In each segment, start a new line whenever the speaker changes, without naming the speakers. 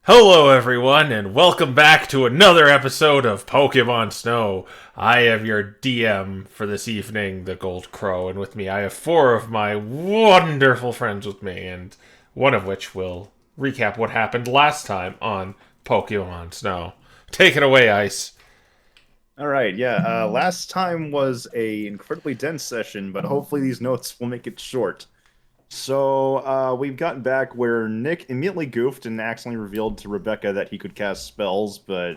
Hello, everyone, and welcome back to another episode of Pokemon Snow. I am your DM for this evening, the Gold Crow, and with me I have four of my wonderful friends with me, and one of which will recap what happened last time on Pokemon Snow. Take it away, Ice.
All right, yeah. Last time was a incredibly dense session, but hopefully these notes will make it short. So we've gotten back where Nick immediately goofed and accidentally revealed to Rebecca that he could cast spells, but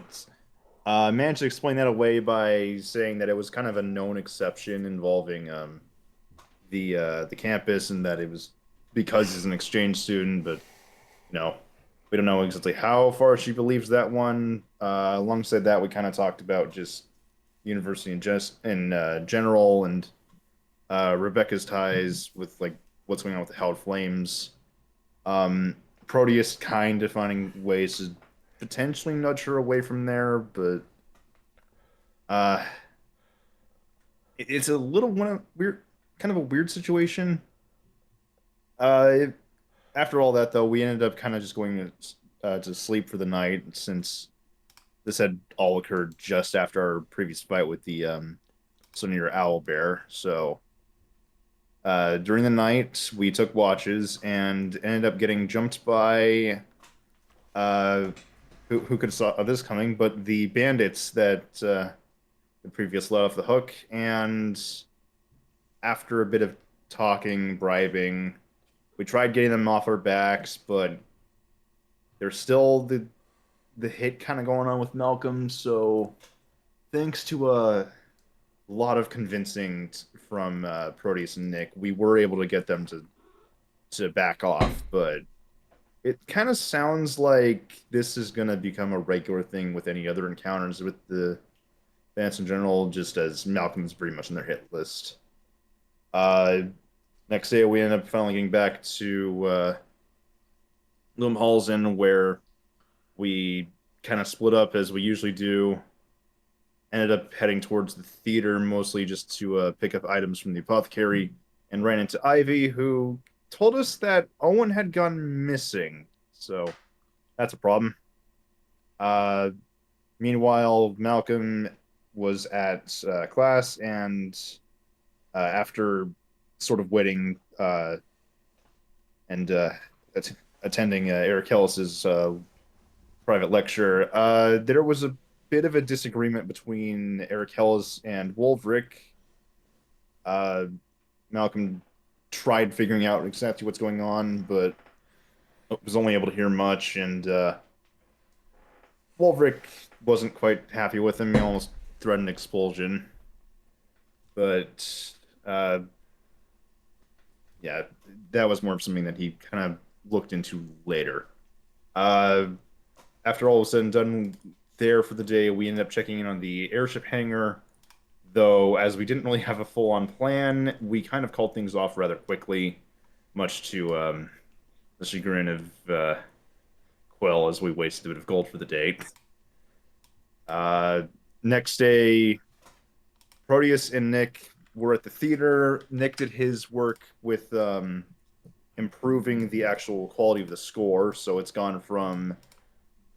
managed to explain that away by saying that it was kind of a known exception involving the campus and that it was because he's an exchange student, but no, we don't know exactly how far she believes that one. Alongside that, we kind of talked about just university in general and Rebecca's ties with like what's going on with the Howled Flames. Um, Proteus kind of finding ways to potentially nudge her away from there, but uh, it's a little weird, kind of a weird situation. Uh, it, After all that, though, we ended up kind of just going to sleep for the night since this had all occurred just after our previous fight with the Sinister owl bear. So during the night, we took watches and ended up getting jumped by uh, who could have saw this coming, but the bandits that the previous let off the hook. And after a bit of talking, bribing, we tried getting them off our backs, but there's still the hit kind of going on with Malcolm. So thanks to a lot of convincing from Proteus and Nick, we were able to get them to back off. But it kind of sounds like this is going to become a regular thing with any other encounters with the Vance in general, just as Malcolm is pretty much on their hit list. Uh, Next day, we ended up finally getting back to Lumhalsen, where we kind of split up as we usually do. Ended up heading towards the theater, mostly just to pick up items from the apothecary, and ran into Ivy, who told us that Owen had gone missing. So that's a problem. Uh, Meanwhile, Malcolm was at class, and after sort of waiting and attending Eric Ellis's private lecture, there was a bit of a disagreement between Eric Ellis and Wolverick. Uh, Malcolm tried figuring out exactly what's going on, but was only able to hear much, and Wolverick wasn't quite happy with him. He almost threatened expulsion. But yeah, that was more of something that he kind of looked into later. Uh, After all was said and done there for the day, we ended up checking in on the airship hangar. Though, as we didn't really have a full on plan, we kind of called things off rather quickly, much to the chagrin of Quill, as we wasted a bit of gold for the day. Uh, Next day, Proteus and Nick were at the theater. Nick did his work with improving the actual quality of the score, so it's gone from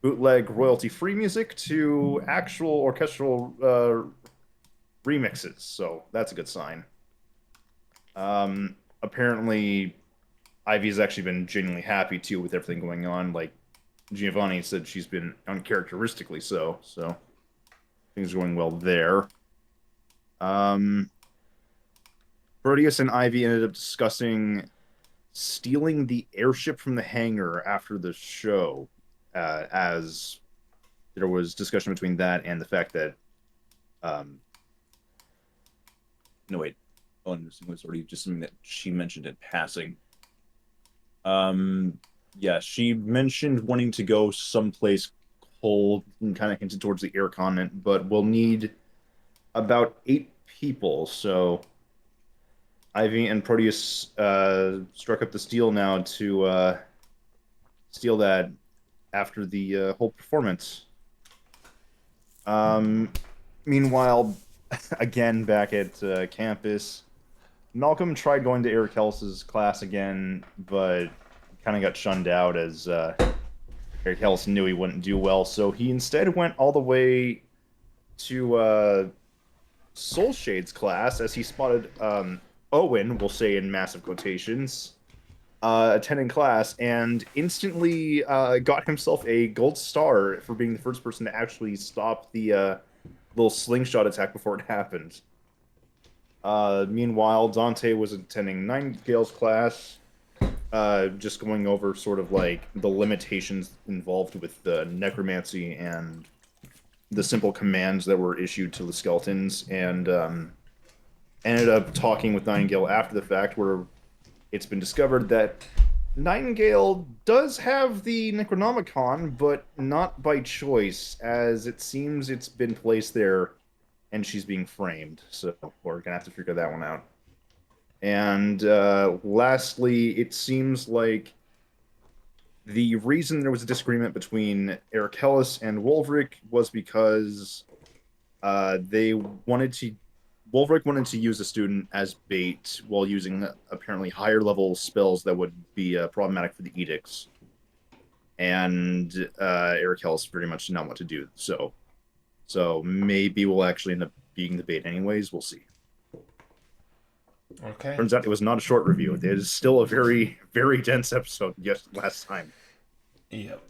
bootleg royalty free music to actual orchestral remixes, so that's a good sign. Apparently, Ivy's actually been genuinely happy too with everything going on. Like Giovanni said, she's been uncharacteristically so. So things are going well there. Um, Proteus and Ivy ended up discussing stealing the airship from the hangar after the show, as there was discussion between that and the fact that um, no wait, oh, this was already just something that she mentioned in passing. Um, yeah, she mentioned wanting to go someplace cold and kind of hinted towards the air continent, but we'll need about 8 people. So Ivy and Proteus struck up the steel now to steal that after the whole performance. Um, Meanwhile, again back at campus, Malcolm tried going to Eric Ellis's class again, but kind of got shunned out as Eric Hellis knew he wouldn't do well, so he instead went all the way to Soul Shade's class as he spotted Owen, we'll say in massive quotations, attending class and instantly got himself a gold star for being the first person to actually stop the little slingshot attack before it happened. Meanwhile, Dante was attending Nightingale's class, just going over sort of like the limitations involved with the necromancy and the simple commands that were issued to the skeletons, and ended up talking with Nightingale after the fact, where it's been discovered that Nightingale does have the Necronomicon, but not by choice, as it seems it's been placed there and she's being framed. So we're gonna have to figure that one out. And lastly, it seems like the reason there was a disagreement between Eric Hellis and Wolverick was because they wanted to. Wolverick wanted to use a student as bait while using apparently higher level spells that would be problematic for the edicts. And Eric Hellis pretty much did not want to do so. So maybe we'll actually end up being the bait anyways. We'll see.
Okay.
Turns out it was not a short review. It is still a very, very dense episode. Yes, last time.
Yep.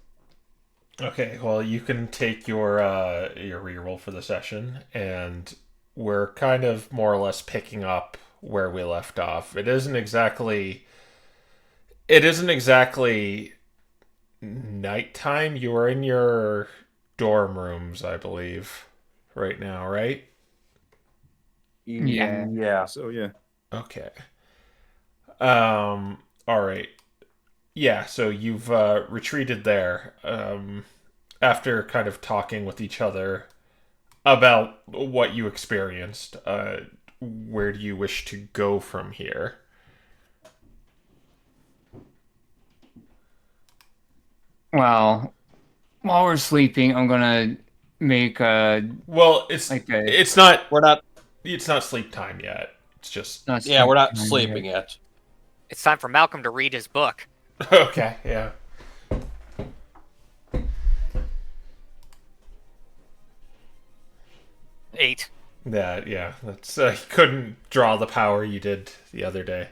Okay. Well, you can take your reroll for the session, and we're kind of more or less picking up where we left off. It isn't exactly nighttime. You are in your dorm rooms, I believe, right now, right?
Yeah.
So yeah.
Okay. All right. Yeah, so you've retreated there after kind of talking with each other about what you experienced. Where do you wish to go from here?
Well, while we're sleeping, I'm gonna make a
Well,
like a
it's not
We're not.
sleep time yet. It's just
not
Yeah, we're not
sleep time
sleeping
yet.
yet.
It's time for Malcolm to read his book.
okay. Yeah.
8.
Yeah. That's you couldn't draw the power you did the other day.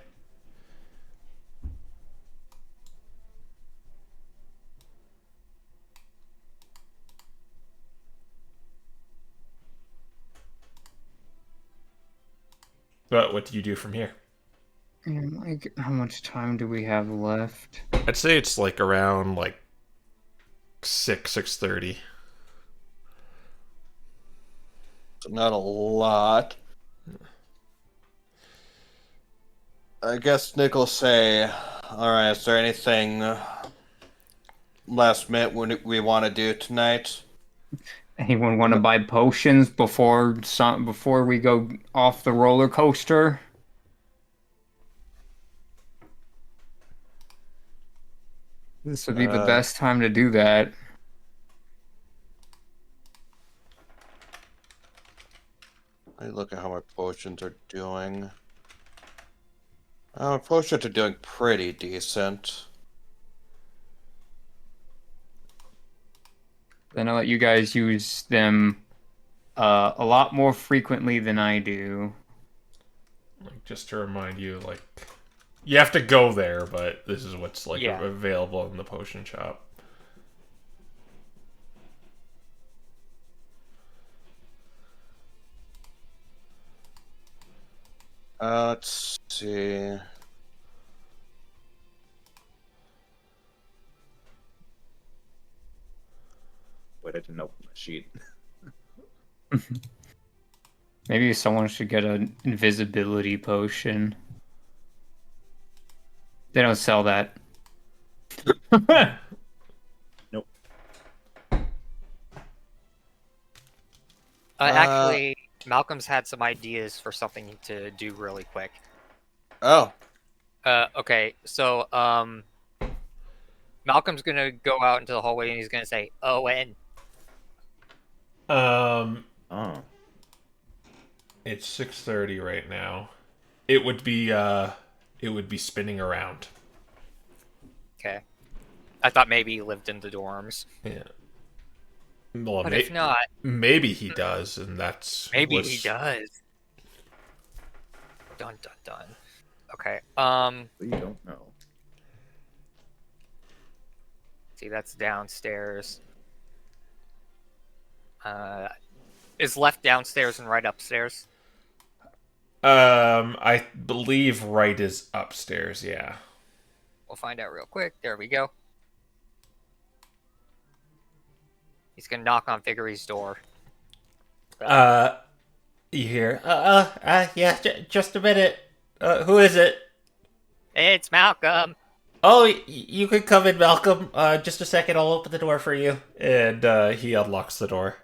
But what do you do from here?
And like, how much time do we have left?
I'd say it's like around like 6:30.
Not a lot. I guess Nick will say, alright, is there anything last minute we want to do tonight?
Anyone want to buy potions before we go off the roller coaster? This would be the best time to do that.
Let me look at how my potions are doing. My potions are doing pretty decent.
Then I'll let you guys use them a lot more frequently than I do.
Like, just to remind you, like, you have to go there, but this is what's like
Yeah.
available in the potion shop.
Let's see.
Wait, I didn't open the sheet.
Maybe someone should get an invisibility potion. They don't sell that.
Nope.
Actually, Malcolm's had some ideas for something to do really quick.
Oh,
Okay, so Malcolm's gonna go out into the hallway and he's gonna say, "Owen."
Um,
Oh.
it's 6:30 right now. It would be spinning around.
Okay. I thought maybe he lived in the dorms.
Yeah. Well,
But if not,
maybe he does, and that's
maybe he does. Dun dun dun. Okay.
We don't know.
See, that's downstairs. Is left downstairs and right upstairs?
I believe right is upstairs. Yeah.
We'll find out real quick. There we go. He's gonna knock on Figure's door.
You hear? Yeah, just a minute. Who is it?
It's Malcolm.
Oh, you can come in, Malcolm. Just a second, I'll open the door for you. And he unlocks the door.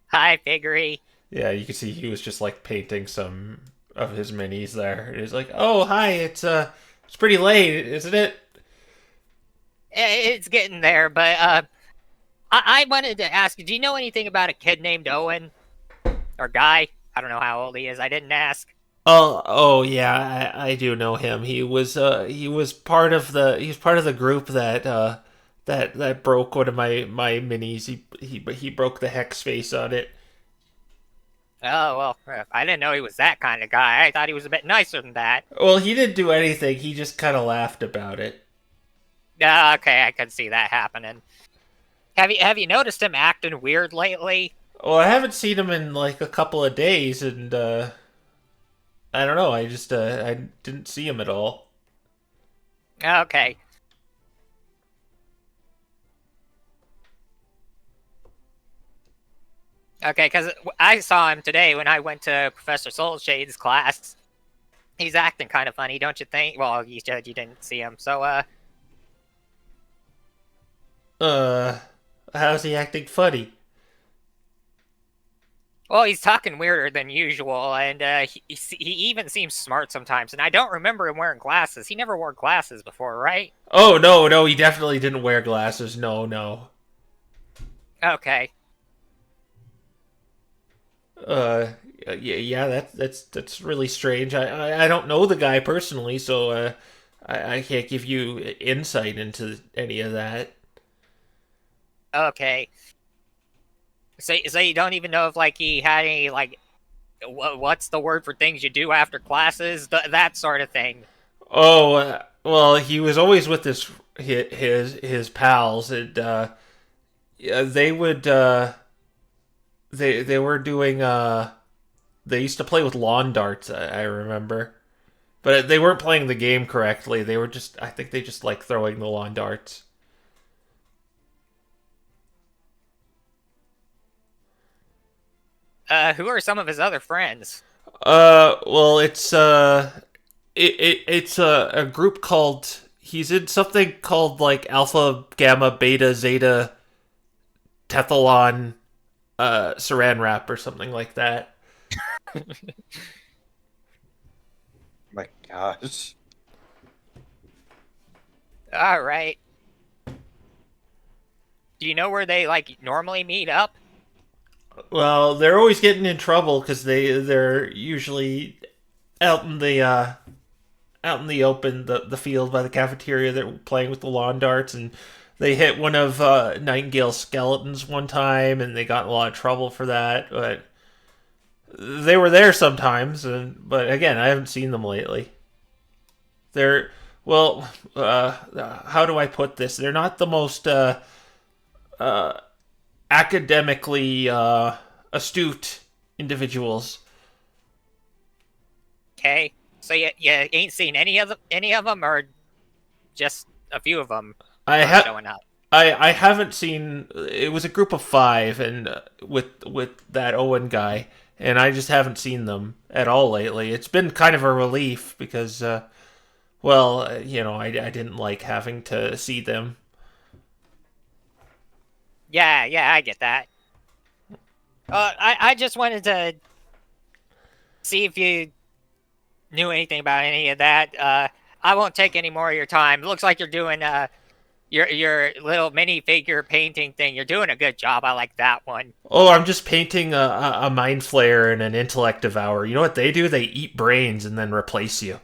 Hi, Figure.
Yeah, you can see he was just like painting some of his minis there. And he's like, "Oh, hi. It's pretty late, isn't it?"
It's getting there, but I wanted to ask you, do you know anything about a kid named Owen? Or Guy? I don't know how old he is. I didn't ask.
Oh yeah, I do know him. He was part of the group that that broke one of my minis. He broke the hex face on it.
Oh, well, I didn't know he was that kind of guy. I thought he was a bit nicer than that.
Well, he didn't do anything. He just kind of laughed about it.
Okay, I could see that happening. Have you noticed him acting weird lately?
Well, I haven't seen him in like a couple of days, and I don't know. I just I didn't see him at all.
Okay. Okay, because I saw him today when I went to Professor Soulshade's class. He's acting kind of funny, don't you think? Well, you said you didn't see him, so,
how's he acting funny?
Well, he's talking weirder than usual, and he even seems smart sometimes, and I don't remember him wearing glasses. He never wore glasses before, right?
Oh, no, he definitely didn't wear glasses. No.
Okay.
Yeah, that's really strange. I don't know the guy personally, so I can't give you insight into any of that.
Okay. So you don't even know if, like, he had any, like, what's the word for things you do after classes? That sort of thing.
Oh, well, he was always with his pals, and yeah, they would they were doing they used to play with lawn darts. I remember, but they weren't playing the game correctly. They were I think they just like throwing the lawn darts.
Who are some of his other friends?
Well, it's it's a group called. He's in something called like Alpha, Gamma, Beta, Zeta, Tethalon, Saran Wrap or something like that.
My gosh.
All right. Do you know where they, like, normally meet up?
Well, they're always getting in trouble because they're usually out in the open, the field by the cafeteria. They're playing with the lawn darts, and they hit one of Nightingale's skeletons one time, and they got in a lot of trouble for that. But they were there sometimes, but again, I haven't seen them lately. They're how do I put this? They're not the most academically astute individuals.
Okay. So you ain't seen any of them, or just a few of them showing up?
I haven't seen. It was a group of 5, and with that Owen guy, and I just haven't seen them at all lately. It's been kind of a relief because, well, you know, I didn't like having to see them.
Yeah, I get that. I just wanted to see if you knew anything about any of that. I won't take any more of your time. It looks like you're doing your little minifigure painting thing. You're doing a good job. I like that one.
Oh, I'm just painting a mind flayer and an intellect devourer. You know what they do? They eat brains and then replace you.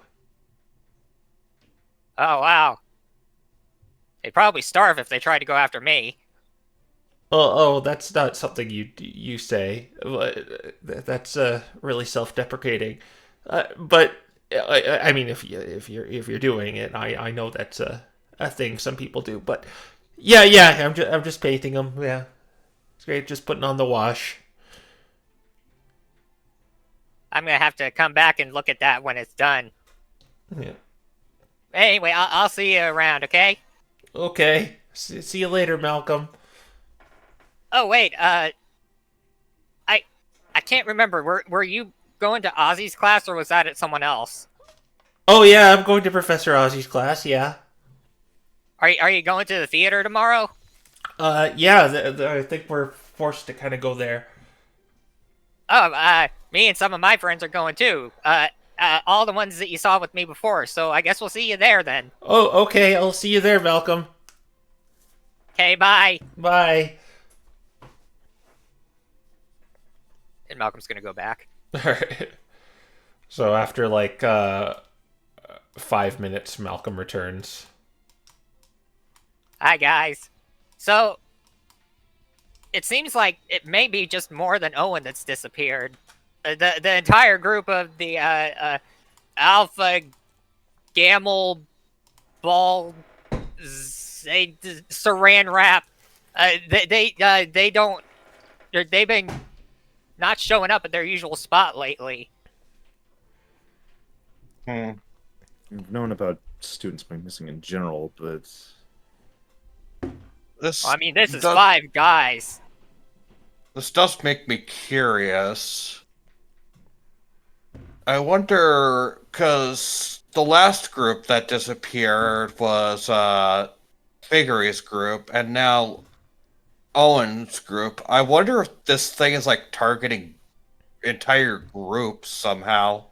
Oh, wow. They'd probably starve if they tried to go after me.
Oh, that's not something you say. That's really self-deprecating. But I mean, if you're doing it, I know that's a thing some people do. But yeah, I'm just painting them. Yeah, it's great. Just putting on the wash.
I'm gonna have to come back and look at that when it's done.
Yeah.
Anyway, I'll see you around, okay?
Okay. See you later, Malcolm.
Oh wait, I can't remember. Were you going to Ozzy's class or was that at someone else?
Oh yeah, I'm going to Professor Ozzy's class. Yeah.
Are you going to the theater tomorrow?
Yeah. I think we're forced to kind of go there.
Oh, me and some of my friends are going too. All the ones that you saw with me before. So I guess we'll see you there then.
Oh, okay. I'll see you there, Malcolm.
Okay, bye.
Bye.
And Malcolm's gonna go back.
Alright. So after like 5 minutes, Malcolm returns.
Hi guys. So it seems like it may be just more than Owen that's disappeared. The entire group of the Alpha Gamel Ball Saran Wrap. They don't. They've been not showing up at their usual spot lately.
I've known about students being missing in general, but
This
Well, I mean, this is
does,
5 guys.
This does make me curious. I wonder, because the last group that disappeared was Figury's group, and now Owen's group. I wonder if this thing is like targeting entire groups somehow.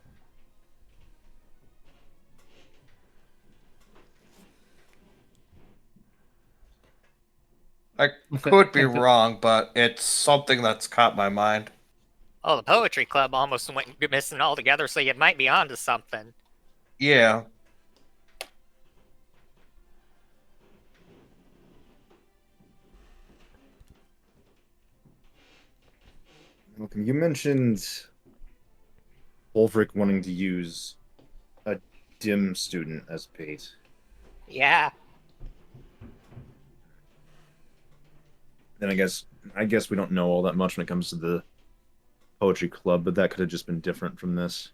I could be wrong, but it's something that's caught my mind.
Oh, the poetry club almost went missing altogether, so you might be onto something.
Yeah.
Malcolm, you mentioned Ulfric wanting to use a dim student as bait.
Yeah.
Then I guess we don't know all that much when it comes to the poetry club, but that could have just been different from this.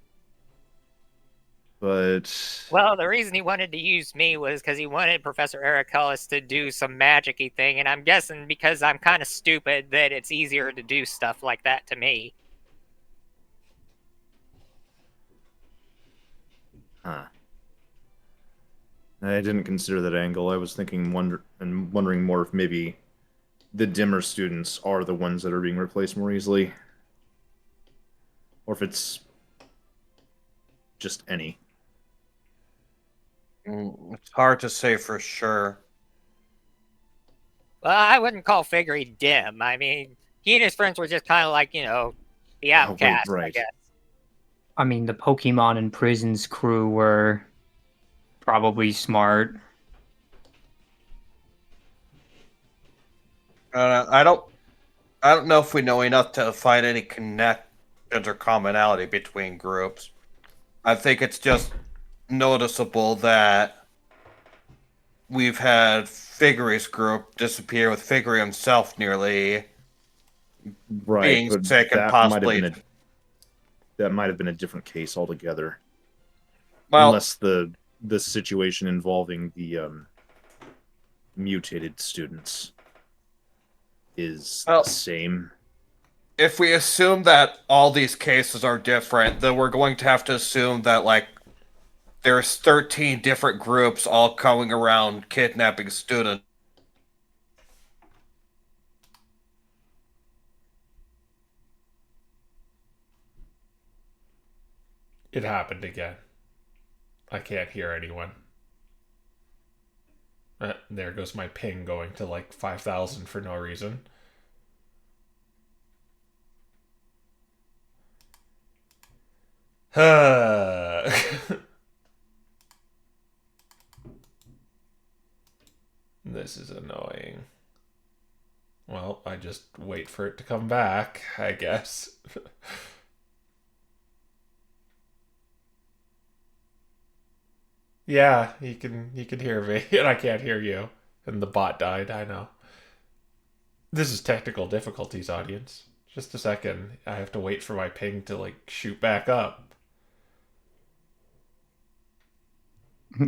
But
Well, the reason he wanted to use me was because he wanted Professor Ericulus to do some magic-y thing, and I'm guessing because I'm kind of stupid that it's easier to do stuff like that to me.
huh. I didn't consider that angle. I was wondering more if maybe the dimmer students are the ones that are being replaced more easily. Or if it's just any.
It's hard to say for sure.
Well, I wouldn't call Figure dim. I mean, he and his friends were just kind of like, the
Oh, wait,
outcast, I
right.
guess.
I mean, the Pokemon and Prisons crew were probably smart.
I don't know if we know enough to find any connections or commonality between groups. I think it's just noticeable that we've had Figury's group disappear with Figury himself nearly
Right,
being
but
sick and
that
possibly.
that might have been a different case altogether.
Well,
Unless the situation involving the mutated students is
Well,
the same.
if we assume that all these cases are different, then we're going to have to assume that, like, there's 13 different groups all going around kidnapping students.
It happened again. I can't hear anyone. There goes my ping going to like 5,000 for no reason. This is annoying. Well, I just wait for it to come back, I guess. Yeah, you can hear me, and I can't hear you. And the bot died, I know. This is technical difficulties, audience. Just a second. I have to wait for my ping to, like, shoot back up.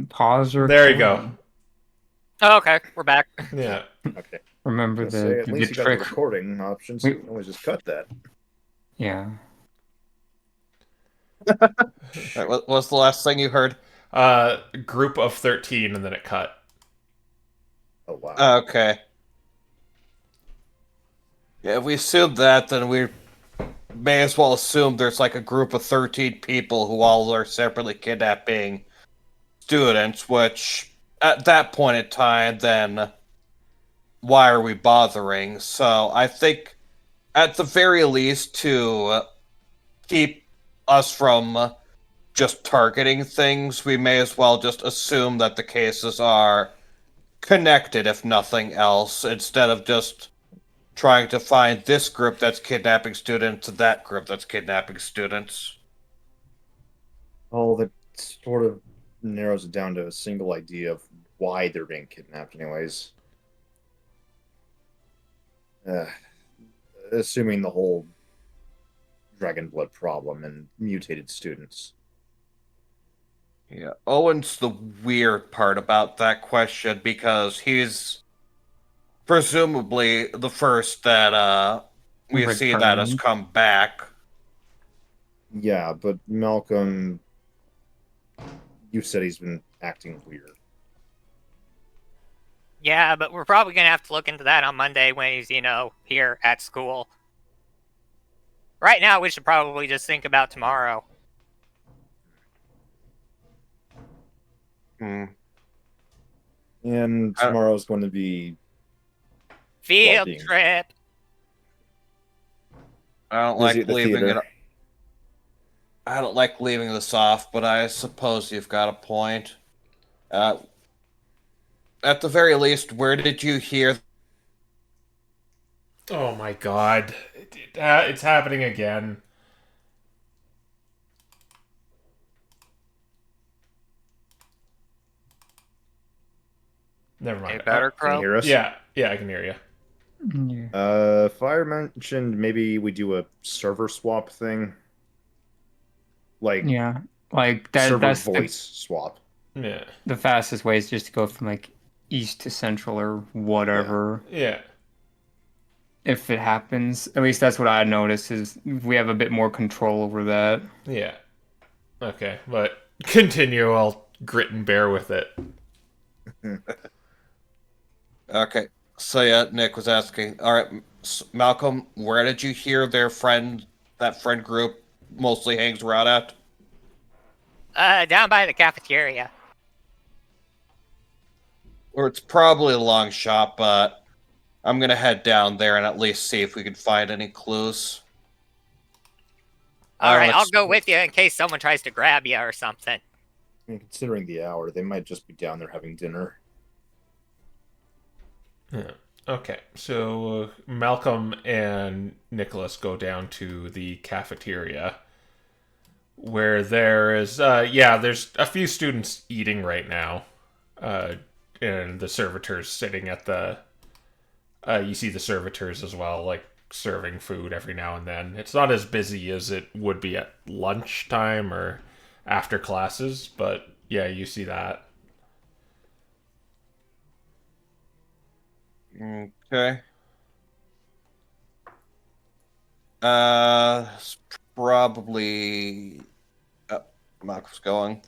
Pause or
There you go.
Oh, okay, we're back.
Yeah.
Okay.
Remember
Let's say, at
the
least you got the
trick.
recording options.
We-
You can always just cut that.
Yeah.
Right, what was the last thing you heard?
Group of 13, and then it cut.
Oh wow.
Okay. Yeah, if we assume that, then we may as well assume there's like a group of 13 people who all are separately kidnapping students, which at that point in time, then why are we bothering? So I think at the very least to keep us from just targeting things, we may as well just assume that the cases are connected, if nothing else, instead of just trying to find this group that's kidnapping students and that group that's kidnapping students.
Oh, that sort of narrows it down to a single idea of why they're being kidnapped, anyways. Assuming the whole dragon blood problem and mutated students.
Yeah, Owen's the weird part about that question because he's presumably the first that we see that has
Returned.
come back.
Yeah, but Malcolm, you said he's been acting weird.
Yeah, but we're probably gonna have to look into that on Monday when he's, here at school. Right now, we should probably just think about tomorrow.
Hmm.
And tomorrow's going to be
Field
being-
trip.
I don't
busy
like
at the
leaving
theater.
it. I don't like leaving this off, but I suppose you've got a point. At the very least, where did you hear?
Oh my god. It's happening again. Never mind.
Hey, better,
Can you
Crow?
hear us?
Yeah, I can hear you.
Yeah.
Fire mentioned maybe we do a server swap thing. Like
Yeah. Like
server
that's
voice swap.
Yeah.
the fastest way is just to go from like east to central or whatever.
Yeah.
If it happens, at least that's what I noticed is we have a bit more control over that.
Yeah. Okay, but continue. I'll grit and bear with it.
Okay, so yeah, Nick was asking. All right, Malcolm, where did you hear that friend group mostly hangs around at?
Down by the cafeteria.
Or it's probably a long shot, but I'm gonna head down there and at least see if we can find any clues.
All right, I'll
let's-
go with you in case someone tries to grab you or something.
I mean, considering the hour, they might just be down there having dinner.
Yeah. Okay, so Malcolm and Nicholas go down to the cafeteria where there is, there's a few students eating right now, and the servitors sitting at the, you see the servitors as well, like, serving food every now and then. It's not as busy as it would be at lunchtime or after classes, but yeah, you see that.
Okay. It's probably. Mark's going.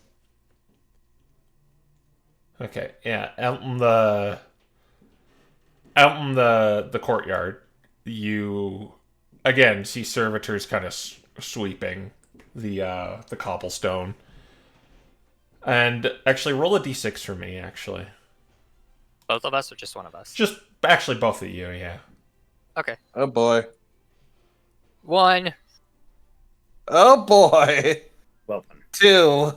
Okay, yeah, out in the courtyard, you again see servitors kind of sweeping the cobblestone. And actually, roll a d6 for me. Actually,
Both of us or just one of us?
just actually both of you. Yeah.
Okay.
Oh boy.
1.
Oh boy.
Well then.
2.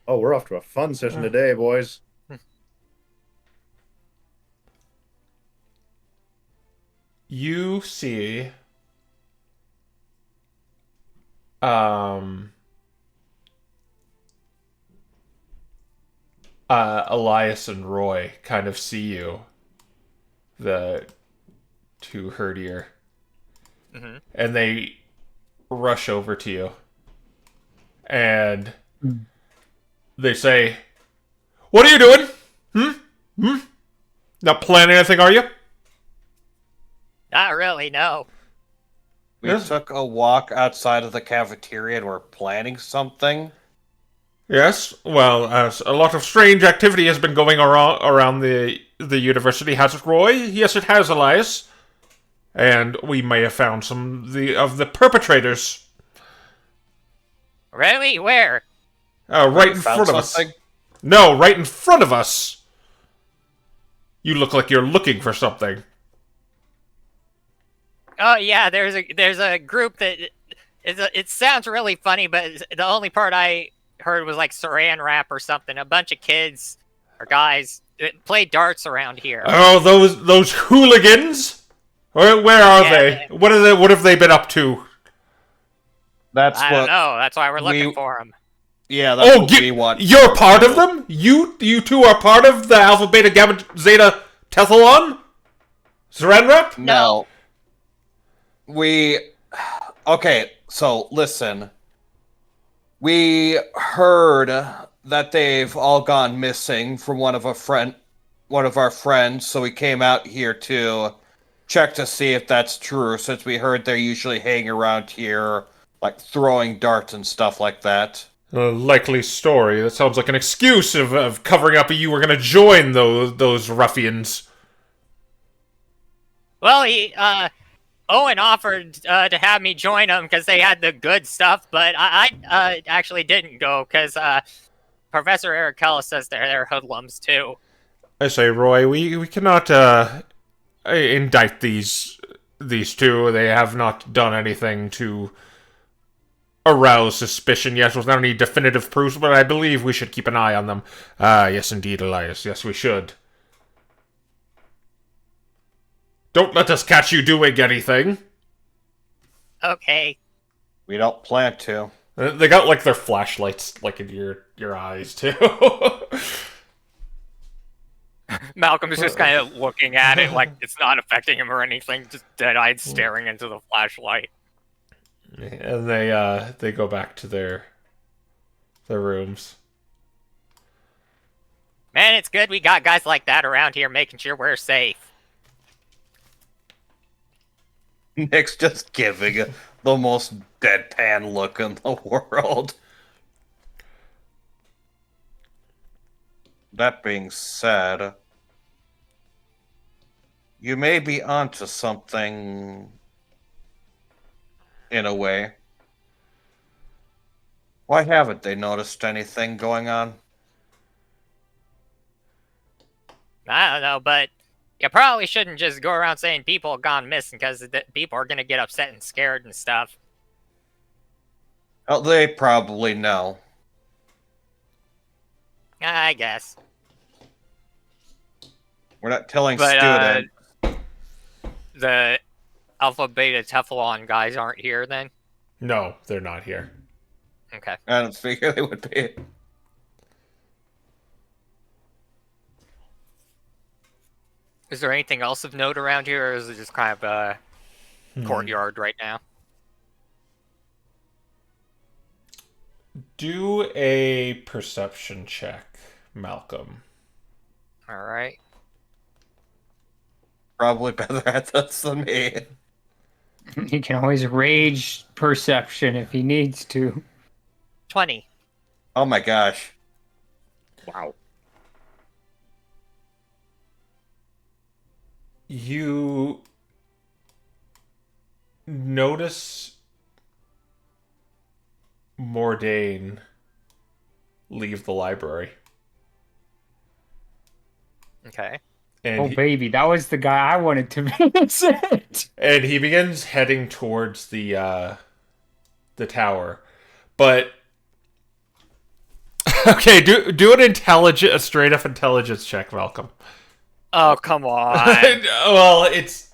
Oh, we're off to a fun session today, boys.
you see Elias and Roy kind of see you, the two herdier, and they rush over to you, and they say, "What are you doing? Not planning anything, are you?"
Not really, no.
We
Yes.
took a walk outside of the cafeteria and we're planning something.
Yes. Well, a lot of strange activity has been going around the university, has it, Roy? Yes, it has, Elias. And we may have found some of the perpetrators.
Really? Where?
Right in
Found
front of us.
something?
No, right in front of us. You look like you're looking for something.
Oh yeah, there's a group that it sounds really funny, but the only part I heard was like saran wrap or something. A bunch of kids or guys that play darts around here.
Oh, those hooligans? Where are
Yeah,
they? What have they been up to?
That's
I
what.
don't know. That's why we're looking
we-
for them.
Yeah, that's what we
you,
want.
you're part of them? You two are part of the Alpha, Beta, Gamma, Zeta, Tethalon? Saranrap?
No. Okay, so listen. We heard that they've all gone missing from one of our friends, so we came out here to check to see if that's true, since we heard they're usually hanging around here, like throwing darts and stuff like that.
A likely story. That sounds like an excuse of covering up you were going to join those ruffians.
Well, Owen offered to have me join them because they had the good stuff, but I actually didn't go because Professor Arikella says they're hoodlums too.
I say, Roy, we cannot indict these two. They have not done anything to arouse suspicion yet without any definitive proofs, but I believe we should keep an eye on them. Yes, indeed, Elias. Yes, we should. Don't let us catch you doing anything.
Okay.
We don't plan to.
They got like their flashlights like in your eyes too.
Malcolm's just kind of looking at it like it's not affecting him or anything, just dead-eyed staring into the flashlight.
And they go back to their rooms.
Man, it's good we got guys like that around here making sure we're safe.
Nick's just giving the most deadpan look in the world. That being said, you may be onto something in a way. Why haven't they noticed anything going on?
I don't know, but you probably shouldn't just go around saying people have gone missing because people are going to get upset and scared and stuff.
Oh, they probably know.
I guess.
We're not telling
But,
students.
The Alpha Beta Teflon guys aren't here then?
No, they're not here.
Okay.
I don't figure they would be.
Is there anything else of note around here, or is it just kind of a courtyard right now?
Do a perception check, Malcolm.
Alright.
Probably better at this than me.
He can always rage perception if he needs to.
20.
Oh my gosh.
Wow.
You notice Mordain leave the library.
Okay.
And
Oh, baby, that was the guy I wanted to visit.
and he begins heading towards the tower. But okay, do a straight up intelligence check, Malcolm.
Oh, come on.
Well, it's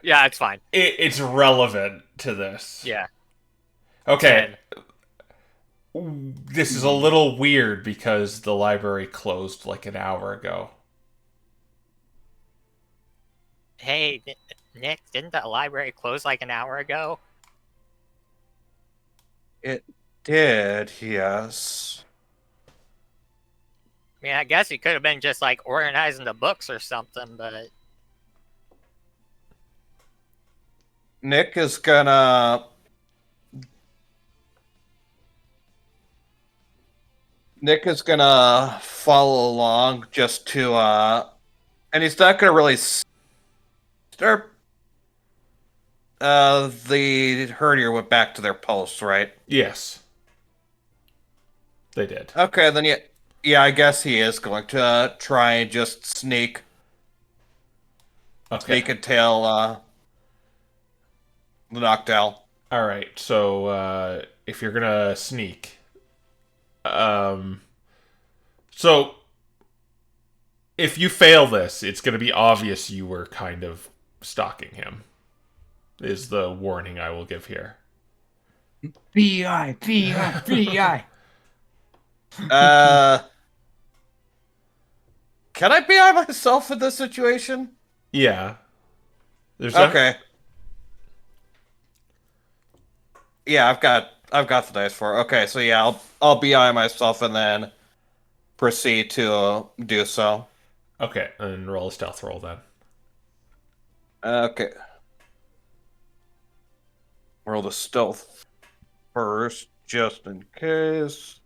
Yeah, it's fine.
It's relevant to this.
Yeah.
Okay. This is a little weird because the library closed like an hour ago.
Hey, Nick, didn't the library close like an hour ago?
It did, yes.
I mean, I guess you could have been just like organizing the books or something, but
Nick is gonna follow along just to and he's not gonna really start. The herdier went back to their posts, right?
Yes. They did.
Okay, then yeah, I guess he is going to try and just sneak and tail the knockdown.
All right. So if you're gonna sneak, so if you fail this, it's gonna be obvious you were kind of stalking him. Is the warning I will give here.
B.I. B.I. B.I.
Can I be on myself in this situation?
Yeah. There's
okay. Yeah, I've got the dice for it. Okay, so yeah, I'll BI myself and then proceed to do so.
Okay, and roll a stealth roll then.
Okay. Roll the stealth first, just in case.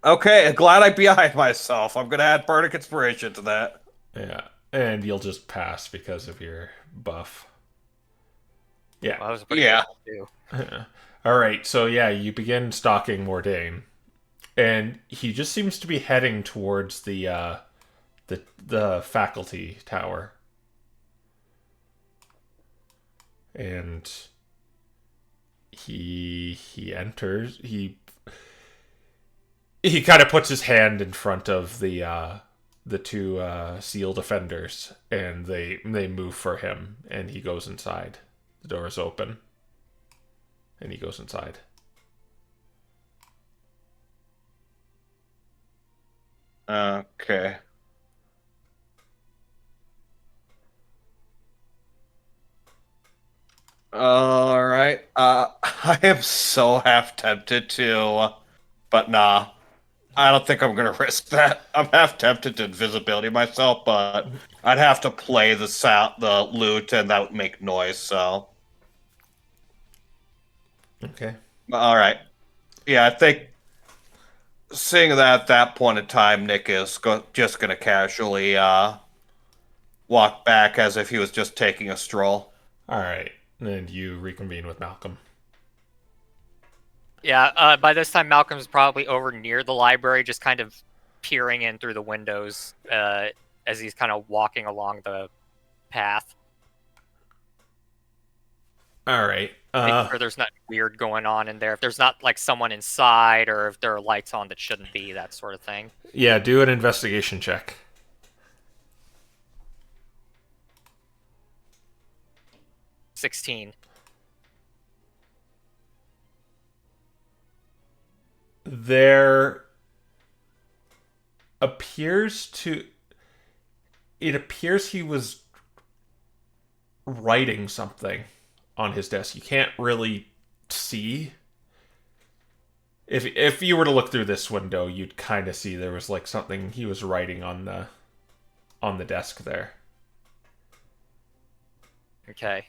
Okay, glad I BI'd myself. I'm gonna add Bardic Inspiration to that.
Yeah, and you'll just pass because of your buff. Yeah.
well, that was pretty
Yeah.
good too.
All right, so yeah, you begin stalking Mordain, and he just seems to be heading towards the faculty tower, and he enters. He kind of puts his hand in front of the two seal defenders, and they move for him, and he goes inside. The door is open, and he goes inside.
Okay. All right. I am so half tempted to, but nah. I don't think I'm gonna risk that. I'm half tempted to invisibility myself, but I'd have to play the lute, and that would make noise. So,
Okay.
all right. Yeah, I think seeing that at that point in time, Nick is just gonna casually walk back as if he was just taking a stroll.
All right, and you reconvene with Malcolm.
Yeah, by this time Malcolm's probably over near the library, just kind of peering in through the windows as he's kind of walking along the path.
All right.
Making sure there's nothing weird going on in there. If there's not like someone inside, or if there are lights on that shouldn't be, that sort of thing.
Yeah, do an investigation check.
$16.
There appears he was writing something on his desk. You can't really see. If you were to look through this window, you'd kind of see there was like something he was writing on the desk there.
Okay.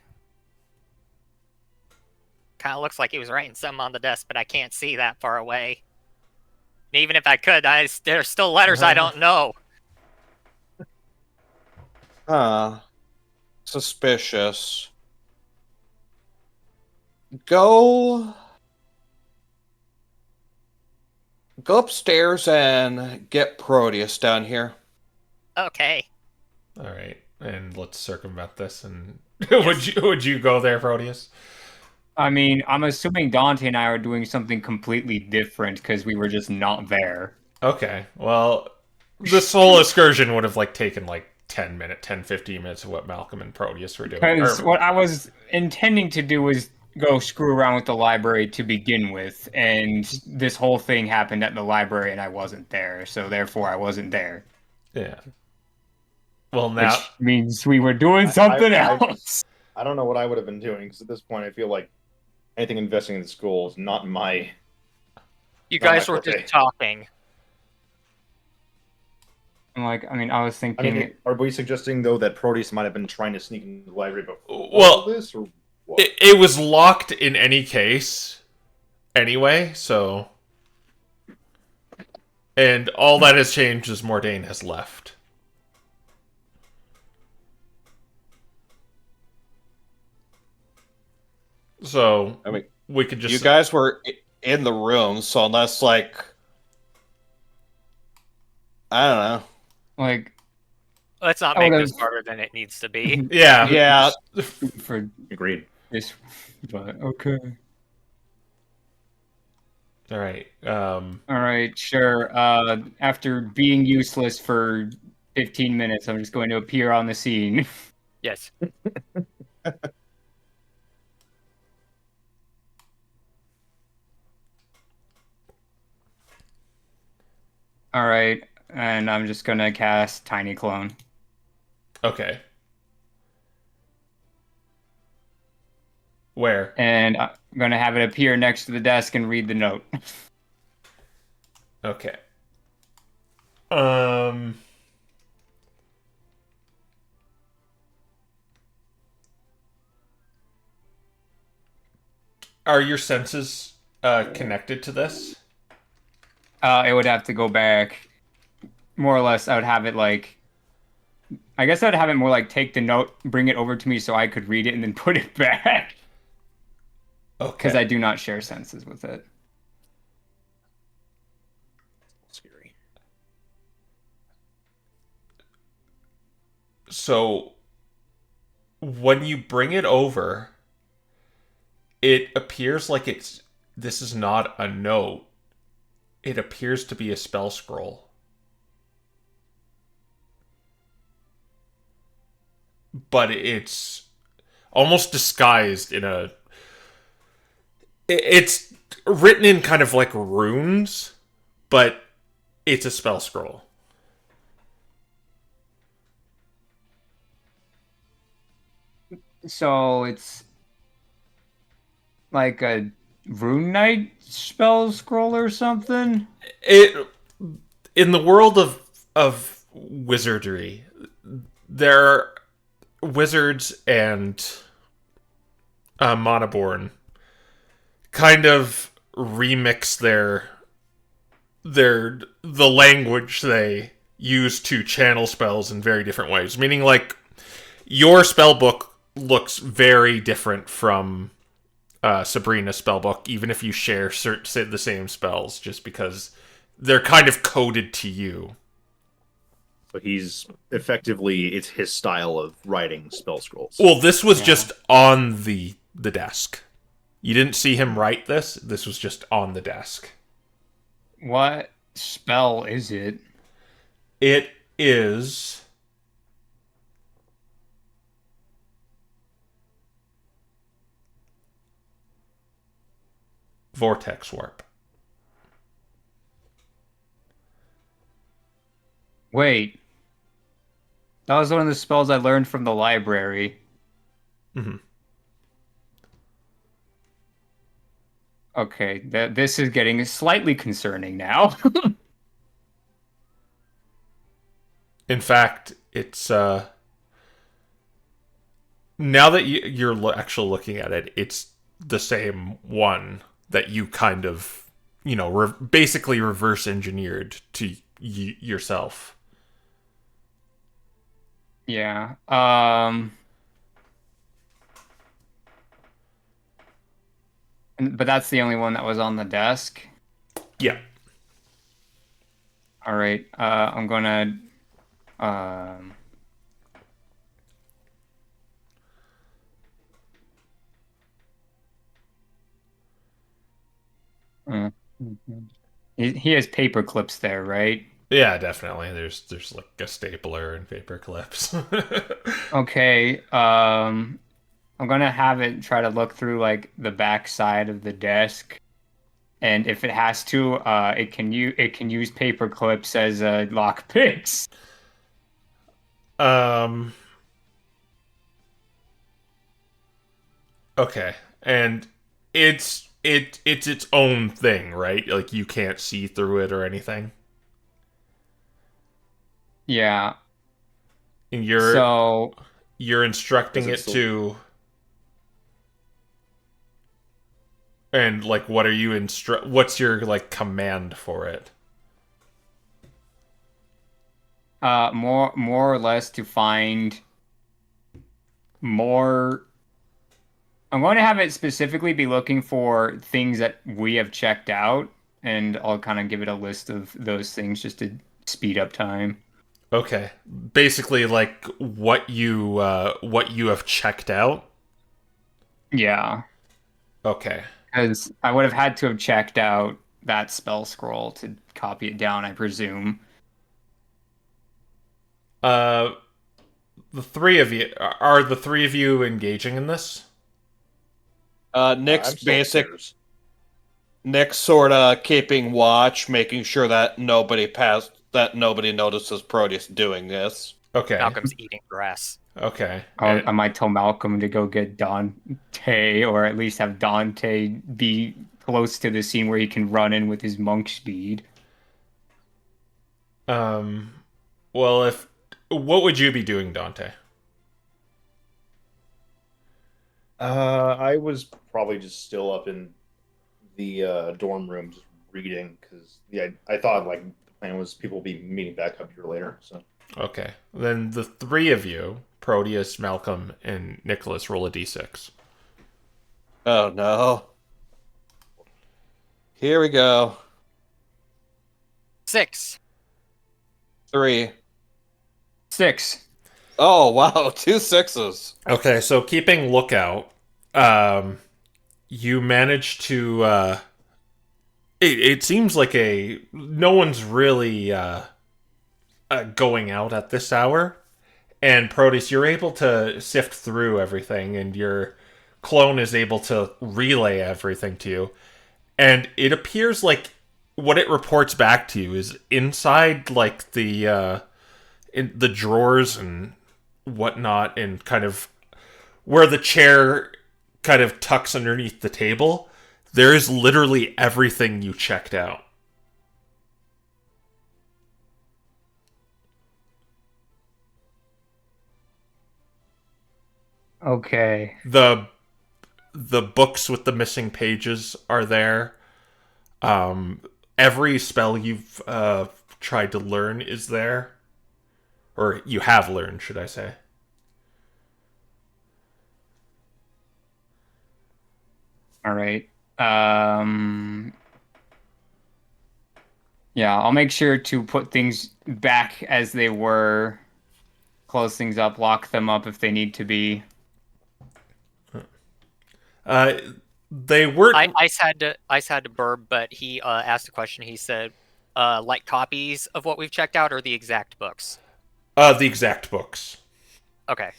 Kind of looks like he was writing something on the desk, but I can't see that far away. And even if I could, there's still letters I don't know.
Suspicious. Go upstairs and get Proteus down here.
Okay.
All right, and let's circumvent this. And
Yes.
would you go there, Proteus?
I mean, I'm assuming Dante and I are doing something completely different because we were just not there.
Okay, well, this whole excursion would have like taken like 15 minutes of what Malcolm and Proteus were doing.
Because
Or-
what I was intending to do was go screw around with the library to begin with, and this whole thing happened at the library and I wasn't there, so therefore I wasn't there.
yeah. Well, now
Which means we were doing something else.
I don't know what I would have been doing because at this point I feel like anything investing in the school is not my.
You
Not my
guys were
forte.
just talking.
I'm like, I mean, I was
I
thinking,
mean, are we suggesting though that Proteus might have been trying to sneak into the library before
Well,
this, or what?
it was locked in any case, anyway. So, and all that has changed is Mordain has left. So
I mean,
we could just
you guys were in the room, so unless like I don't know.
like,
Let's not
I
make
would've-
this harder than it needs to be.
yeah.
Yeah,
for
Agreed.
this, but okay.
All right.
All right, sure. After being useless for 15 minutes, I'm just going to appear on the scene.
Yes.
All right, and I'm just gonna cast Tiny Clone.
Okay. Where?
And I'm gonna have it appear next to the desk and read the note.
Okay. Are your senses connected to this?
It would have to go back. More or less, I would have it like. I guess I'd have it more like take the note, bring it over to me so I could read it, and then put it back.
Okay.
Because I do not share senses with it.
Scary.
So when you bring it over, it appears like this is not a note. It appears to be a spell scroll. But it's almost disguised in a... It's written in kind of like runes, but it's a spell scroll.
So it's like a Rune Knight spell scroll or something?
It in the world of wizardry, there are wizards and Monoborn kind of remix the language they use to channel spells in very different ways. Meaning, like, your spell book looks very different from Sabrina's spellbook, even if you share the same spells, just because they're kind of coded to you.
But he's effectively, it's his style of writing spell scrolls.
Well, this was
Yeah.
just on the desk. You didn't see him write this. This was just on the desk.
What spell is it?
It is... Vortex Warp.
Wait. That was one of the spells I learned from the library.
Mm-hmm.
Okay, this is getting slightly concerning now.
In fact, it's now that you're actually looking at it, it's the same one that you kind of, basically reverse engineered to yourself.
Yeah. But that's the only one that was on the desk.
Yeah.
All right. I'm gonna. Uh, he has paper clips there, right?
Yeah, definitely. There's like a stapler and paper clips.
Okay. I'm gonna have it try to look through like the back side of the desk, and if it has to, it can use paper clips as lock picks.
um. Okay, and it's its own thing, right? Like you can't see through it or anything.
Yeah.
And
So
you're
Does
instructing
it
it
still?
to, and like what are you what's your like command for it?
more or less to find more. I'm going to have it specifically be looking for things that we have checked out, and I'll kind of give it a list of those things just to speed up time.
Okay. Basically like what you have checked out.
Yeah,
Okay.
because I would have had to have checked out that spell scroll to copy it down, I presume.
Uh the three of you are the three of you engaging in this?
Nick's
I'm still
basic.
upstairs.
Nick's sort of keeping watch, making sure that nobody notices Proteus doing this.
Okay.
Malcolm's eating grass.
Okay.
I might tell Malcolm to go get Dante, or at least have Dante be close to the scene where he can run in with his monk speed.
Um well, if what would you be doing, Dante?
I was probably just still up in the dorm room just reading because I thought like the plan was people will be meeting back up here later. So
Okay. Then the three of you, Proteus, Malcolm, and Nicholas, roll a d6.
Oh no. Here we go.
6.
3.
6.
Oh wow, 2 6s.
Okay, so keeping lookout, you manage to. It seems like no one's really going out at this hour, and Proteus, you're able to sift through everything, and your clone is able to relay everything to you, and it appears like what it reports back to you is inside like the in the drawers and whatnot, and kind of where the chair kind of tucks underneath the table, there is literally everything you checked out.
Okay.
The books with the missing pages are there. Every spell you've tried to learn is there, or you have learned, should I say?
All right. Yeah, I'll make sure to put things back as they were, close things up, lock them up if they need to be.
Uh, they weren't.
Ice had to burp, but he asked a question. He said, like copies of what we've checked out or the exact books?
The exact books.
Okay.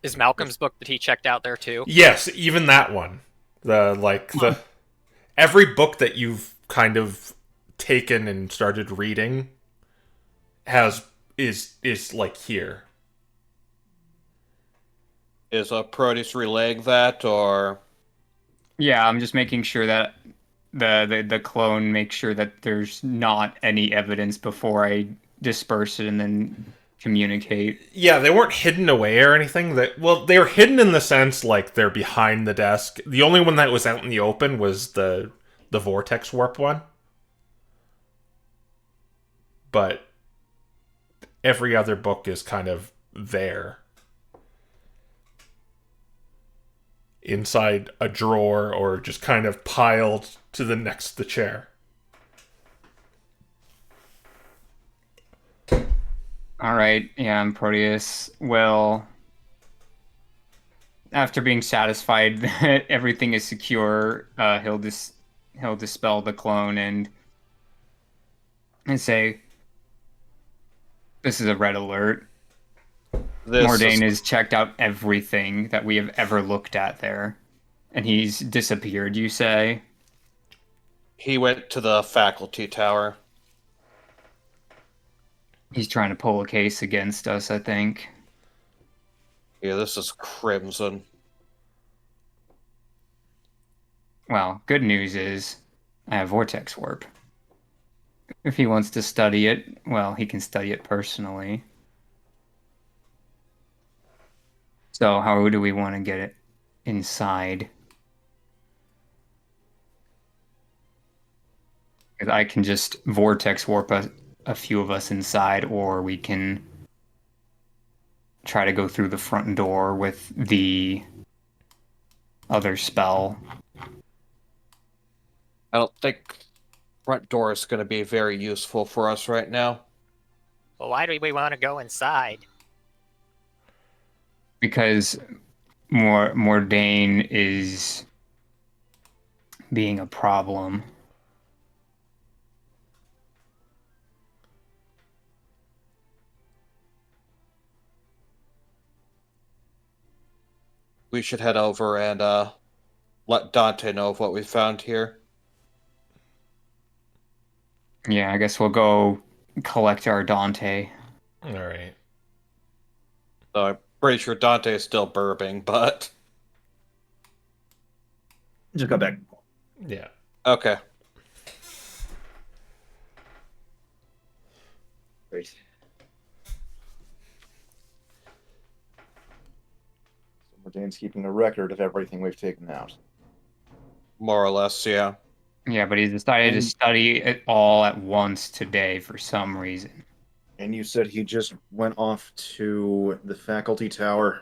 Is Malcolm's book that he checked out there too?
Yes, even that one. The every book that you've kind of taken and started reading is like here.
Is Proteus relaying that, or
Yeah, I'm just making sure that the clone makes sure that there's not any evidence before I disperse it and then communicate.
Yeah, they weren't hidden away or anything. They were hidden in the sense like they're behind the desk. The only one that was out in the open was the vortex warp one. But every other book is kind of there. Inside a drawer or just kind of piled to the next to the chair.
All right, yeah, and Proteus will, after being satisfied that everything is secure, he'll dispel the clone and say, "This is a red alert.
This is
Mordain has checked out everything that we have ever looked at there, and he's disappeared." You say?
he went to the faculty tower.
He's trying to pull a case against us, I think.
Yeah, this is Crimson.
Well, good news is I have Vortex Warp. If he wants to study it, well, he can study it personally. So how do we want to get it inside? Because I can just Vortex Warp a few of us inside, or we can try to go through the front door with the other spell.
I don't think front door is going to be very useful for us right now.
Well, why do we want to go inside?
Because Mordain is being a problem.
We should head over and let Dante know of what we found here.
Yeah, I guess we'll go collect our Dante.
All right.
So I'm pretty sure Dante is still burping, but
Just got back.
Yeah.
okay.
Great. So Mordain's keeping a record of everything we've taken out.
More or less, yeah.
Yeah, but he decided to study it all at once today for some reason.
And you said he just went off to the faculty tower.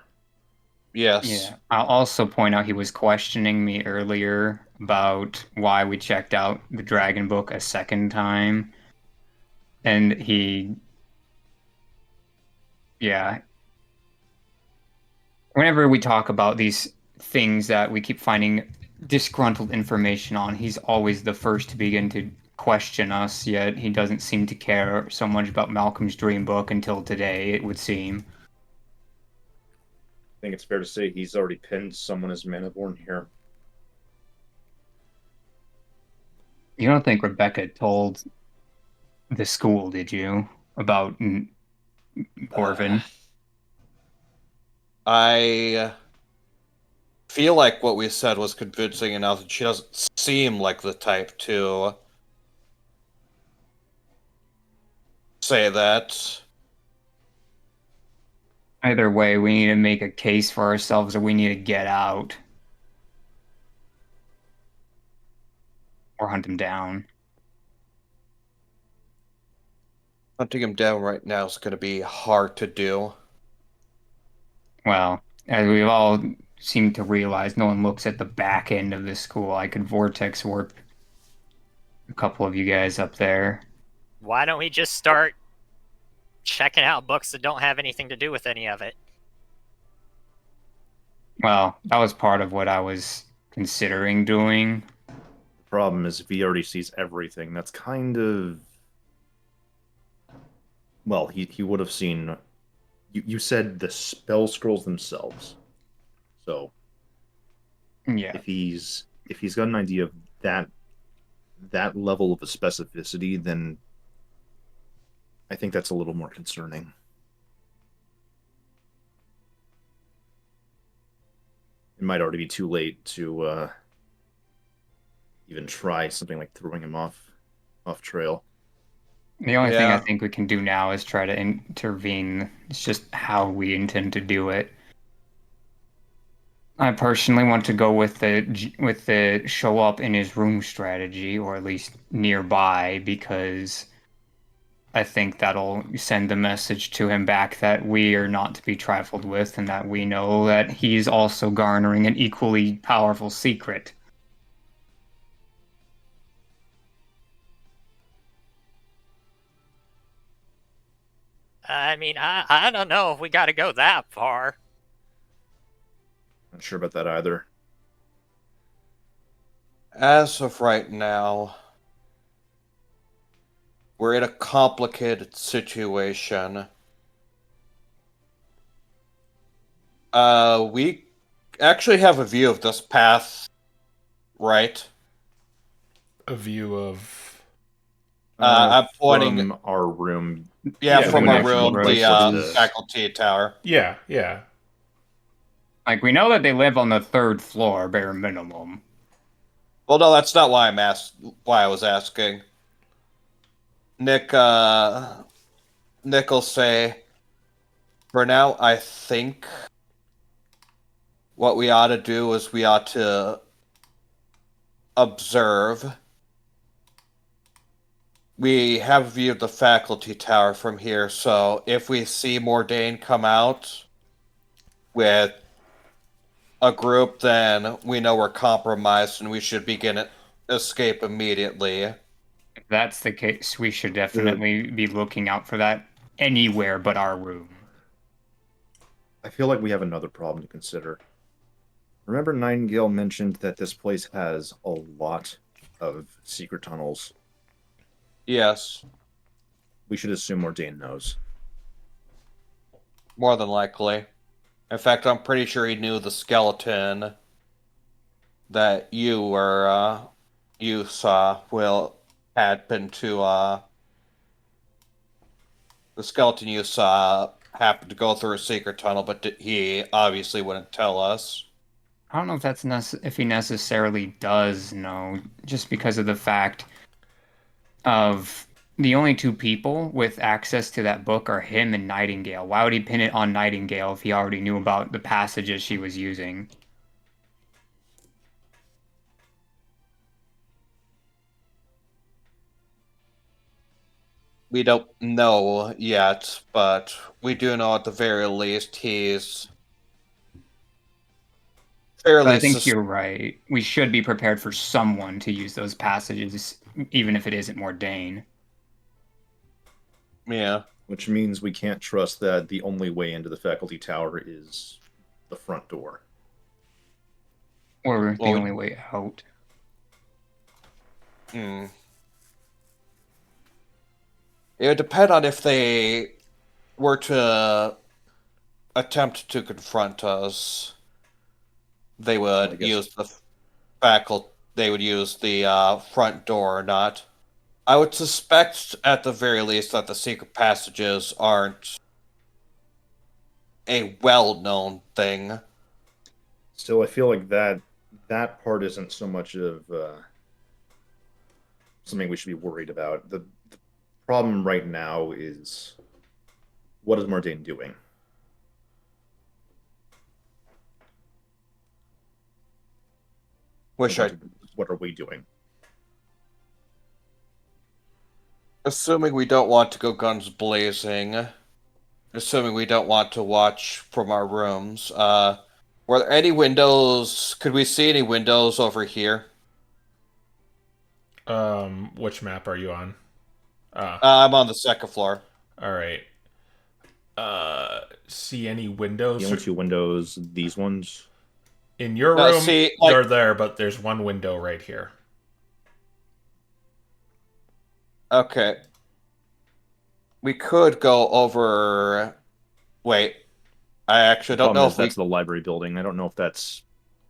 Yes.
Yeah. I'll also point out he was questioning me earlier about why we checked out the Dragon Book a second time. And yeah. Whenever we talk about these things that we keep finding disgruntled information on, he's always the first to begin to question us, yet he doesn't seem to care so much about Malcolm's Dream Book until today, it would seem.
I think it's fair to say he's already pinned someone as malevolent here.
You don't think Rebecca told the school, did you, about Orvin?
I feel like what we said was convincing enough, and she doesn't seem like the type to say that.
Either way, we need to make a case for ourselves or we need to get out. Or hunt him down.
Hunting him down right now is going to be hard to do.
Well, as we've all seemed to realize, no one looks at the back end of this school. I could vortex warp a couple of you guys up there.
Why don't we just start checking out books that don't have anything to do with any of it?
Well, that was part of what I was considering doing.
The problem is if he already sees everything, that's kind of... Well, he would have seen... You said the spell scrolls themselves. So
Yeah.
if he's got an idea of that level of a specificity, then I think that's a little more concerning. It might already be too late to even try something like throwing him off trail.
The only thing I
Yeah.
think we can do now is try to intervene. It's just how we intend to do it. I personally want to go with the show up in his room strategy, or at least nearby, because I think that'll send the message to him back that we are not to be trifled with, and that we know that he's also garnering an equally powerful secret.
I mean, I don't know if we got to go that far.
Not sure about that either.
As of right now, we're in a complicated situation. We actually have a view of this path, right?
A view of.
I'm pointing.
From our room.
Yeah,
Yeah,
from
the
our
next
room,
road
the faculty tower.
Yeah, yeah.
Like, we know that they live on the 3rd floor, bare minimum.
Well, no, that's not why why I was asking. Nick will say, for now, I think what we ought to do is we ought to observe. We have a view of the faculty tower from here, so if we see Mordain come out with a group, then we know we're compromised and we should begin escape immediately.
If that's the case, we should definitely be looking out for that anywhere but our room.
I feel like we have another problem to consider. Remember Nightingale mentioned that this place has a lot of secret tunnels.
Yes,
We should assume Mordain knows.
more than likely. In fact, I'm pretty sure he knew the skeleton that you saw had been to the skeleton you saw happened to go through a secret tunnel, but he obviously wouldn't tell us.
I don't know if if he necessarily does know, just because of the fact of the only 2 people with access to that book are him and Nightingale. Why would he pin it on Nightingale if he already knew about the passages she was using?
We don't know yet, but we do know at the very least he's fairly.
But I think you're right. We should be prepared for someone to use those passages, even if it isn't Mordain.
Yeah.
Which means we can't trust that the only way into the faculty tower is the front door.
Or the
Well,
only way out.
Hmm. It would depend on if they were to attempt to confront us. They would use the faculty. They would use the front door or not. I would suspect, at the very least, that the secret passages aren't a well-known thing.
Still, I feel like that part isn't so much of something we should be worried about. The problem right now is, what is Mordain doing?
What
are we doing?
Assuming we don't want to go guns blazing, assuming we don't want to watch from our rooms, were there any windows? Could we see any windows over here?
Which map are you on?
I'm on the 2nd floor.
All right. See any windows?
The only 2 windows, these ones.
In your room,
see, like,
they're there, but there's one window right here.
Okay. We could go over. Wait. I actually don't know if
that's the library building. I don't know if that's.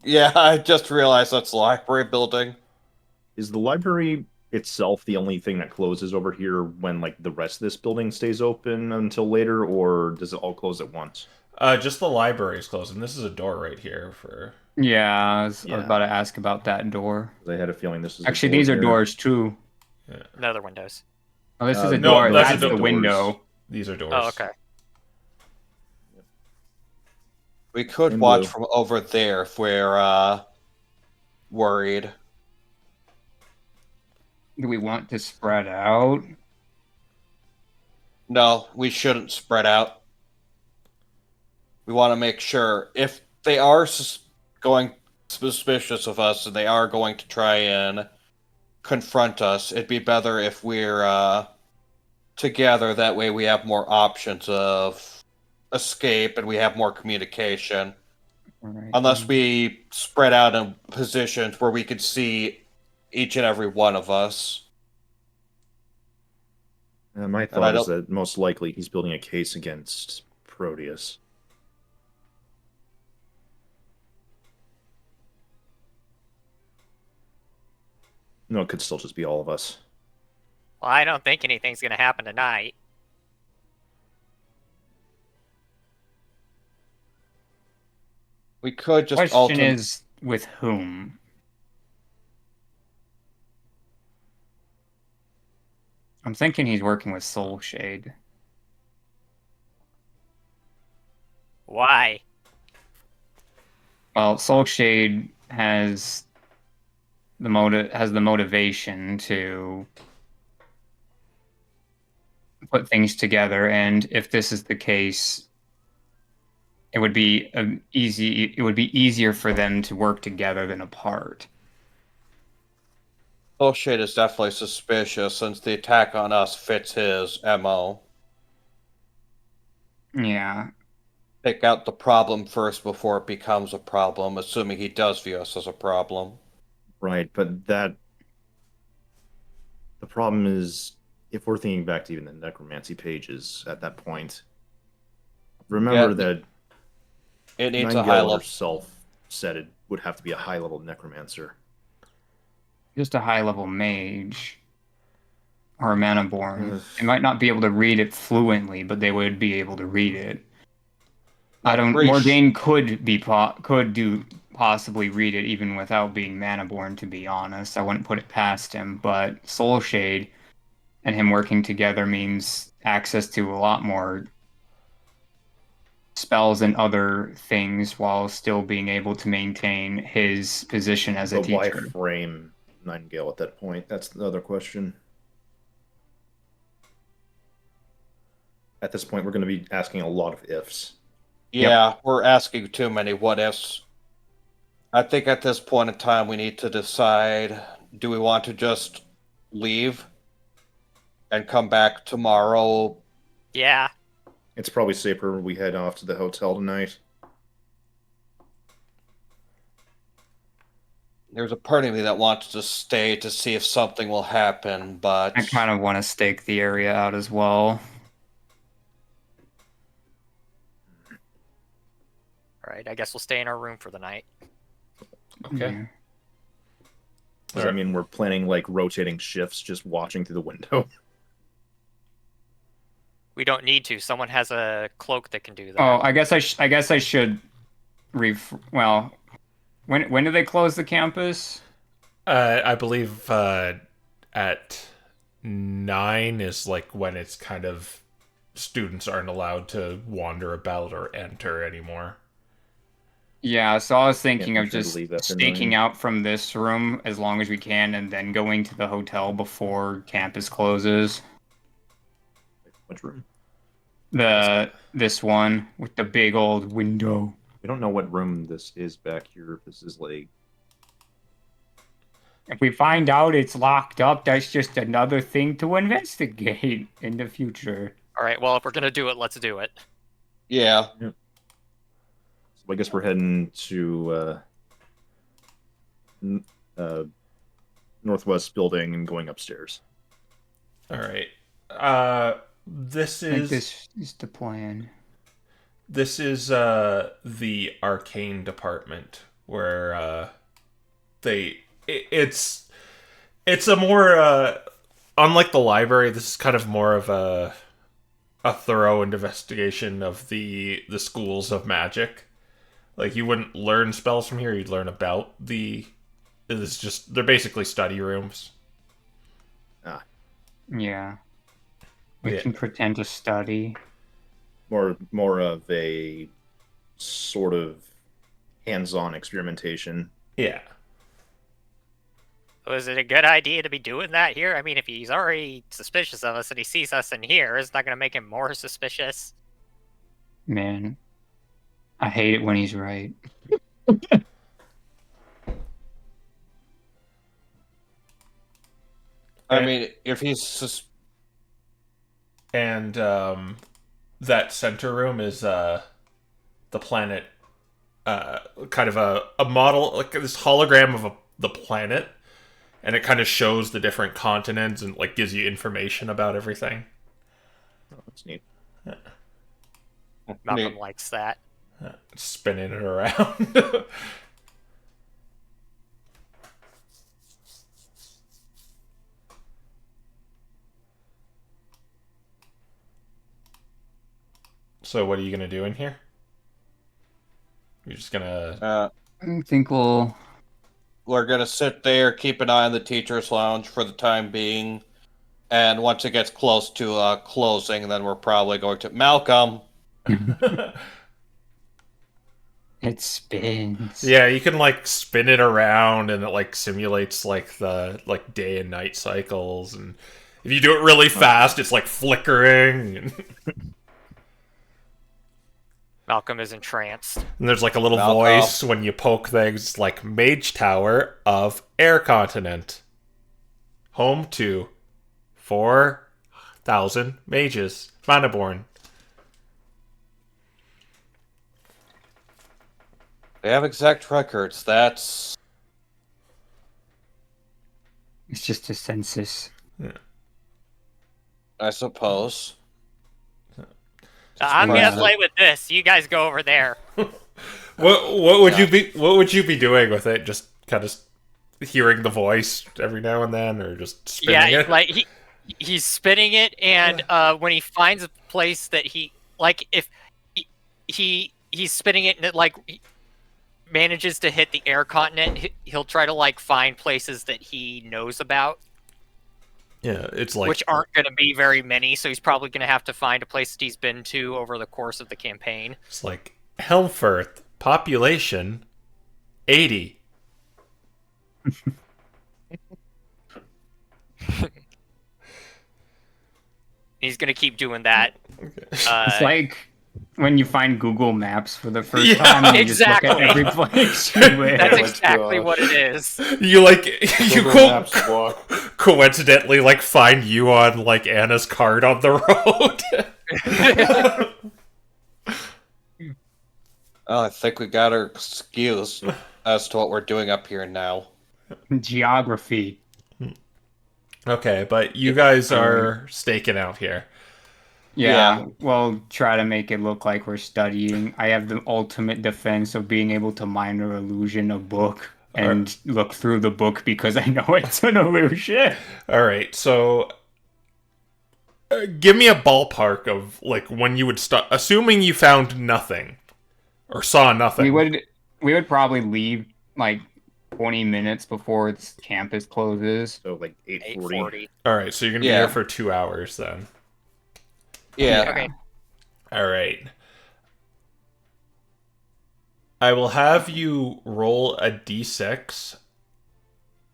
Yeah, I just realized that's the library building.
Is the library itself the only thing that closes over here when like the rest of this building stays open until later, or does it all close at once?
Just the library is closed, and this is a door right here for.
Yeah, I was about to ask about that door.
I had a feeling this is
actually these are doors too.
Yeah.
No other windows.
Oh, this is a
No,
door.
that's
That's the window.
These are doors.
Oh, okay.
We could
In
watch
blue.
from over there if we're worried.
Do we want to spread out?
No, we shouldn't spread out. We want to make sure if they are going suspicious of us and they are going to try and confront us, it'd be better if we're together. That way we have more options of escape and we have more communication.
Alright,
Unless we spread out in positions where we could see each and every one of us.
My
I
thought is
don't-
that most likely he's building a case against Proteus. No, it could still just be all of us.
Well, I don't think anything's gonna happen tonight.
We could just
Question is, with whom? I'm thinking he's working with Soulshade.
Why?
Well, Soulshade has the motivation to put things together, and if this is the case, it would be easier for them to work together than apart.
Bullshit is definitely suspicious since the attack on us fits his MO.
Yeah.
Pick out the problem first before it becomes a problem, assuming he does view us as a problem.
Right, but the problem is, if we're thinking back to even the necromancy pages at that point, remember that
It needs a high
Nightingale
level.
herself said it would have to be a high-level necromancer.
Just a high-level mage or a manaborn.
Ugh.
They might not be able to read it fluently, but they would be able to read it.
Pretty
Mordain could possibly read it even without being manaborn. To be honest, I wouldn't put it past him. But Soulshade and him working together means access to a lot more spells and other things while still being able to maintain his position as a
But why
teacher.
frame Nightingale at that point? That's the other question. At this point, we're going to be asking a lot of ifs.
Yeah, we're asking too many what ifs. I think at this point in time we need to decide, do we want to just leave and come back tomorrow?
Yeah.
It's probably safer we head off to the hotel tonight.
There's a part of me that wants to stay to see if something will happen, but
I kind of want to stake the area out as well.
Alright, I guess we'll stay in our room for the night.
Okay.
Yeah.
Does that mean we're planning like rotating shifts, just watching through the window?
We don't need to. Someone has a cloak that can do that.
Oh, I guess I should. Well, when do they close the campus?
I believe at 9 is like when it's kind of students aren't allowed to wander about or enter anymore.
Yeah, so I was thinking
Yeah,
of
we should
just
leave after
staking
9.
out from this room as long as we can, and then going to the hotel before campus closes.
Which room?
This one with the big old window.
We don't know what room this is back here. If this is like
If we find out it's locked up, that's just another thing to investigate in the future.
Alright, well, if we're gonna do it, let's do it.
yeah.
So I guess we're heading to northwest building and going upstairs.
All right. This
I think
is
this is the plan.
this is the arcane department where it's a more unlike the library. This is kind of more of a thorough investigation of the schools of magic. Like, you wouldn't learn spells from here, you'd learn about it's just, they're basically study rooms.
Yeah. We
Yeah.
can pretend to study.
More of a sort of hands-on experimentation.
Yeah.
Was it a good idea to be doing that here? I mean, if he's already suspicious of us and he sees us in here, it's not gonna make him more suspicious.
Man, I hate it when he's right.
I mean, if he's
And that center room is the planet, kind of a model, like this hologram of the planet, and it kind of shows the different continents and like gives you information about everything.
Oh, that's neat.
Malcolm likes that.
Spinning it around. So what are you gonna do in here? You're just gonna...
I think
We're gonna sit there, keep an eye on the teacher's lounge for the time being, and once it gets close to closing, then we're probably going to Malcolm.
it spins.
Yeah, you can like spin it around and it like simulates like the like day and night cycles, and if you do it really fast it's like flickering and
Malcolm is entranced.
there's like a little
Malcolm.
voice when you poke things like Mage Tower of Air Continent. Home to 4,000 mages. Manaborn.
They have exact records. That's
It's just a census.
I suppose.
I'm gonna
Impressive.
play with this. You guys go over there.
What would you be doing with it? Just kind of hearing the voice every now and then, or just spinning
Yeah,
it?
like he's spinning it, and when he finds a place that he like, if he's spinning it and it like manages to hit the air continent, he'll try to like find places that he knows about,
Yeah, it's like
which aren't going to be very many. So he's probably going to have to find a place that he's been to over the course of the campaign.
it's like Helmfirth, population 80.
He's going to keep doing that.
It's like when you find Google Maps for the first
Yeah,
time and you
exactly.
just look at every place you went.
That's
my
exactly
God.
what it is.
You like you
Google
co-
Maps walk.
coincidentally like find you on like Anna's card on the road.
Oh, I think we got our excuse as to what we're doing up here now.
Geography.
Okay, but you guys are staking out here.
Yeah, well, try to make it look like we're studying. I have the ultimate defense of being able to minor illusion a book and look through the book because I know it's an illusion.
All right, so give me a ballpark of like when you would start, assuming you found nothing or saw nothing.
We would probably leave like 20 minutes before its campus closes.
So like 8:40.
840.
All right, so you're gonna be
Yeah.
here for 2 hours then.
Yeah.
Okay.
All right. I will have you roll a d6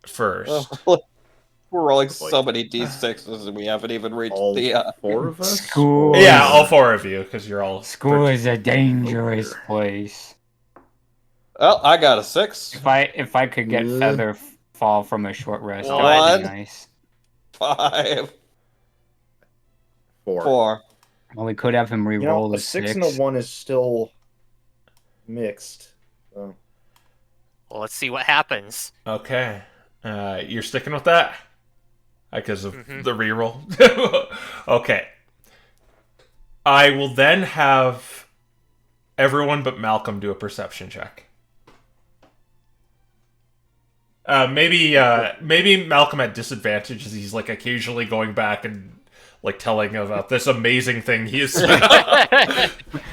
first.
We're rolling so many d6s and we haven't even reached
All
the.
four of us?
School.
Yeah, all four of you, because you're all...
School is a dangerous
Oh,
place.
Well, I got a 6.
If I could get feather fall from a short rest, that would
One.
be nice.
5.
Four.
4.
Well, we could have him
You
re-roll
know, a
the
6
six.
and a 1 is still mixed. So.
Well, let's see what happens.
Okay. You're sticking with that? Because of the reroll? Okay. I will then have everyone but Malcolm do a perception check. Maybe Malcolm at disadvantage as he's like occasionally going back and like telling about this amazing thing he has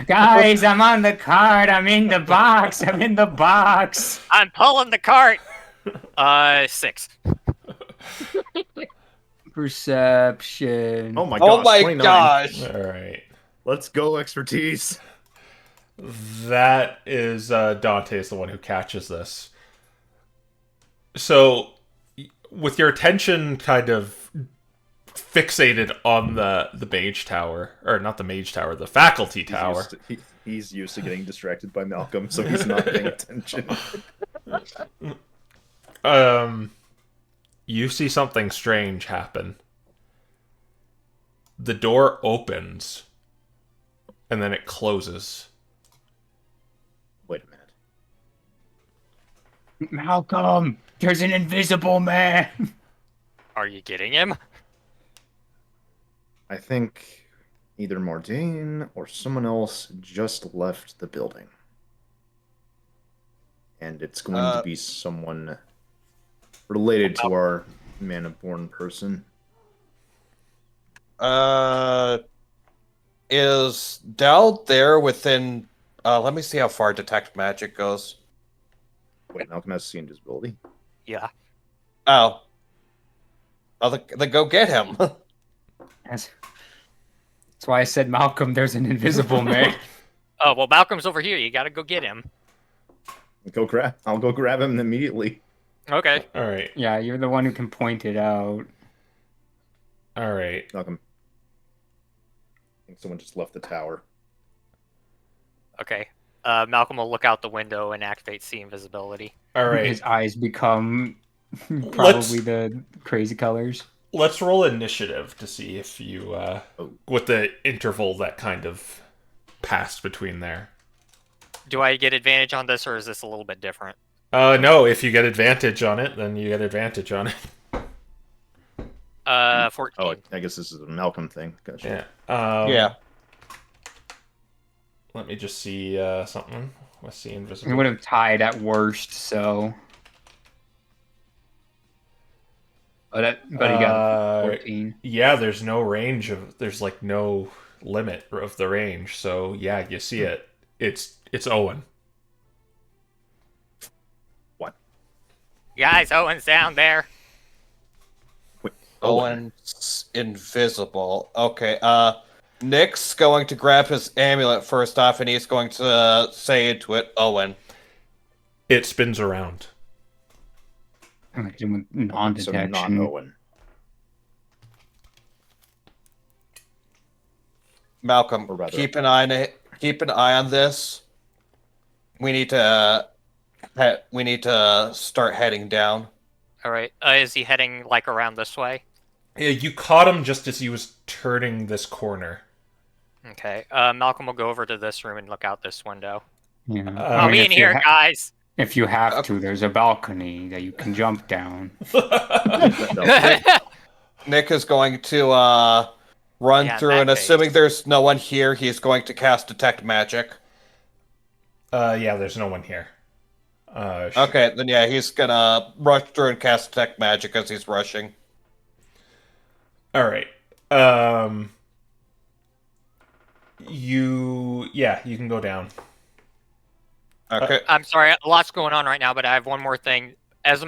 Guys, I'm on the card. I'm in the box. I'm in the box.
I'm pulling the cart. 6.
Perception.
Oh my gosh.
Oh my
29.
gosh!
All right.
Let's go, expertise.
That is Dante's the one who catches this. So, with your attention kind of fixated on the mage tower, or not the mage tower, the faculty tower.
He's used to getting distracted by Malcolm, so he's not paying attention.
You see something strange happen. the door opens, and then it closes.
Wait a minute.
Malcolm, there's an invisible man.
Are you getting him?
I think either Mordane or someone else just left the building. And it's going to be someone related to our Mana-born person.
Is Dell there within... let me see how far Detect Magic goes.
Wait, Malcolm has to see invisibility?
Yeah.
Oh. Then go get him.
That's why I said, Malcolm, there's an invisible man.
Oh, well, Malcolm's over here. You gotta go get him.
I'll go grab him immediately.
Okay.
All right.
Yeah, you're the one who can point it out.
All right.
Malcolm. I think someone just left the tower.
Okay. Malcolm will look out the window and activate see invisibility.
All right.
His eyes become probably the crazy colors.
Let's roll initiative to see if you, with the interval that kind of passed between there.
Do I get advantage on this, or is this a little bit different?
No, if you get advantage on it, then you get advantage on it.
14.
Oh, I guess this is a Malcolm thing. Gotcha.
Yeah.
Yeah.
Let me just see something. Let's see
We
invisible.
would have tied at worst, so. But he got 14.
Yeah, there's no range of. There's like no limit of the range. So yeah, you see it. It's Owen.
What?
Guys, Owen's down there.
Wait,
Owen's invisible. Okay, Nick's going to grab his amulet first off, and he's going to say into it, Owen.
It spins around.
I'm gonna do with
So
non-detection.
not Owen.
Malcolm,
Or rather-
keep an eye on this. We need to start heading down.
All right. Is he heading like around this way?
Yeah, you caught him just as he was turning this corner.
Okay. Malcolm will go over to this room and look out this window.
Yeah.
I
I'll
mean,
be in here, guys.
If you have to, there's a balcony that you can jump down.
Nick is going to run
Yeah,
through,
that
and assuming there's no one here, he's going to cast Detect Magic.
Yeah, there's no one here.
Okay, then yeah, he's gonna rush through and cast Detect Magic as he's rushing.
All right. You can go down.
Okay.
I'm sorry, a lot's going on right now, but I have one more thing. As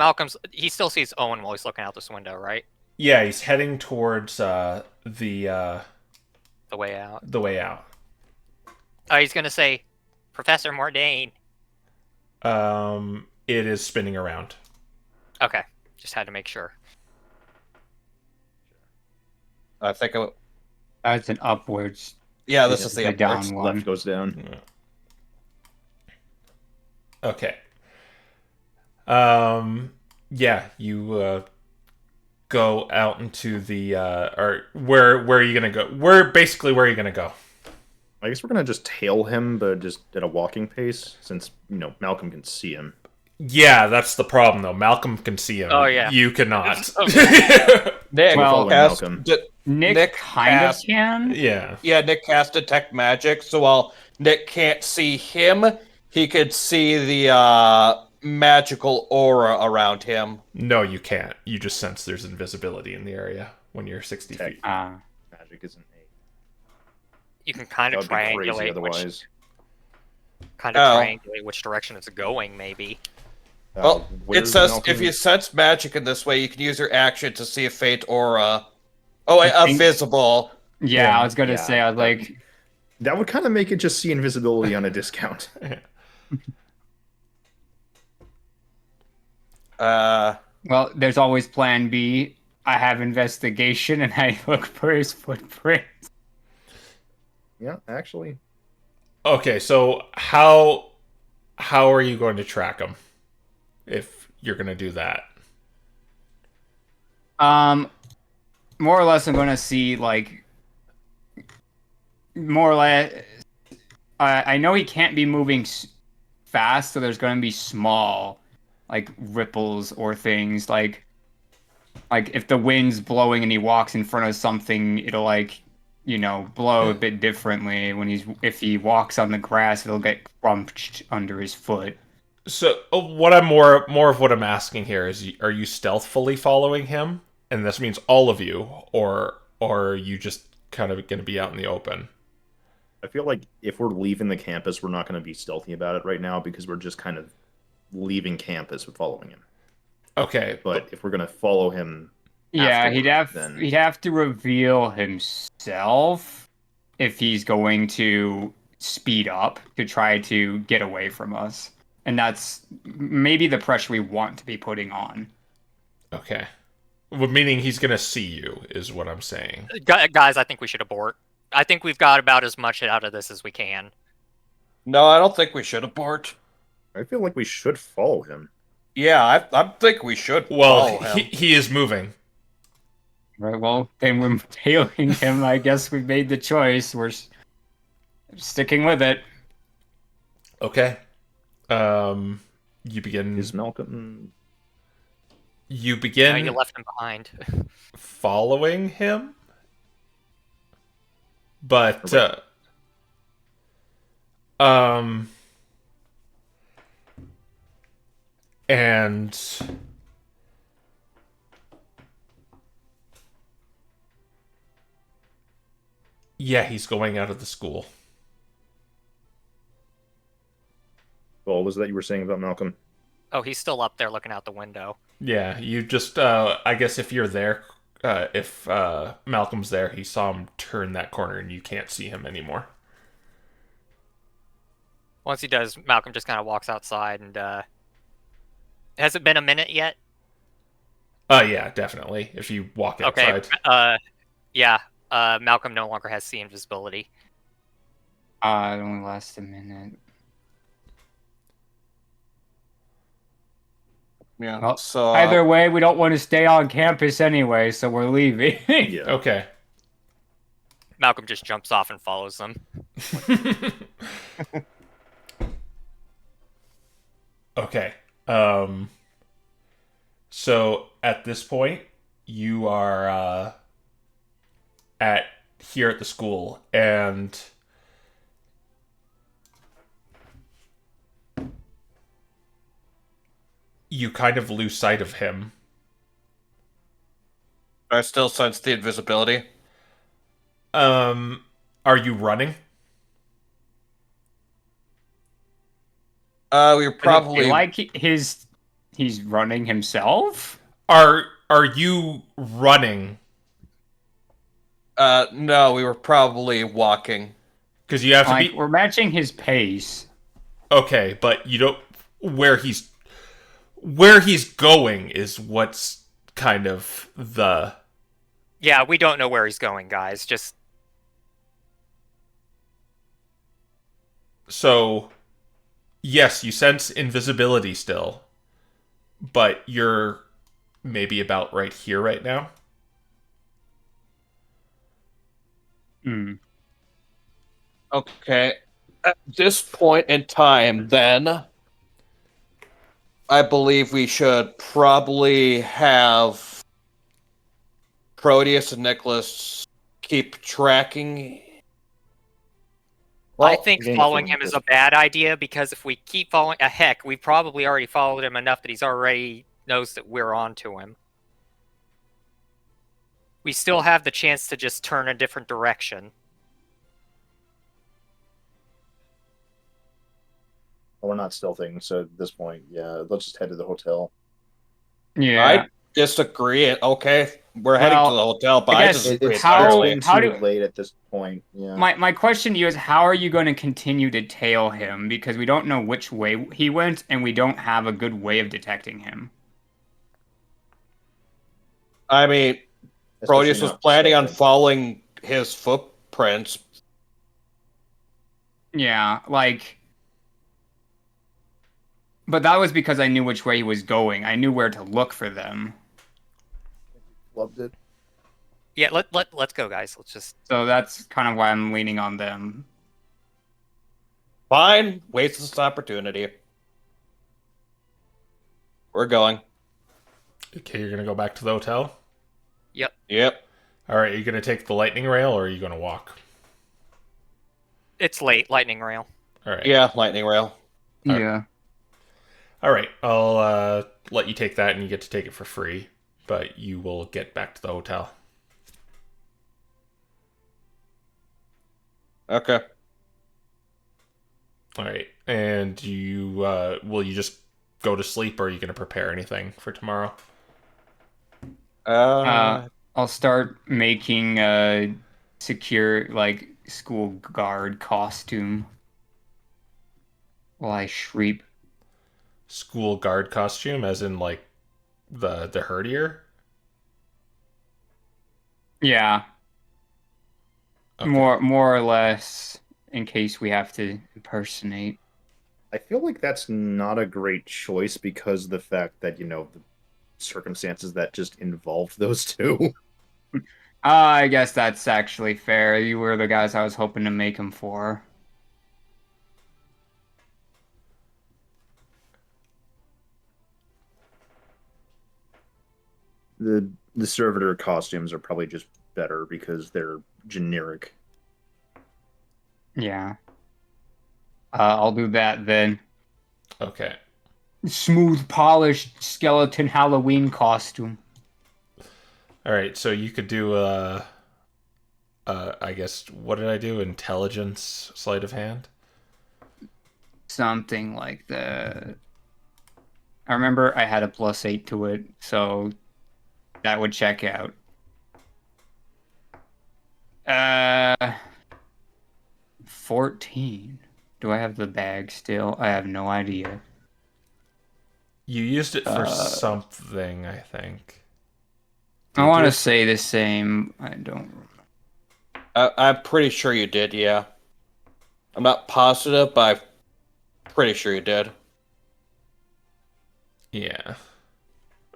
he still sees Owen while he's looking out this window, right?
Yeah, he's heading towards the
way out.
the way out.
He's gonna say, Professor Mordane.
It is spinning around.
Okay, just had to make sure.
I think
That's an upwards.
yeah, this is the
the down
upwards.
one.
Left goes down.
Okay. Yeah, you go out into the or where are you gonna go? Where are you gonna go?
I guess we're gonna just tail him, but just at a walking pace, since Malcolm can see him.
Yeah, that's the problem though. Malcolm can see him.
Oh, yeah.
You cannot.
Nick,
Well,
cast
Malcolm.
Nick kind of
cast-
can.
Yeah.
Yeah, Nick cast Detect Magic, so while Nick can't see him, he could see the magical aura around him.
No, you can't. You just sense there's invisibility in the area when you're 60
Tech.
feet.
Magic isn't a.
You can kind
That
of
would be crazy
triangulate
otherwise.
which direction it's going, maybe.
Well, it
where's
says
Malcolm?
if you sense magic in this way, you can use your action to see a faint aura. Oh, wait, invisible.
Yeah, I was gonna
Yeah.
say, I was like,
That would kind of make it just see invisibility on a discount.
well, there's always Plan B. I have investigation, and I look for his footprint.
Yeah, actually.
Okay, so how are you going to track him if you're going to do that?
More or less, I'm gonna see like more or less. I know he can't be moving fast, so there's going to be small, like ripples or things like if the wind's blowing and he walks in front of something, it'll like blow a bit differently. If he walks on the grass, it'll get crunched under his foot.
So what I'm more of what I'm asking here is, are you stealthily following him, and this means all of you, or are you just kind of going to be out in the open?
I feel like if we're leaving the campus, we're not going to be stealthy about it right now because we're just kind of leaving campus and following him.
Okay,
But if we're going to follow him,
Yeah,
then
he'd have to reveal himself if he's going to speed up to try to get away from us. And that's maybe the pressure we want to be putting on.
okay. Well, meaning he's going to see you is what I'm saying.
Guys, I think we should abort. I think we've got about as much out of this as we can.
No, I don't think we should abort.
I feel like we should follow him.
Yeah, I think we should
Well,
follow him.
he is moving.
Right, well, then we're tailing him. I guess we've made the choice. We're sticking with it.
Okay. You begin.
Is Malcolm?
You
No,
begin
you left him behind.
following him, but and yeah, he's going out of the school.
What was that you were saying about Malcolm?
Oh, he's still up there looking out the window.
Yeah, you just I guess if you're there, if Malcolm's there, he saw him turn that corner and you can't see him anymore.
Once he does, Malcolm just kind of walks outside and has it been a minute yet?
Yeah, definitely. If you walk outside.
Okay. Yeah. Malcolm no longer has see invisibility.
It only lasts a minute.
Yeah.
Well,
So
either way, we don't want to stay on campus anyway, so we're leaving.
Yeah.
Okay.
Malcolm just jumps off and follows them.
Okay. So at this point, you are here at the school, and you kind of lose sight of him.
I still sense the invisibility.
Are you running?
We're probably
like he's running himself.
Are you running?
no, we were probably walking.
Because you have to
Like
be
we're matching his pace.
okay, but you don't where he's going is what's kind of the
Yeah, we don't know where he's going, guys. Just
so yes, you sense invisibility still, but you're maybe about right here right now.
Hmm.
Okay. At this point in time, then, I believe we should probably have Proteus and Nicholas keep tracking.
I think
Game
following
film
him is a bad idea because if we keep following, heck, we probably already followed him enough that he's already knows that we're on to him. We still have the chance to just turn a different direction.
Well, we're not stealthing, so at this point, yeah, let's just head to the hotel.
Yeah.
I disagree. Okay, we're heading to
Well,
the hotel, but
I
I
guess
disagree
It's
how-
been
entirely.
too late at this point. Yeah.
My question to you is, how are you going to continue to tail him? Because we don't know which way he went, and we don't have a good way of detecting him.
I mean,
Especially
Proteus was
not
planning on
stealthing.
following his footprints.
Yeah, like... But that was because I knew which way he was going. I knew where to look for them.
Loved it.
Yeah, let's go, guys. Let's just.
So that's kind of why I'm leaning on them.
Fine, waste this opportunity. We're going.
Okay, you're gonna go back to the hotel.
Yep.
All right, are you gonna take the lightning rail or are you gonna walk?
It's late. Lightning rail.
All right.
Yeah, lightning rail.
All right.
Yeah.
All right, I'll let you take that, and you get to take it for free, but you will get back to the hotel.
Okay.
All right, and you will you just go to sleep, or are you going to prepare anything for tomorrow?
I'll start making a secure, like, school guard costume while I sleep.
School guard costume, as in like the herdier.
Yeah,
Okay.
more or less, in case we have to impersonate.
I feel like that's not a great choice because of the fact that, the circumstances that just involved those two.
I guess that's actually fair. You were the guys I was hoping to make him for.
The servitor costumes are probably just better because they're generic.
Yeah. I'll do that then.
Okay.
Smooth, polished skeleton Halloween costume.
All right, so you could do I guess what did I do? Intelligence sleight of hand.
Something like that. I remember I had a +8 to it, so that would check out. 14. Do I have the bag still? I have no idea.
You used it for something, I think.
I
Did
want to
you?
say the same. I don't remember.
I'm pretty sure you did, yeah. I'm not positive, but I'm pretty sure you did.
Yeah.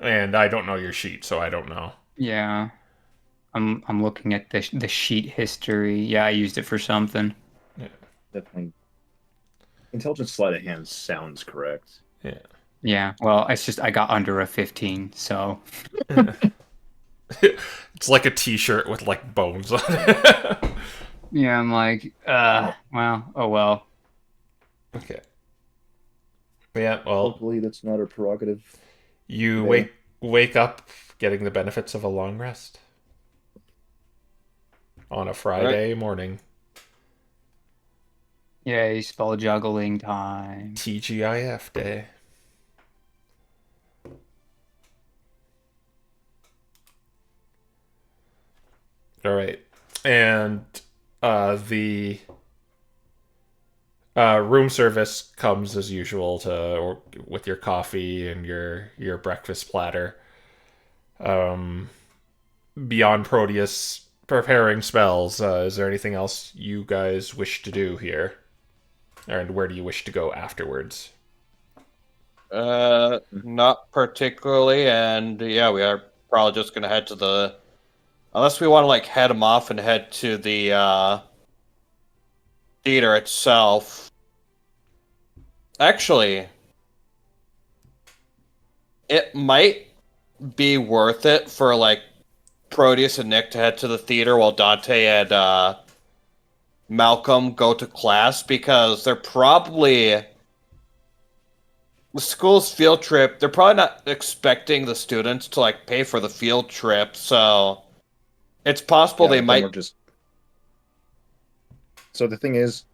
And I don't know your sheet, so I don't know.
Yeah. I'm looking at the sheet history. Yeah, I used it for something.
Definitely. Intelligence sleight of hand sounds correct.
Yeah.
Yeah. Well, it's just I got under a 15, so
It's like a t-shirt with like bones on it.
yeah, I'm like, well, oh well.
Okay. Yeah, well,
Hopefully that's not a prerogative.
you
Okay.
wake up getting the benefits of a long rest on a Friday morning.
Yay, spell juggling time.
TGIF day. All right. And the room service comes as usual with your coffee and your breakfast platter. Beyond Proteus preparing spells, is there anything else you guys wish to do here? And where do you wish to go afterwards?
Not particularly, and yeah, we are probably just gonna head to the... Unless we want to, like, head them off and head to the, theater itself. Actually, it might be worth it for, like, Proteus and Nick to head to the theater while Dante and, Malcolm go to class, because they're probably... The school's field trip, they're probably not expecting the students to, like, pay for the field trip, so... It's possible they
then
might...
we're just... So the thing is,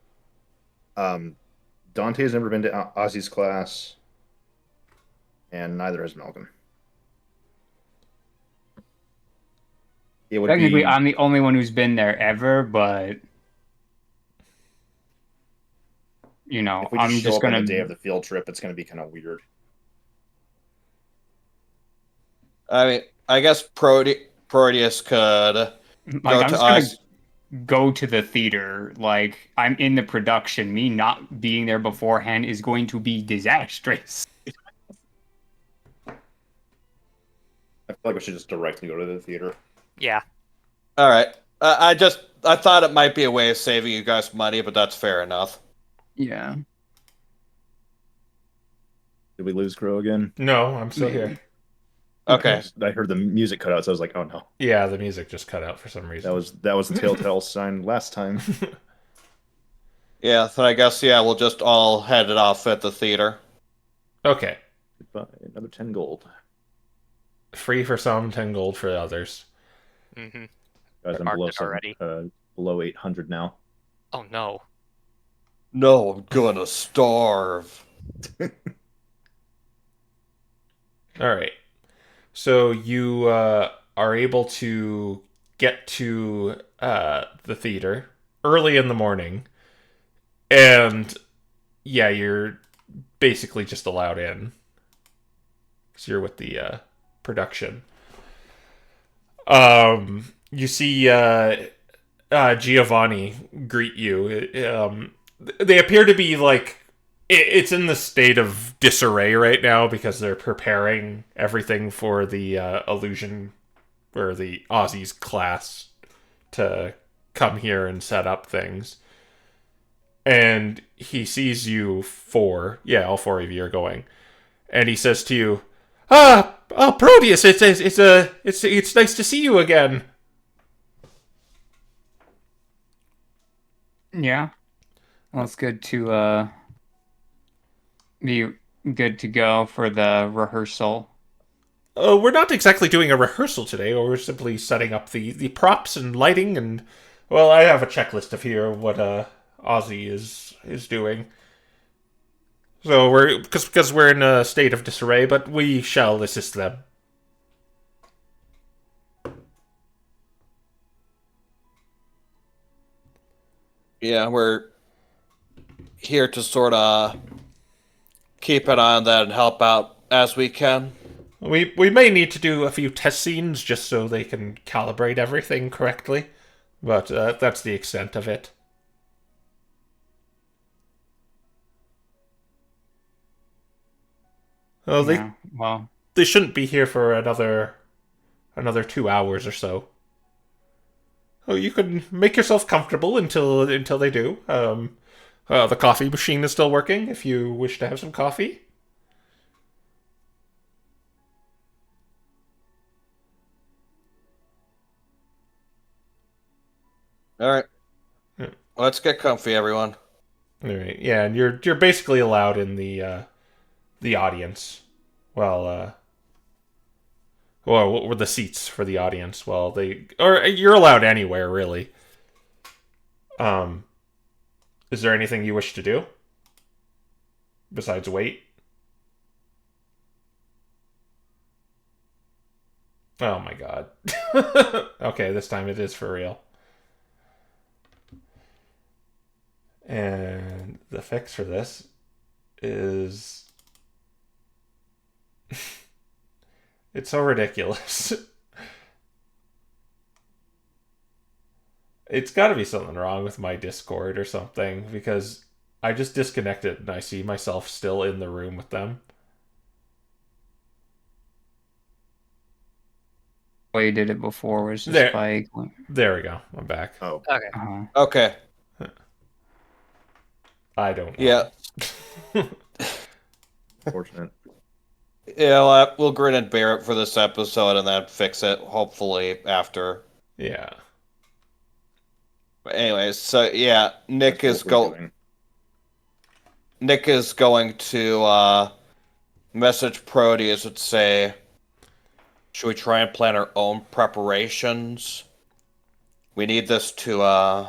Dante's never been to Ozzy's class, and neither has Malcolm. It would
Technically,
be...
I'm the only one who's been there ever, but
If we
I'm
just show
just
up on
gonna.
the day of the field trip, it's going to be kind of weird.
I mean, I guess Proteus could
Like,
go
I'm
to
just gonna
us.
go to the theater. Like, I'm in the production. Me not being there beforehand is going to be disastrous.
I feel like we should just directly go to the theater.
Yeah.
All right. I thought it might be a way of saving you guys money, but that's fair enough.
Yeah.
Did we lose Crow again?
No, I'm still here.
Okay.
I heard the music cut out, so I was like, oh no.
Yeah, the music just cut out for some reason.
That was the telltale sign last time.
Yeah, then I guess, yeah, we'll just all head it off at the theater.
Okay.
Goodbye. Another 10 gold.
Free for some, 10 gold for the others.
Mm-hmm.
Guys, I'm
Marked
below,
it already.
below 800 now.
Oh no.
No, I'm gonna starve.
All right. So you are able to get to the theater early in the morning. And yeah, you're basically just allowed in. Because you're with the production. You see Giovanni greet you. They appear to be like it's in the state of disarray right now because they're preparing everything for the illusion or the Aussies class to come here and set up things. And he sees you four. Yeah, all four of you are going. And he says to you, Proteus, it's nice to see you again.
Yeah. Well, it's good to be good to go for the rehearsal.
We're not exactly doing a rehearsal today, or we're simply setting up the props and lighting and, well, I have a checklist of here what Ozzy is doing. So because we're in a state of disarray, but we shall assist them.
Yeah, we're here to sort of keep an eye on that and help out as we can.
We may need to do a few test scenes just so they can calibrate everything correctly, but that's the extent of it. Oh,
Yeah, well,
they shouldn't be here for another 2 hours or so. Oh, you can make yourself comfortable until they do. The coffee machine is still working if you wish to have some coffee.
All right.
Yeah.
Let's get comfy, everyone.
All right, yeah, and you're basically allowed in the audience. Well, what were the seats for the audience? Well, you're allowed anywhere really. Is there anything you wish to do besides wait? Oh my god. Okay, this time it is for real. And the fix for this is it's so ridiculous. It's got to be something wrong with my Discord or something because I just disconnected and I see myself still in the room with them.
the way you did it before was just
There.
like,
There we go. I'm back.
Oh,
Okay.
Okay.
I don't know.
Yeah.
fortunate.
Yeah, well, we'll grin and bear it for this episode and then fix it, hopefully, after.
Yeah.
But anyways, so yeah, Nick is
That's what we're doing.
going to message Proteus and say, should we try and plan our own preparations? We need this to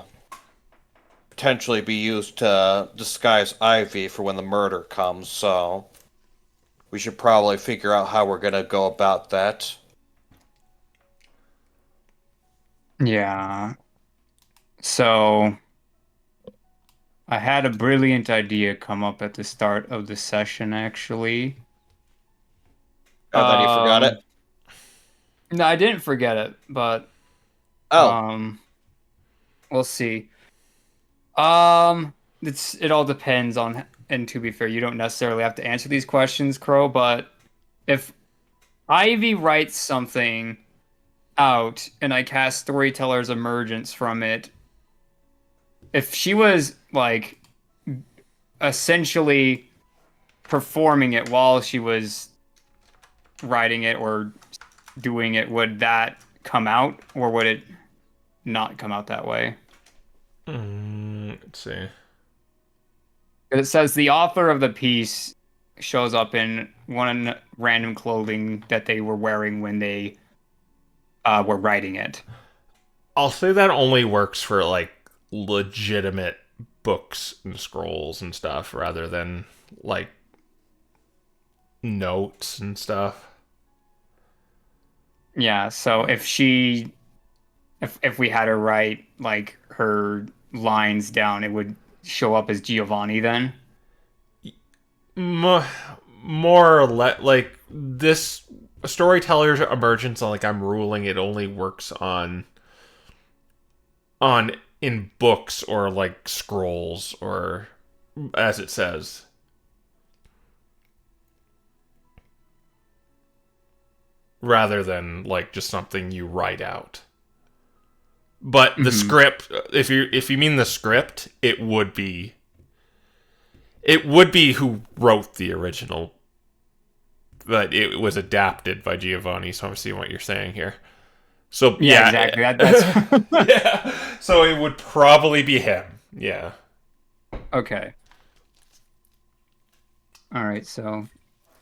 potentially be used to disguise Ivy for when the murder comes, so we should probably figure out how we're gonna go about that.
yeah. So I had a brilliant idea come up at the start of the session, actually.
And then you forgot it?
No, I didn't forget it, but
Oh,
we'll see. It all depends on, and to be fair, you don't necessarily have to answer these questions, Crow, but if Ivy writes something out and I cast Storyteller's Emergence from it, if she was like essentially performing it while she was writing it or doing it, would that come out or would it not come out that way?
Let's see.
It says the author of the piece shows up in one random clothing that they were wearing when they were writing it.
I'll say that only works for like legitimate books and scrolls and stuff rather than like notes and stuff.
Yeah, so if we had her write like her lines down, it would show up as Giovanni then.
More or less, like this storyteller's emergence. Like I'm ruling it only works on in books or like scrolls or as it says. Rather than like just something you write out. But the script, if you mean the script, it would be who wrote the original, but it was adapted by Giovanni. So I'm seeing what you're saying here. So
Yeah, exactly. That's
yeah. So it would probably be him. Yeah.
okay. All right, so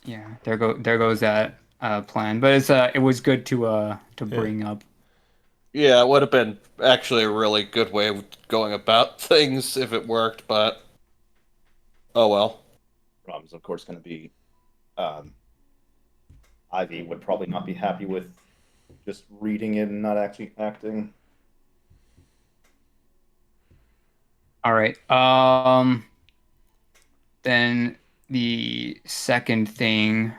yeah, there goes that plan. But it was good to bring up.
Yeah, it would have been actually a really good way of going about things if it worked, but oh well.
Problems, of course, going to be Ivy would probably not be happy with just reading it and not actually acting.
All right. Then the second thing.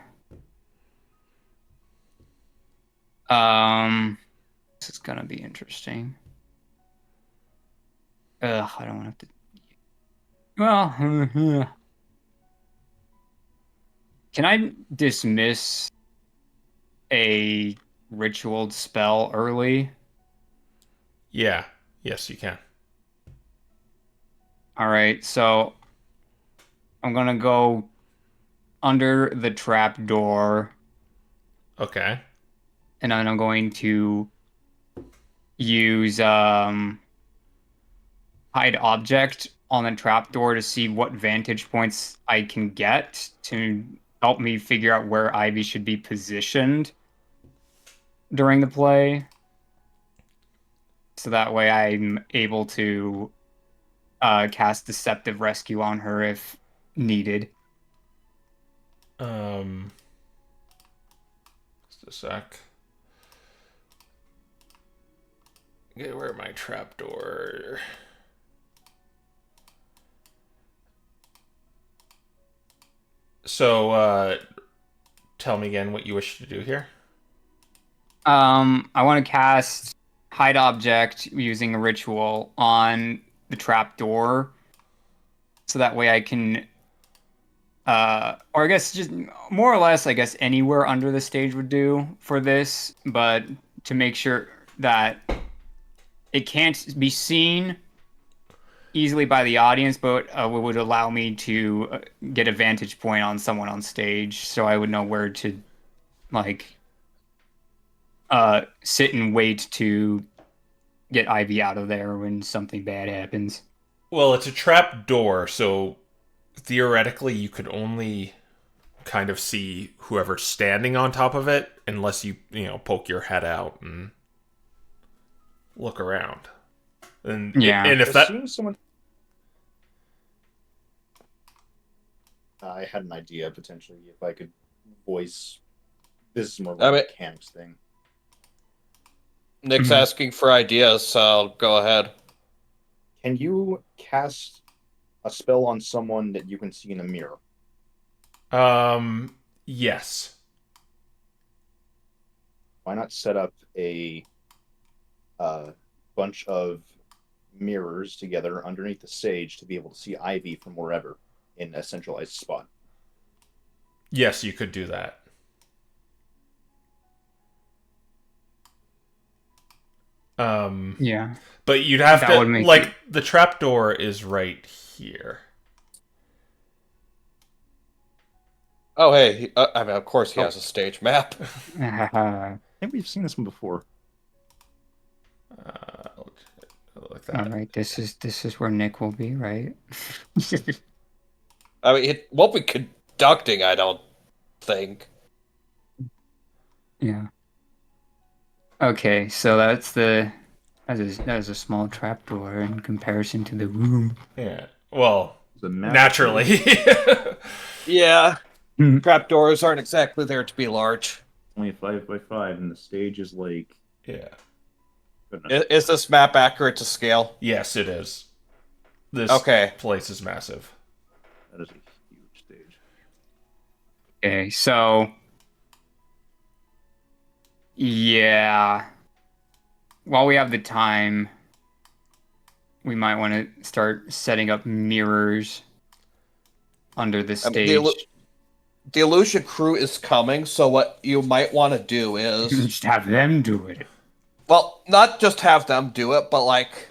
This is gonna be interesting. Ugh, I don't want to. Well, can I dismiss a ritual spell early?
Yeah. Yes, you can.
All right, so I'm gonna go under the trap door,
Okay.
and then I'm going to use hide object on the trapdoor to see what vantage points I can get to help me figure out where Ivy should be positioned during the play. So that way I'm able to cast Deceptive Rescue on her if needed.
Just a sec. Okay, where my trapdoor? So, tell me again what you wish to do here.
I want to cast hide object using a ritual on the trapdoor, so that way I can, or I guess just more or less, I guess anywhere under the stage would do for this, but to make sure that it can't be seen easily by the audience, but it would allow me to get a vantage point on someone on stage, so I would know where to, like, sit and wait to get Ivy out of there when something bad happens.
Well, it's a trap door, so theoretically you could only kind of see whoever's standing on top of it unless you poke your head out and look around. And
Yeah.
and if that
Seems someone, I had an idea potentially if I could voice. This is more of a mechanics thing.
Nick's asking for ideas, so go ahead.
Can you cast a spell on someone that you can see in a mirror?
yes.
Why not set up a bunch of mirrors together underneath the stage to be able to see Ivy from wherever in a centralized spot?
Yes, you could do that.
Yeah.
But you'd have
That
to
would make
like the trapdoor is right here.
Oh, hey. I mean, of course he has a stage map.
I think we've seen this one before.
Like
All
that.
right, this is where Nick will be, right?
I mean, it won't be conducting, I don't think.
Yeah. Okay, so that is a small trapdoor in comparison to the room.
Yeah. Well,
The map
naturally.
Yeah.
Hmm.
Trapdoors aren't exactly there to be large.
only a 5x5, and the stage is like.
Yeah.
Goodness.
Is this map accurate to scale?
Yes, it is. This
Okay.
place is massive.
That is a huge stage.
Okay, so yeah. While we have the time, we might want to start setting up mirrors under the
I mean,
stage.
the illusion crew is coming, so what you might want to do is,
Just have them do it.
well, not just have them do it, but like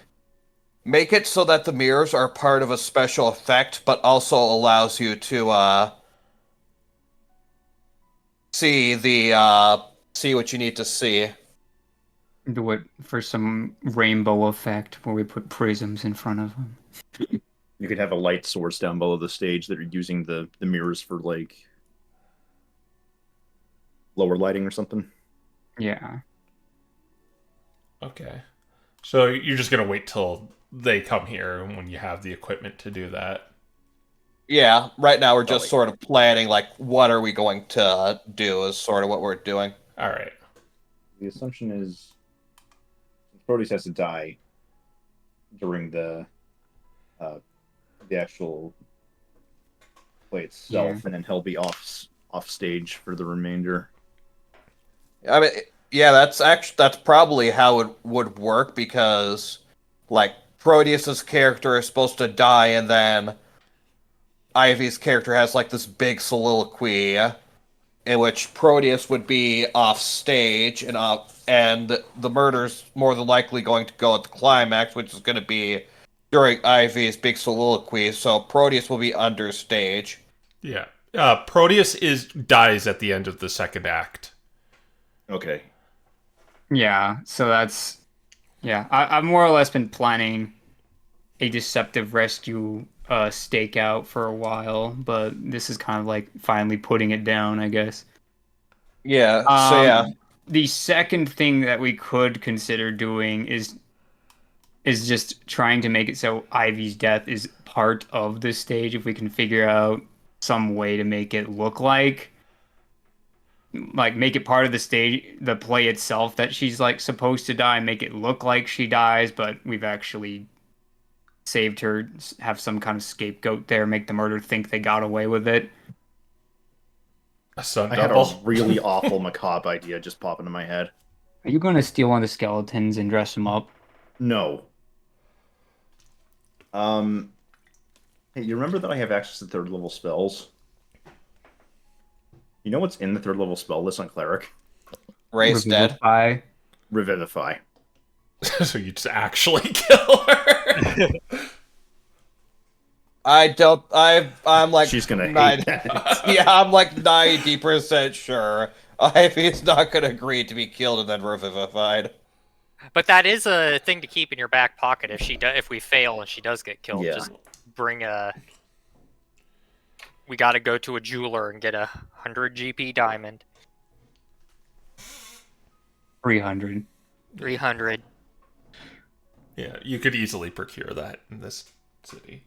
make it so that the mirrors are part of a special effect, but also allows you to see what you need to see.
Do it for some rainbow effect where we put prisms in front of them.
You could have a light source down below the stage that are using the mirrors for like lower lighting or something.
Yeah.
Okay. So you're just gonna wait till they come here when you have the equipment to do that.
Yeah, right now we're just
Like-
sort of planning, like, what are we going to do is sort of what we're doing.
All right.
The assumption is Proteus has to die during the actual play itself, and then he'll be off stage for the remainder.
I mean, yeah, that's probably how it would work because, like, Proteus's character is supposed to die, and then Ivy's character has like this big soliloquy in which Proteus would be off stage, and the murder's more than likely going to go at the climax, which is going to be during Ivy's big soliloquy. So Proteus will be under stage.
Yeah. Proteus dies at the end of the second act.
Okay.
Yeah, so that's yeah. I've more or less been planning a deceptive rescue stakeout for a while, but this is kind of like finally putting it down, I guess.
Yeah. So yeah.
The second thing that we could consider doing is just trying to make it so Ivy's death is part of the stage. If we can figure out some way to make it look like make it part of the stage, the play itself, that she's like supposed to die, make it look like she dies, but we've actually saved her, have some kind of scapegoat there, make the murderer think they got away with it.
A stunt
I had
double.
a really awful macabre idea just pop into my head.
Are you going to steal one of the skeletons and dress them up?
No. Hey, you remember that I have access to third level spells? You know what's in the third level spell list on Cleric?
Ray's dead.
Revivify.
Revivify.
So you just actually kill her.
I'm like
She's gonna hate
90
that.
Yeah, I'm like 90% sure Ivy's not gonna agree to be killed and then revivified.
But that is a thing to keep in your back pocket if we fail and she does get killed.
Yeah.
Just bring we gotta go to a jeweler and get a 100 GP diamond.
300.
300.
Yeah, you could easily procure that in this city.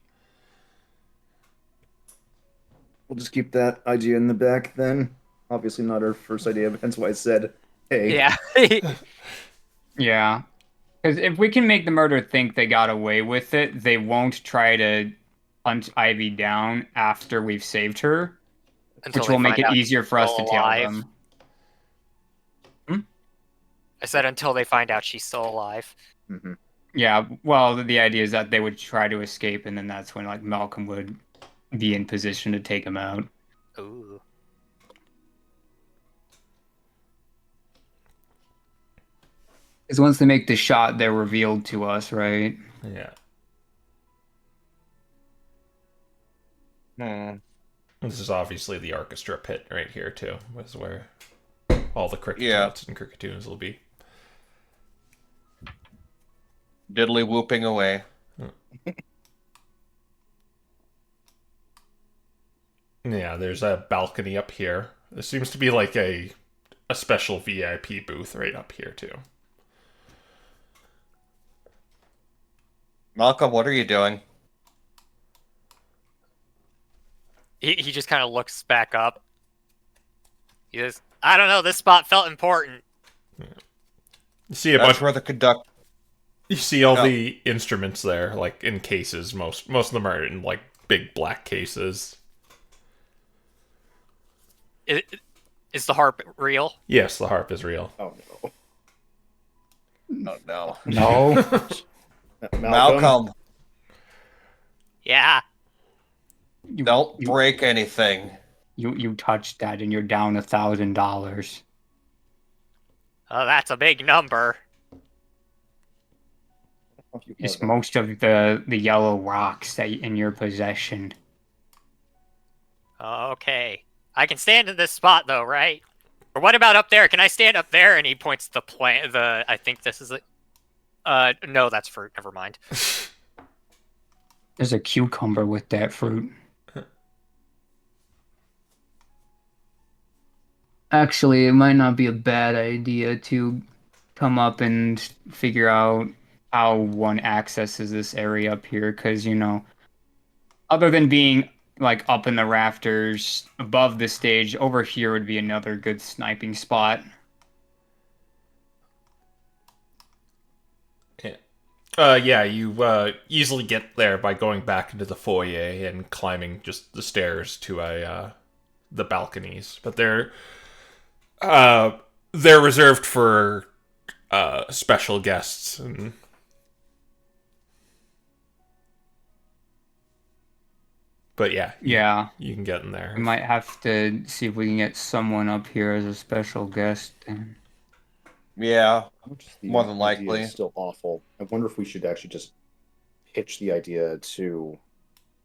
We'll just keep that idea in the back then. Obviously not our first idea, but hence why I said, hey.
Yeah.
Yeah. Because if we can make the murderer think they got away with it, they won't try to hunt Ivy down after we've saved her,
Until
which
they
will make
find
it
out
easier
she's
for us
still
to tell
alive.
them.
I said until they find out she's still alive.
Mm-hmm.
Yeah, well, the idea is that they would try to escape, and then that's when like Malcolm would be in position to take him out.
Ooh.
Because once they make the shot, they're revealed to us, right?
Yeah.
Hmm.
This is obviously the orchestra pit right here, too. This is where all the cricket
Yeah.
toads and cricketoons will be.
Diddly whooping away.
Yeah, there's a balcony up here. There seems to be like a special VIP booth right up here, too.
Malcolm, what are you doing?
He just kind of looks back up. He says, I don't know, this spot felt important.
You see a
That's
bunch.
where the conduct.
You see all
No.
the instruments there, like in cases. Most of them are in like big black cases.
Is the harp real?
Yes, the harp is real.
Oh no.
Oh no.
No.
Malcolm,
Yeah.
don't break anything.
You touched that and you're down $1,000.
Oh, that's a big number.
It's most of the yellow rocks that in your possession.
Okay. I can stand in this spot though, right? Or what about up there? Can I stand up there? And he points the plant. I think this is no, that's fruit. Never mind.
There's a cucumber with that fruit. Actually, it might not be a bad idea to come up and figure out how one accesses this area up here, because, other than being like up in the rafters above the stage, over here would be another good sniping spot.
Yeah, you easily get there by going back into the foyer and climbing just the stairs to the balconies. But they're reserved for special guests and. But yeah,
Yeah,
you can get in there.
we might have to see if we can get someone up here as a special guest. And
Yeah.
How much the
More than
idea
likely.
is still awful. I wonder if we should actually just pitch the idea to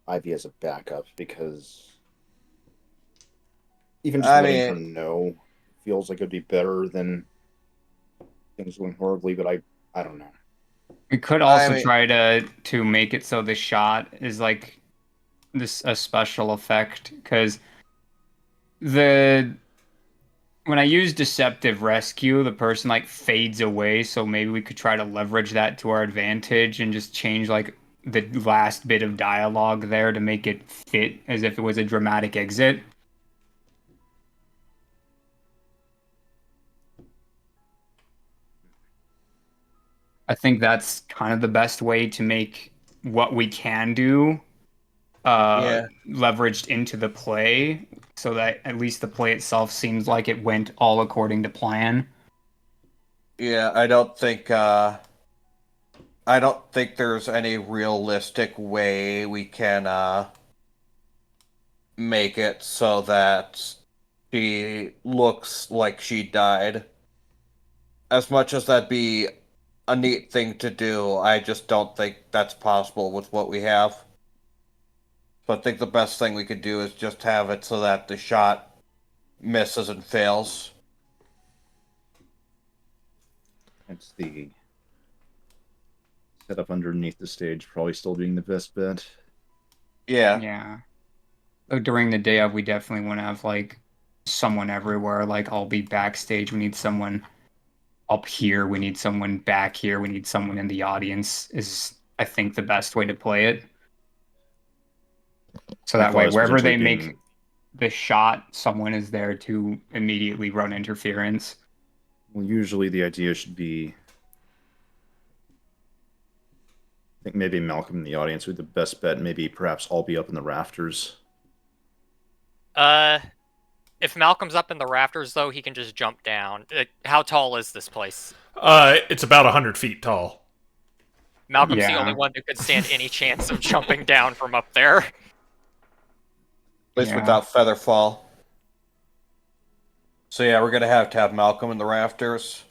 Ivy as a backup, because even just
I
letting
mean-
her know feels like it'd be better than things going horribly. But I don't know.
we could also
I mean-
try to make it so the shot is like this a special effect, because when I use deceptive rescue, the person like fades away, so maybe we could try to leverage that to our advantage and just change like the last bit of dialogue there to make it fit as if it was a dramatic exit. I think that's kind of the best way to make what we can do leveraged into the play, so that at least the play itself seems like it went all according to plan.
Yeah, I don't think there's any realistic way we can make it so that she looks like she died. As much as that'd be a neat thing to do, I just don't think that's possible with what we have. So I think the best thing we could do is just have it so that the shot misses and fails.
It's the setup underneath the stage probably still being the best bet.
Yeah.
Yeah. During the day of, we definitely want to have like someone everywhere. Like, I'll be backstage. We need someone up here. We need someone back here. We need someone in the audience. Is, I think, the best way to play it. So
My
that
thought
way,
is
wherever they
potentially
make
being-
the shot, someone is there to immediately run interference.
Well, usually the idea should be. I think maybe Malcolm in the audience would be the best bet. Maybe perhaps I'll be up in the rafters.
If Malcolm's up in the rafters though, he can just jump down. How tall is this place?
It's about 100 feet tall.
Malcolm's the
Yeah.
only one who could stand any chance of jumping down from up there.
At least
Yeah.
without feather fall. So yeah, we're gonna have to have Malcolm in the rafters.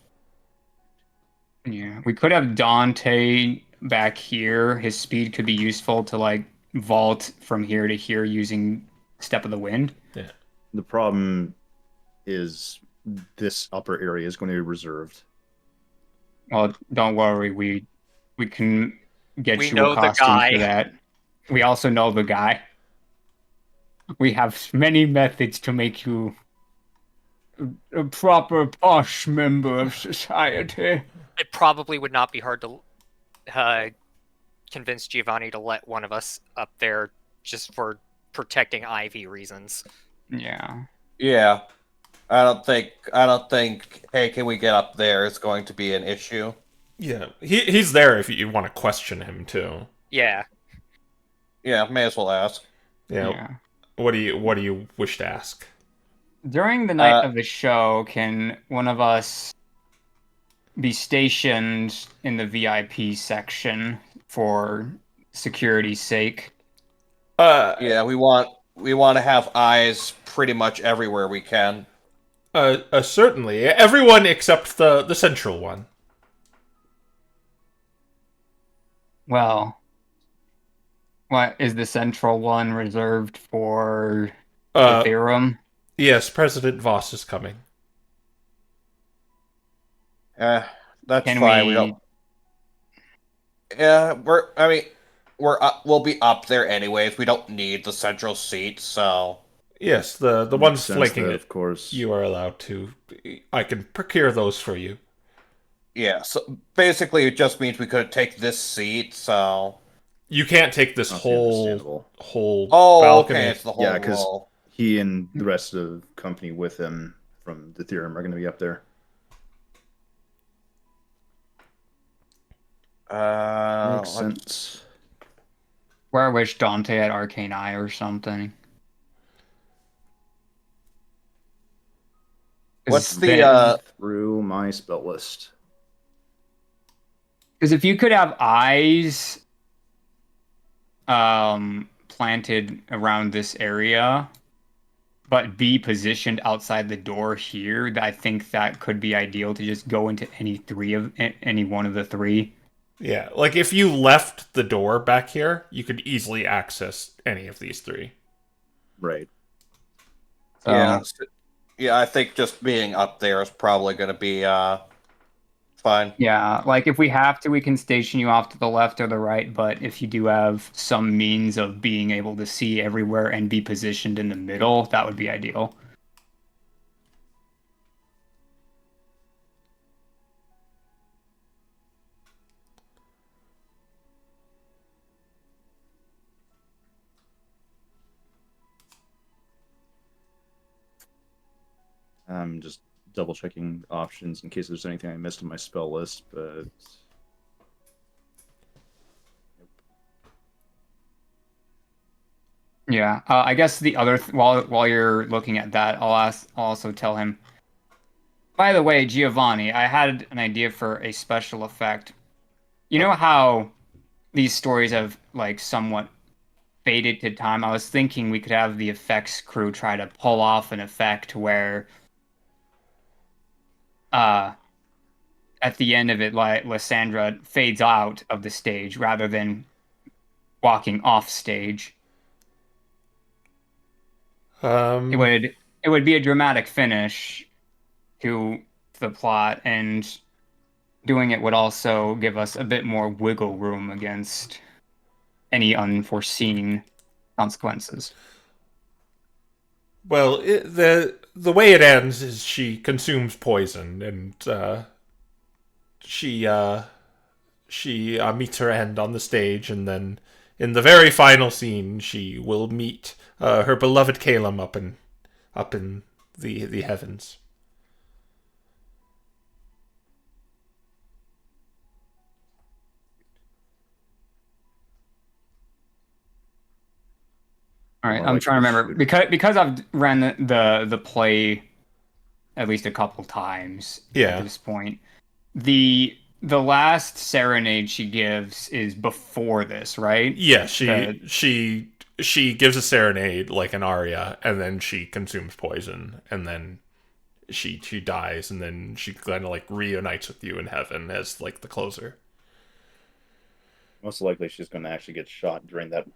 Yeah, we could have Dante back here. His speed could be useful to like vault from here to here using Step of the Wind.
Yeah.
The problem is this upper area is going to be reserved.
Well, don't worry, we can get
We
you
know
a
the
costume
guy.
for that. We also know the guy. We have many methods to make you a proper posh member of society.
It probably would not be hard to convince Giovanni to let one of us up there just for protecting Ivy reasons.
Yeah.
Yeah. I don't think hey, can we get up there is going to be an issue.
Yeah, he's there if you want to question him too.
Yeah.
Yeah, may as well ask.
Yeah.
Yeah.
What do you wish to ask?
During the night of the show, can one of us be stationed in the VIP section for security's sake?
Yeah, we want to have eyes pretty much everywhere we can.
Certainly. Everyone except the central one.
Well, what is the central one reserved for the
Uh,
theorem?
yes, President Voss is coming.
Eh, that's
Can
fine.
we-
We don't. Yeah, we'll be up there anyways. We don't need the central seat, so
Yes, the
Makes
ones
sense
flanking
that,
it,
of course.
you are allowed to. I can procure those for you.
yeah. So basically, it just means we could take this seat. So
You can't take this
That's
whole
understandable.
oh,
balcony.
okay, it's the whole
Yeah, 'cause-
roll.
He and the rest of the company with him from the theorem are going to be up there. Makes sense.
Where I wish Dante had Arcane Eye or something.
What's the
Then-
Through my spell list.
Because if you could have eyes planted around this area, but be positioned outside the door here, I think that could be ideal to just go into any one of the three.
Yeah, like if you left the door back here, you could easily access any of these three.
Right.
So,
Yeah, I think just being up there is probably going to be fine.
yeah, like if we have to, we can station you off to the left or the right, but if you do have some means of being able to see everywhere and be positioned in the middle, that would be ideal.
I'm just double checking options in case there's anything I missed in my spell list, but
Yeah, I guess the other while you're looking at that, I'll also tell him. By the way, Giovanni, I had an idea for a special effect. You know how these stories have like somewhat faded to time? I was thinking we could have the effects crew try to pull off an effect where at the end of it, like Lysandra fades out of the stage rather than walking off stage. It would be a dramatic finish to the plot, and doing it would also give us a bit more wiggle room against any unforeseen consequences.
Well, the way it ends is she consumes poison, and she meets her end on the stage, and then in the very final scene, she will meet her beloved Calum up in the heavens.
All right,
More
I'm
like
trying to
the
remember
shooter.
because I've ran the play at least a couple times
Yeah.
at this point. The last serenade she gives is before this, right?
Yeah,
The-
she gives a serenade like an aria, and then she consumes poison, and then she dies, and then she kind of like reunites with you in heaven as like the closer.
Most likely, she's going to actually get shot during that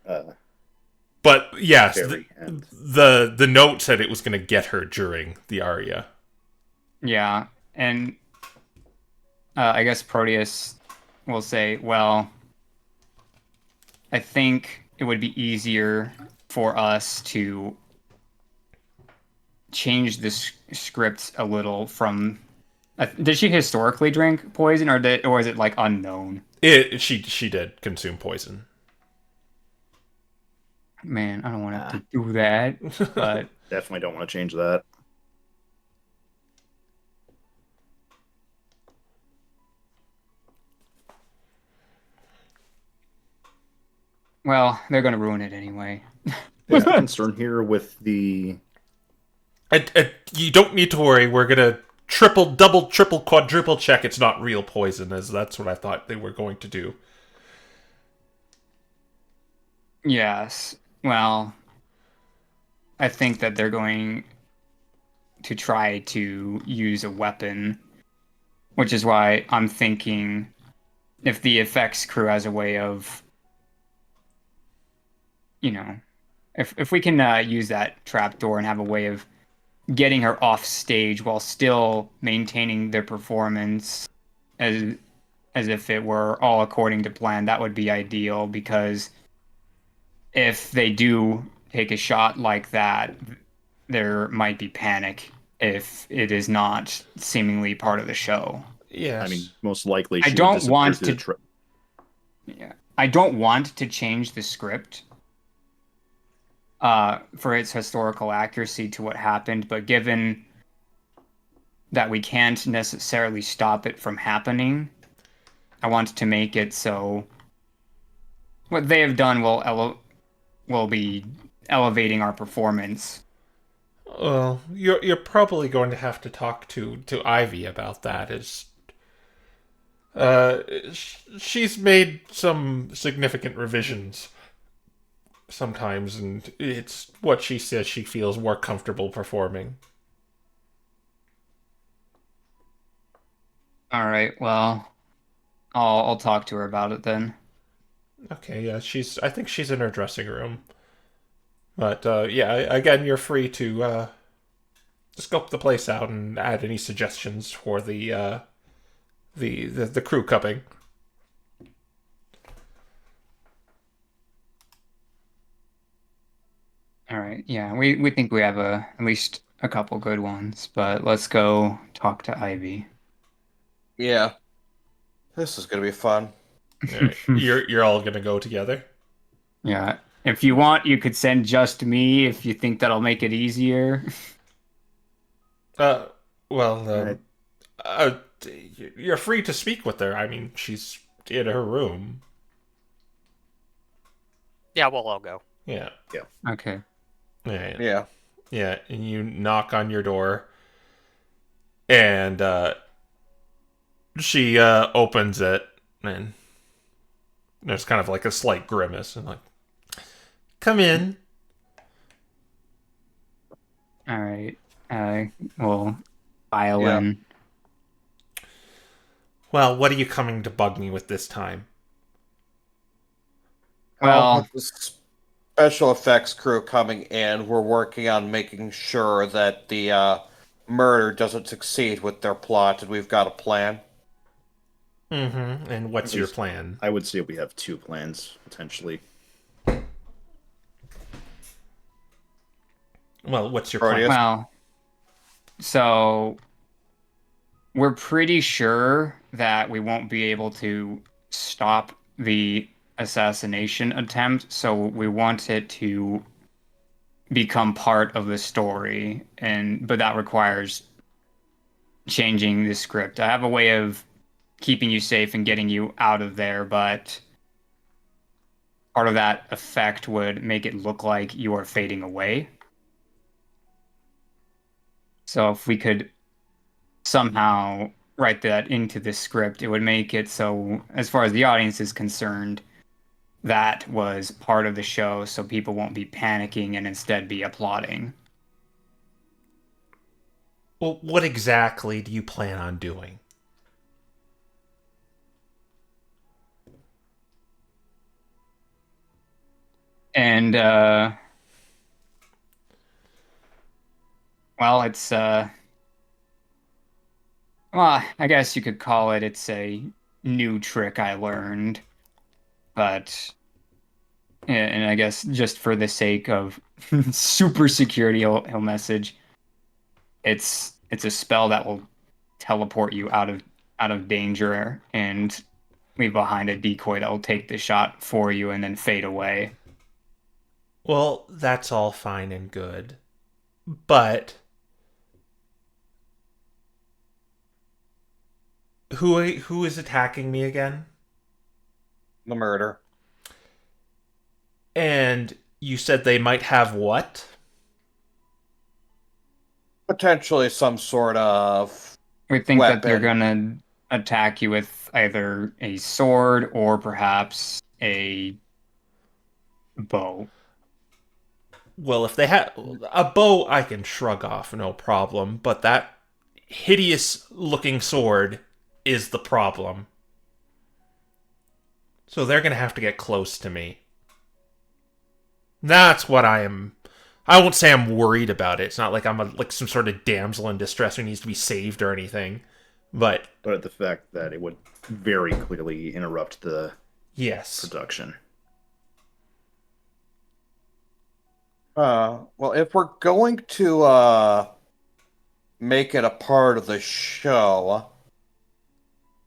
But yes,
very end.
the note said it was going to get her during the aria.
Yeah, and I guess Proteus will say, well, I think it would be easier for us to change the script a little from... did she historically drink poison, or is it like unknown?
She did consume poison.
Man, I don't want to do that, but
Definitely don't want to change that.
well, they're gonna ruin it anyway.
What's the concern here with the...
You don't need to worry. We're gonna triple, double, triple, quadruple check it's not real poison, as that's what I thought they were going to do.
Yes. Well, I think that they're going to try to use a weapon, which is why I'm thinking if the effects crew has a way of, if we can use that trapdoor and have a way of getting her off stage while still maintaining their performance as if it were all according to plan, that would be ideal, because if they do take a shot like that, there might be panic if it is not seemingly part of the show.
Yes.
I mean, most likely
I
she
don't
would disappear
want
through the
to- Yeah. I don't want to change the script for its historical accuracy to what happened, but given that we can't necessarily stop it from happening, I want to make it so what they have done will be elevating our performance.
Well, you're probably going to have to talk to Ivy about that. She's made some significant revisions sometimes, and it's what she says she feels more comfortable performing.
All right, well, I'll talk to her about it then.
Okay, yeah, I think she's in her dressing room. But yeah, again, you're free to scope the place out and add any suggestions for the crew cupping.
All right, yeah, we think we have at least a couple good ones, but let's go talk to Ivy.
Yeah. This is gonna be fun.
All right. You're all gonna go together.
Yeah, if you want, you could send just me if you think that'll make it easier.
Uh, well,
Right.
uh, you're free to speak with her. I mean, she's in her room.
Yeah, we'll all go.
Yeah.
Okay.
Yeah.
Yeah.
Yeah, and you knock on your door, and she opens it, and there's kind of like a slight grimace, and like, come in.
All right. We'll file in.
Well, what are you coming to bug me with this time?
Well,
With the special effects crew coming in, we're working on making sure that the murder doesn't succeed with their plot, and we've got a plan.
Mm-hmm. And what's your plan?
I would say we have two plans, potentially.
Well, what's your
Proteus?
plan?
well, so we're pretty sure that we won't be able to stop the assassination attempt, so we want it to become part of the story, but that requires changing the script. I have a way of keeping you safe and getting you out of there, but part of that effect would make it look like you are fading away. So if we could somehow write that into the script, it would make it so, as far as the audience is concerned, that was part of the show, so people won't be panicking and instead be applauding.
Well, what exactly do you plan on doing?
And well, well, I guess you could call it's a new trick I learned, but and I guess just for the sake of super security, he'll message. It's a spell that will teleport you out of danger and leave behind a decoy that will take the shot for you and then fade away.
Well, that's all fine and good. But who is attacking me again?
The murder.
And you said they might have what?
Potentially some sort of
We think that they're
weapon.
gonna attack you with either a sword or perhaps a bow.
Well, if they have a bow, I can shrug off, no problem. But that hideous looking sword is the problem. So they're gonna have to get close to me. That's what I am. I won't say I'm worried about it. It's not like I'm like some sort of damsel in distress who needs to be saved or anything. But
But the fact that it would very clearly interrupt the
yes.
production.
Well, if we're going to make it a part of the show,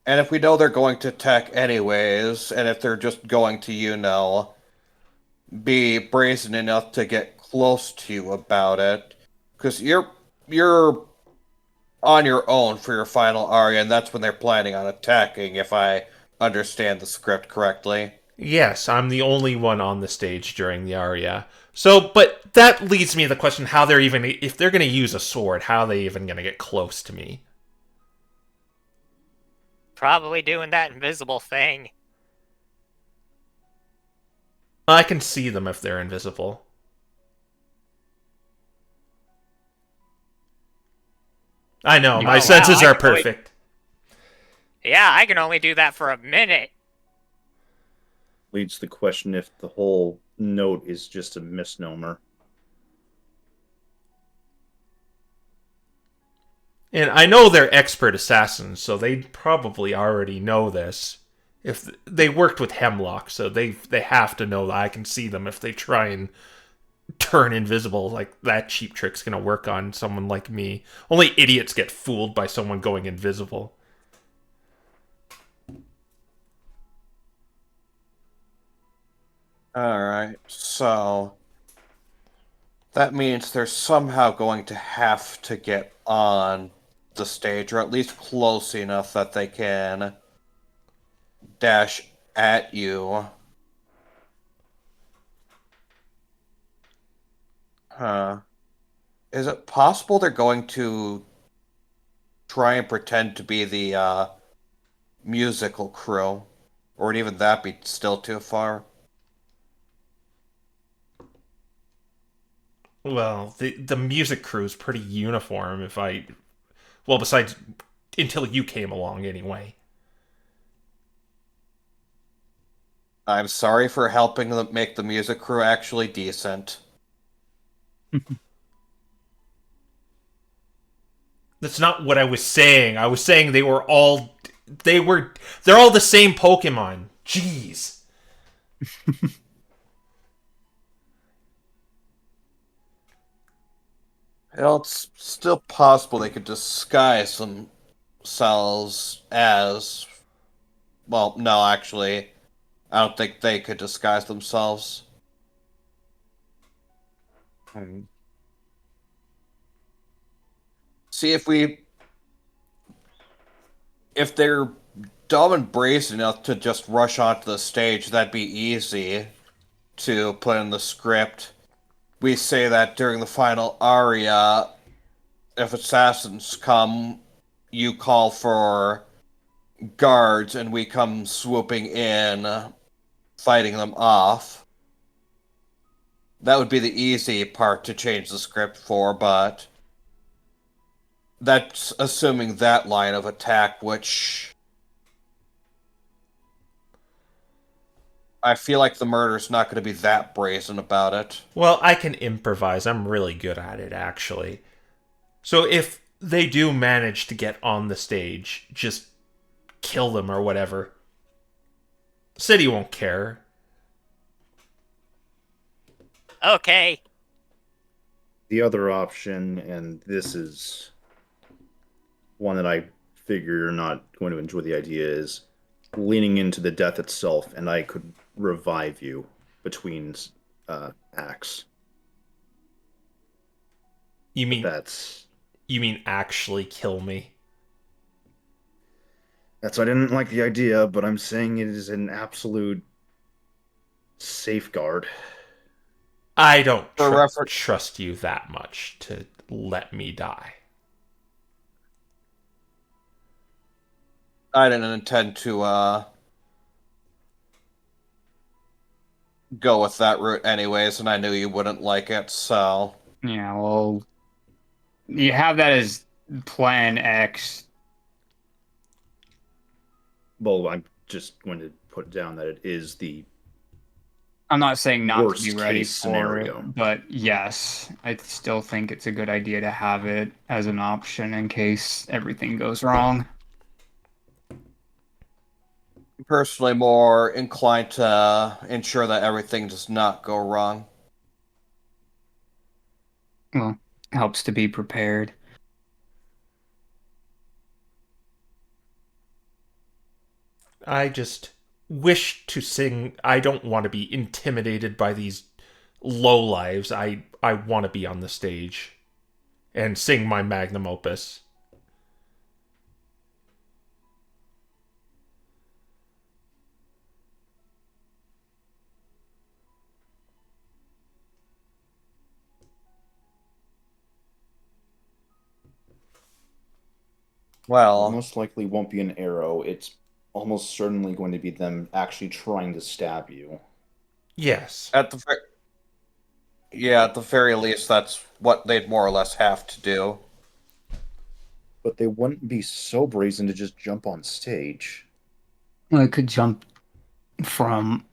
and if we know they're going to attack anyways, and if they're just going to, be brazen enough to get close to you about it, because you're on your own for your final aria, and that's when they're planning on attacking, if I understand the script correctly.
Yes, I'm the only one on the stage during the aria. So, but that leads me to the question: how they're even, if they're going to use a sword, how are they even going to get close to me?
Probably doing that invisible thing.
I can see them if they're invisible. I know, my
Oh,
senses
wow,
are perfect.
Yeah, I can only do that for a minute.
Leads to the question if the whole note is just a misnomer.
And I know they're expert assassins, so they probably already know this. If they worked with Hemlock, so they have to know that I can see them if they try and turn invisible. Like that cheap trick's gonna work on someone like me. Only idiots get fooled by someone going invisible.
Alright, so that means they're somehow going to have to get on the stage, or at least close enough that they can dash at you. Huh. Is it possible they're going to try and pretend to be the musical crew? Or would even that be still too far?
Well, the music crew's pretty uniform. If I, well, besides until you came along, anyway.
I'm sorry for helping them make the music crew actually decent.
That's not what I was saying. I was saying they're all the same Pokemon. Jeez.
Well, it's still possible they could disguise themselves as. Well, no, actually, I don't think they could disguise themselves. See if they're dumb and brazen enough to just rush onto the stage, that'd be easy to put in the script. We say that during the final aria, if assassins come, you call for guards, and we come swooping in, fighting them off. That would be the easy part to change the script for, but That's assuming that line of attack, which I feel like the murder's not going to be that brazen about it.
Well, I can improvise. I'm really good at it, actually. So if they do manage to get on the stage, just kill them or whatever. The city won't care.
Okay.
The other option, and this is one that I figure you're not going to enjoy the idea, is leaning into the death itself, and I could revive you between acts.
You mean
That's
actually kill me?
I didn't like the idea, but I'm saying it is an absolute safeguard.
I don't
For reference,
trust you that much to let me die.
I didn't intend to go with that route anyways, and I knew you wouldn't like it, so
Yeah, well, you have that as Plan X.
Well, I'm just going to put down that it is the
I'm not saying not to
worst
be ready
case
for
scenario.
it, but yes, I still think it's a good idea to have it as an option in case everything goes wrong.
I'm personally more inclined to ensure that everything does not go wrong.
Well, helps to be prepared.
I just wish to sing. I don't want to be intimidated by these lowlives. I want to be on the stage and sing my magnum opus.
It
Well,
most likely won't be an arrow. It's almost certainly going to be them actually trying to stab you.
Yes.
at the yeah, at the very least, that's what they'd more or less have to do.
But they wouldn't be so brazen to just jump on stage.
Well, it could jump from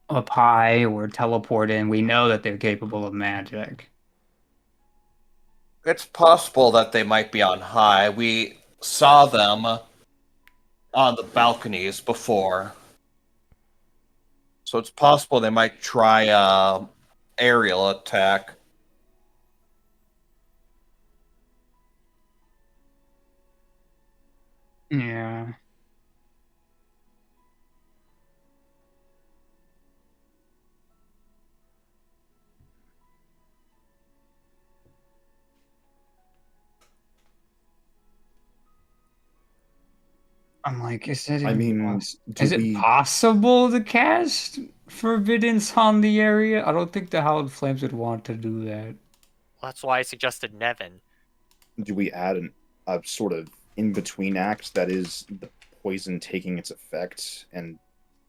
up high or teleport in. We know that they're capable of magic.
It's possible that they might be on high. We saw them on the balconies before. So it's possible they might try a aerial attack.
Yeah. I'm like,
I mean,
is it possible to cast Forbiddance on the area? I don't think the Hallowed Flames would want to do that.
That's why I suggested Nevin.
do we add a sort of in between act that is the poison taking its effect and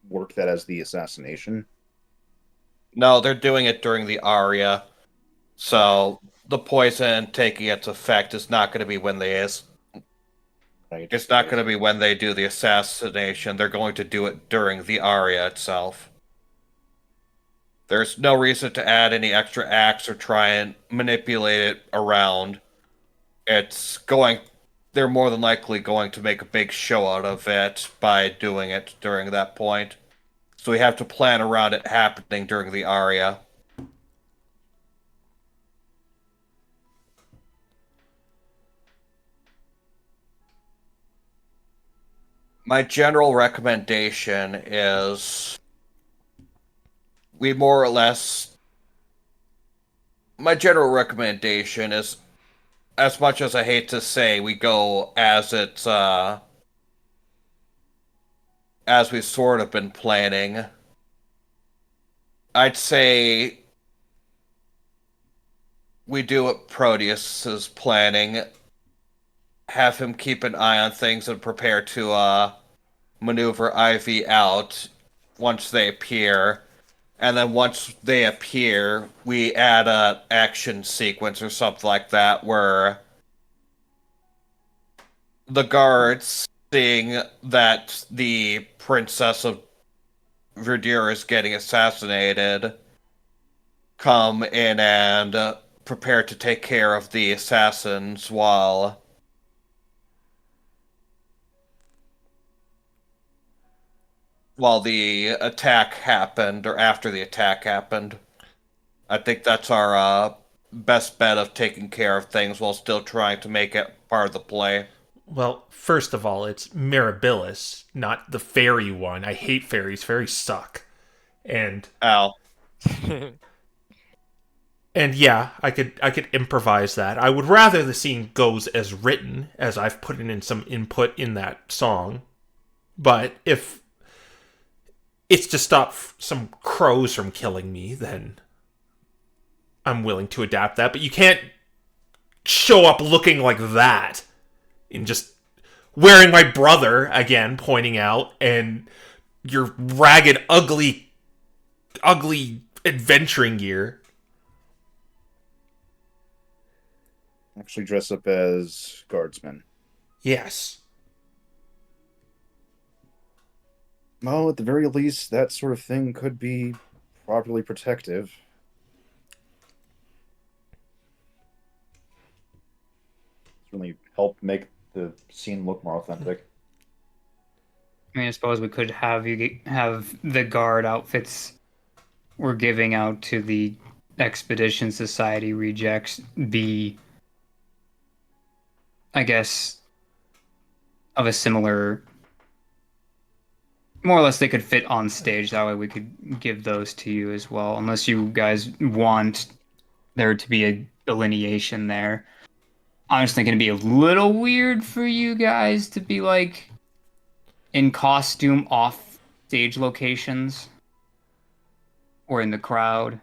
work that as the assassination?
No, they're doing it during the aria. So the poison taking its effect is not going to be when they is.
Right?
It's not going to be when they do the assassination. They're going to do it during the aria itself. There's no reason to add any extra acts or try and manipulate it around. It's going. They're more than likely going to make a big show out of it by doing it during that point. So we have to plan around it happening during the aria. My general recommendation is we more or less. My general recommendation is, as much as I hate to say, we go as we've sort of been planning. I'd say we do what Proteus is planning. Have him keep an eye on things and prepare to maneuver Ivy out once they appear. And then once they appear, we add a action sequence or something like that where the guards, seeing that the Princess of Verdure is getting assassinated, come in and prepare to take care of the assassins while the attack happened, or after the attack happened. I think that's our best bet of taking care of things while still trying to make it part of the play.
Well, first of all, it's Mirabilis, not the fairy one. I hate fairies. Fairies suck. And
Al.
and yeah, I could improvise that. I would rather the scene goes as written, as I've put in some input in that song. But if it's to stop some crows from killing me, then I'm willing to adapt that. But you can't show up looking like that and just wearing my brother again, pointing out, and your ragged, ugly adventuring gear.
Actually dress up as guardsmen.
Yes.
Well, at the very least, that sort of thing could be properly protective. Really help make the scene look more authentic.
I mean, I suppose we could have have the guard outfits we're giving out to the Expedition Society rejects be, I guess, of a similar. More or less, they could fit on stage. That way, we could give those to you as well. Unless you guys want there to be a delineation there. I'm just thinking it'd be a little weird for you guys to be like in costume off stage locations or in the crowd.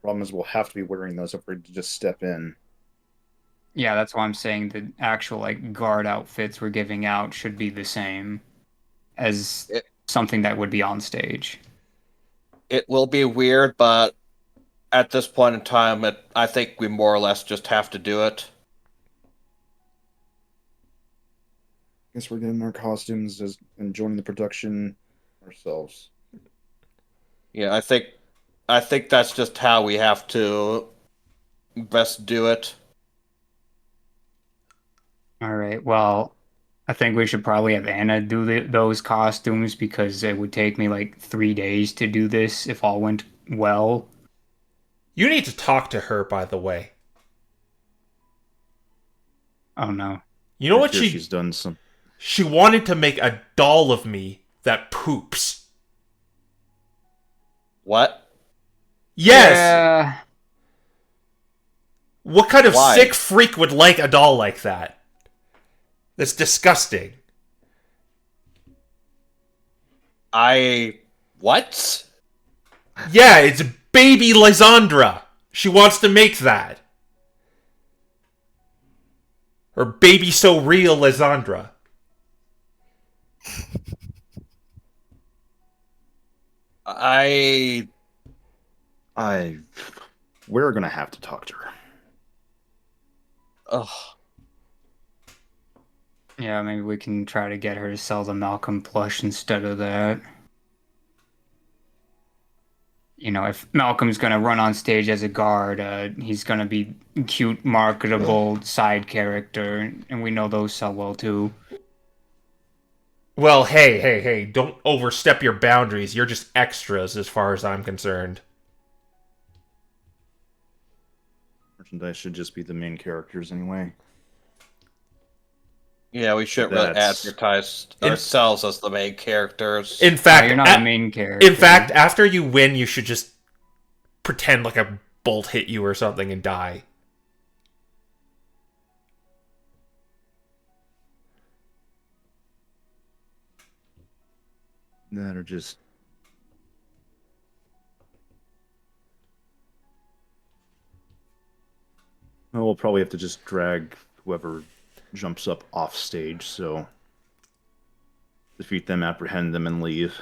Problem is, we'll have to be wearing those if we're to just step in.
Yeah, that's why I'm saying the actual like guard outfits we're giving out should be the same as something that would be on stage.
It will be weird, but at this point in time, I think we more or less just have to do it.
Guess we're getting our costumes and joining the production ourselves.
Yeah, I think that's just how we have to best do it.
All right. Well, I think we should probably have Anna do those costumes because it would take me like 3 days to do this if all went well.
You need to talk to her, by the way.
Oh no.
You know what
she's done some.
She wanted to make a doll of me that poops.
What?
Yes!
Yeah.
What kind of
Why?
sick freak would like a doll like that? That's disgusting.
What?
Yeah, it's baby Lysandra. She wants to make that. Or baby so real Lysandra.
We're gonna have to talk to her.
Ugh.
Yeah, maybe we can try to get her to sell the Malcolm plush instead of that. You know, if Malcolm's gonna run on stage as a guard, he's gonna be cute, marketable side character, and we know those sell well too.
Well, hey, don't overstep your boundaries. You're just extras as far as I'm concerned.
Merchandise should just be the main characters anyway.
Yeah, we shouldn't really advertise ourselves as the main characters.
In fact,
You're not a main character.
In fact, after you win, you should just pretend like a bolt hit you or something and die.
That or just... Well, we'll probably have to just drag whoever jumps up off stage, so defeat them, apprehend them, and leave.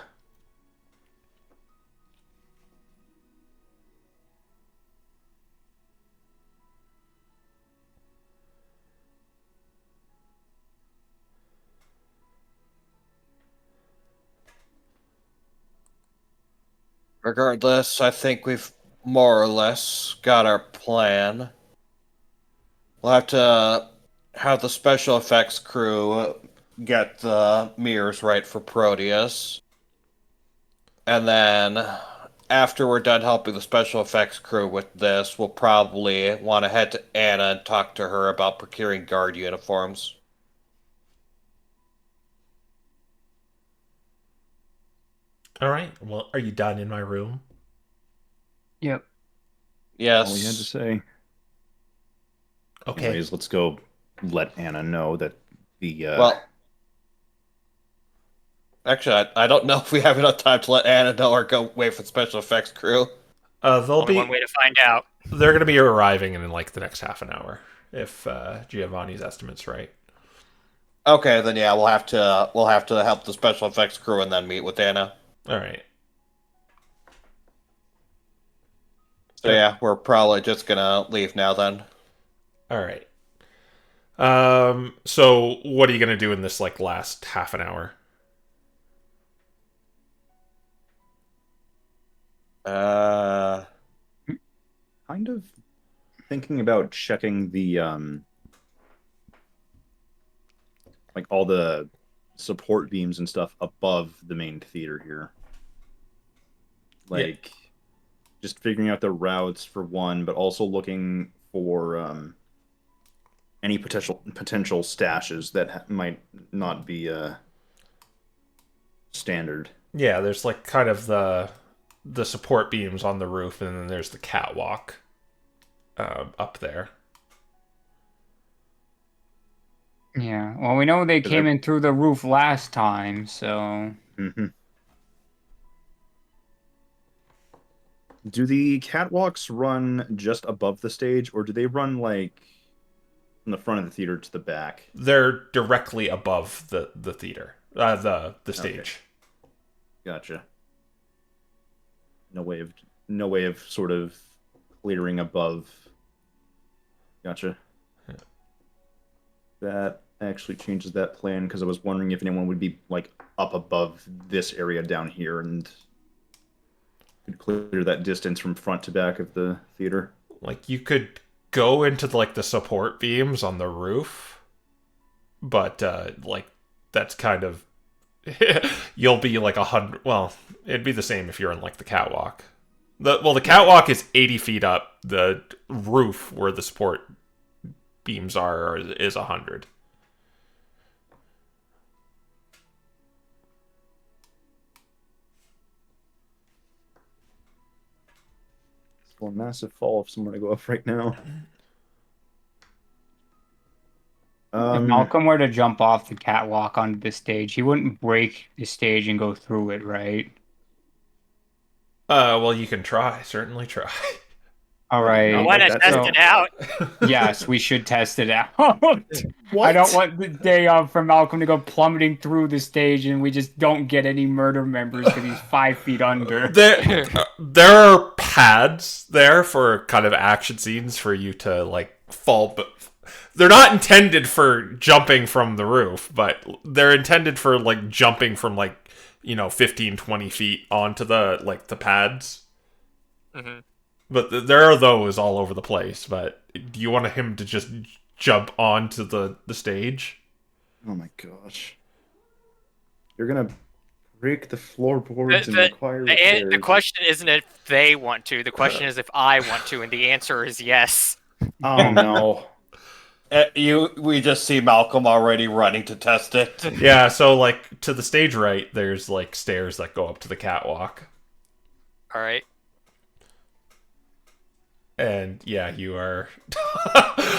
Regardless, I think we've more or less got our plan. We'll have to have the special effects crew get the mirrors right for Proteus. And then, after we're done helping the special effects crew with this, we'll probably want to head to Anna and talk to her about procuring guard uniforms.
All right. Well, are you done in my room?
Yep.
Yes.
All we had to say.
Okay.
Anyways, let's go let Anna know that the
Well, actually, I don't know if we have enough time to let Anna know or go wait for the special effects crew.
They'll
Only
be.
one way to find out.
They're going to be arriving in like the next half an hour, if Giovanni's estimate's right.
Okay, then yeah, we'll have to help the special effects crew and then meet with Anna.
All right.
So yeah, we're probably just gonna leave now then.
All right. So what are you going to do in this like last half an hour?
kind of thinking about checking the like all the support beams and stuff above the main theater here. Like just figuring out the routes for one, but also looking for any potential stashes that might not be standard.
Yeah, there's like kind of the support beams on the roof, and then there's the catwalk up there.
Yeah. Well, we know they came in through the roof last time, so.
Mm-hmm. Do the catwalks run just above the stage, or do they run like from the front of the theater to the back?
They're directly above the theater, the stage.
Okay. Gotcha. No way of sort of clearing above. Gotcha.
Yeah.
That actually changes that plan because I was wondering if anyone would be like up above this area down here and could clear that distance from front to back of the theater.
Like you could go into like the support beams on the roof, but like that's kind of you'll be like 100. Well, it'd be the same if you're in like the catwalk. The catwalk is 80 feet up. The roof where the support beams are is 100.
Well, massive fall if someone to go up right now.
If Malcolm were to jump off the catwalk onto the stage, he wouldn't break the stage and go through it, right?
Well, you can try. Certainly try.
All right.
I want to
that's
test
all.
it out.
Yes, we should test it out.
What?
I don't want the day of for Malcolm to go plummeting through the stage and we just don't get any murder members because he's 5 feet under.
There are pads there for kind of action scenes for you to like fall, but they're not intended for jumping from the roof, but they're intended for like jumping from like 15, 20 feet onto the like the pads.
Mm-hmm.
But there are those all over the place. But do you want him to just jump onto the stage?
Oh my gosh. You're gonna break the floorboards and require repairs.
The question isn't if they want to. The question is if I want to, and the answer is yes.
Oh no.
We just see Malcolm already running to test it.
Yeah, so like to the stage right, there's like stairs that go up to the catwalk.
All right.
And yeah, you are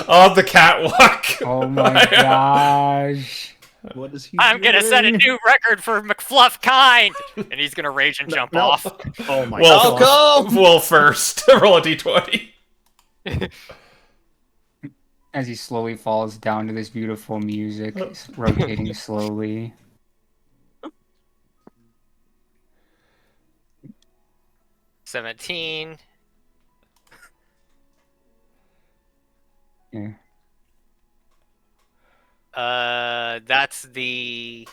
on the catwalk.
Oh my gosh.
What is he
I'm gonna set a
doing?
new record for McFluff kind, and he's gonna rage and jump off.
Oh my
Well,
gosh.
well, first roll a d20.
As he slowly falls down to this beautiful music, rotating slowly.
$17.
Yeah.
That's the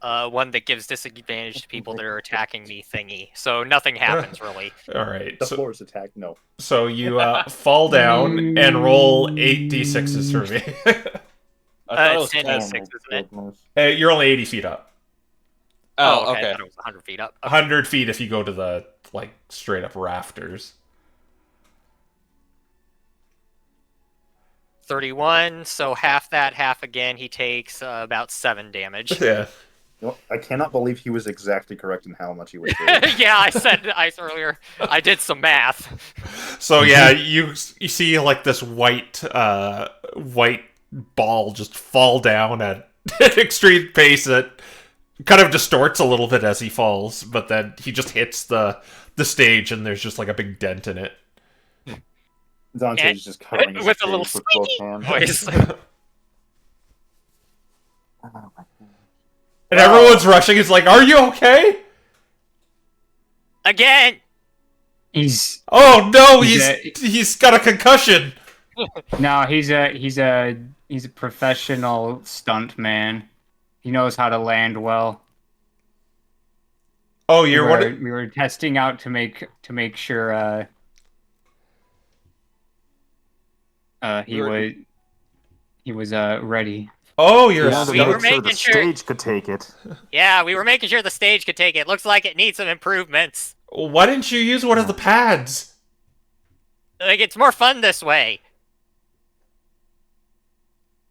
one that gives disadvantage to people that are attacking me thingy. So nothing happens really.
All right.
The floor is attacked. No.
So you fall down and roll 8d6s for me.
I thought it
It's
was
10
10.
d6, isn't it?
You're only 80 feet up.
Oh, okay. I
okay.
thought it was 100 feet up.
100 feet if you go to the like straight up rafters.
31, so half that, half again. He takes about 7 damage.
Yeah.
Well, I cannot believe he was exactly correct in how much he was doing.
Yeah, I said ice earlier. I did some math.
So yeah, you see like this white ball just fall down at an extreme pace that kind of distorts a little bit as he falls, but then he just hits the stage and there's just like a big dent in it.
Dante's just covering his
With a
face
little
with both
squeaky
hands.
voice.
And everyone's rushing. It's like, are you okay?
Again!
He's
Oh no,
He's
he's got a concussion.
no, he's a professional stunt man. He knows how to land well.
Oh, you're what?
We were testing out to make sure he was ready.
Oh, you're
Yeah,
a
to
We were
make sure the
making sure-
stage could take it.
Yeah, we were making sure the stage could take it. Looks like it needs some improvements.
Why didn't you use one of the pads?
Like, it's more fun this way.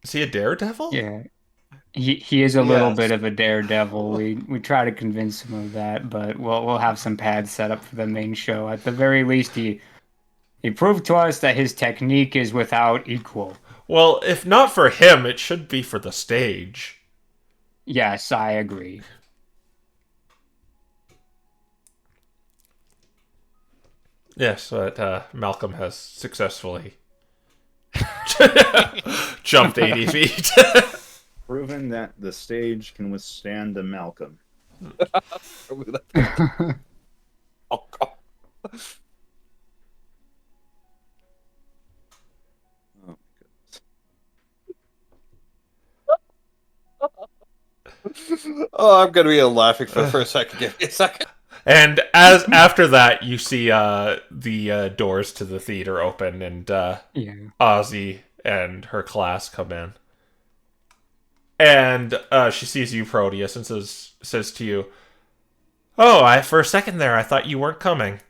Is he a daredevil?
Yeah. He is a little
Yes.
bit of a daredevil. We try to convince him of that, but we'll have some pads set up for the main show. At the very least, he proved to us that his technique is without equal.
Well, if not for him, it should be for the stage.
Yes, I agree.
Yes, but Malcolm has successfully jumped 80 feet.
Proven that the stage can withstand a Malcolm.
Oh, God.
Oh my goodness.
Oh, I'm gonna be laughing for a second. Give me a second.
And as after that, you see the doors to the theater open, and
Yeah.
Ozzy and her class come in. And she sees you, Proteus, and says to you, "Oh, for a second there, I thought you weren't coming."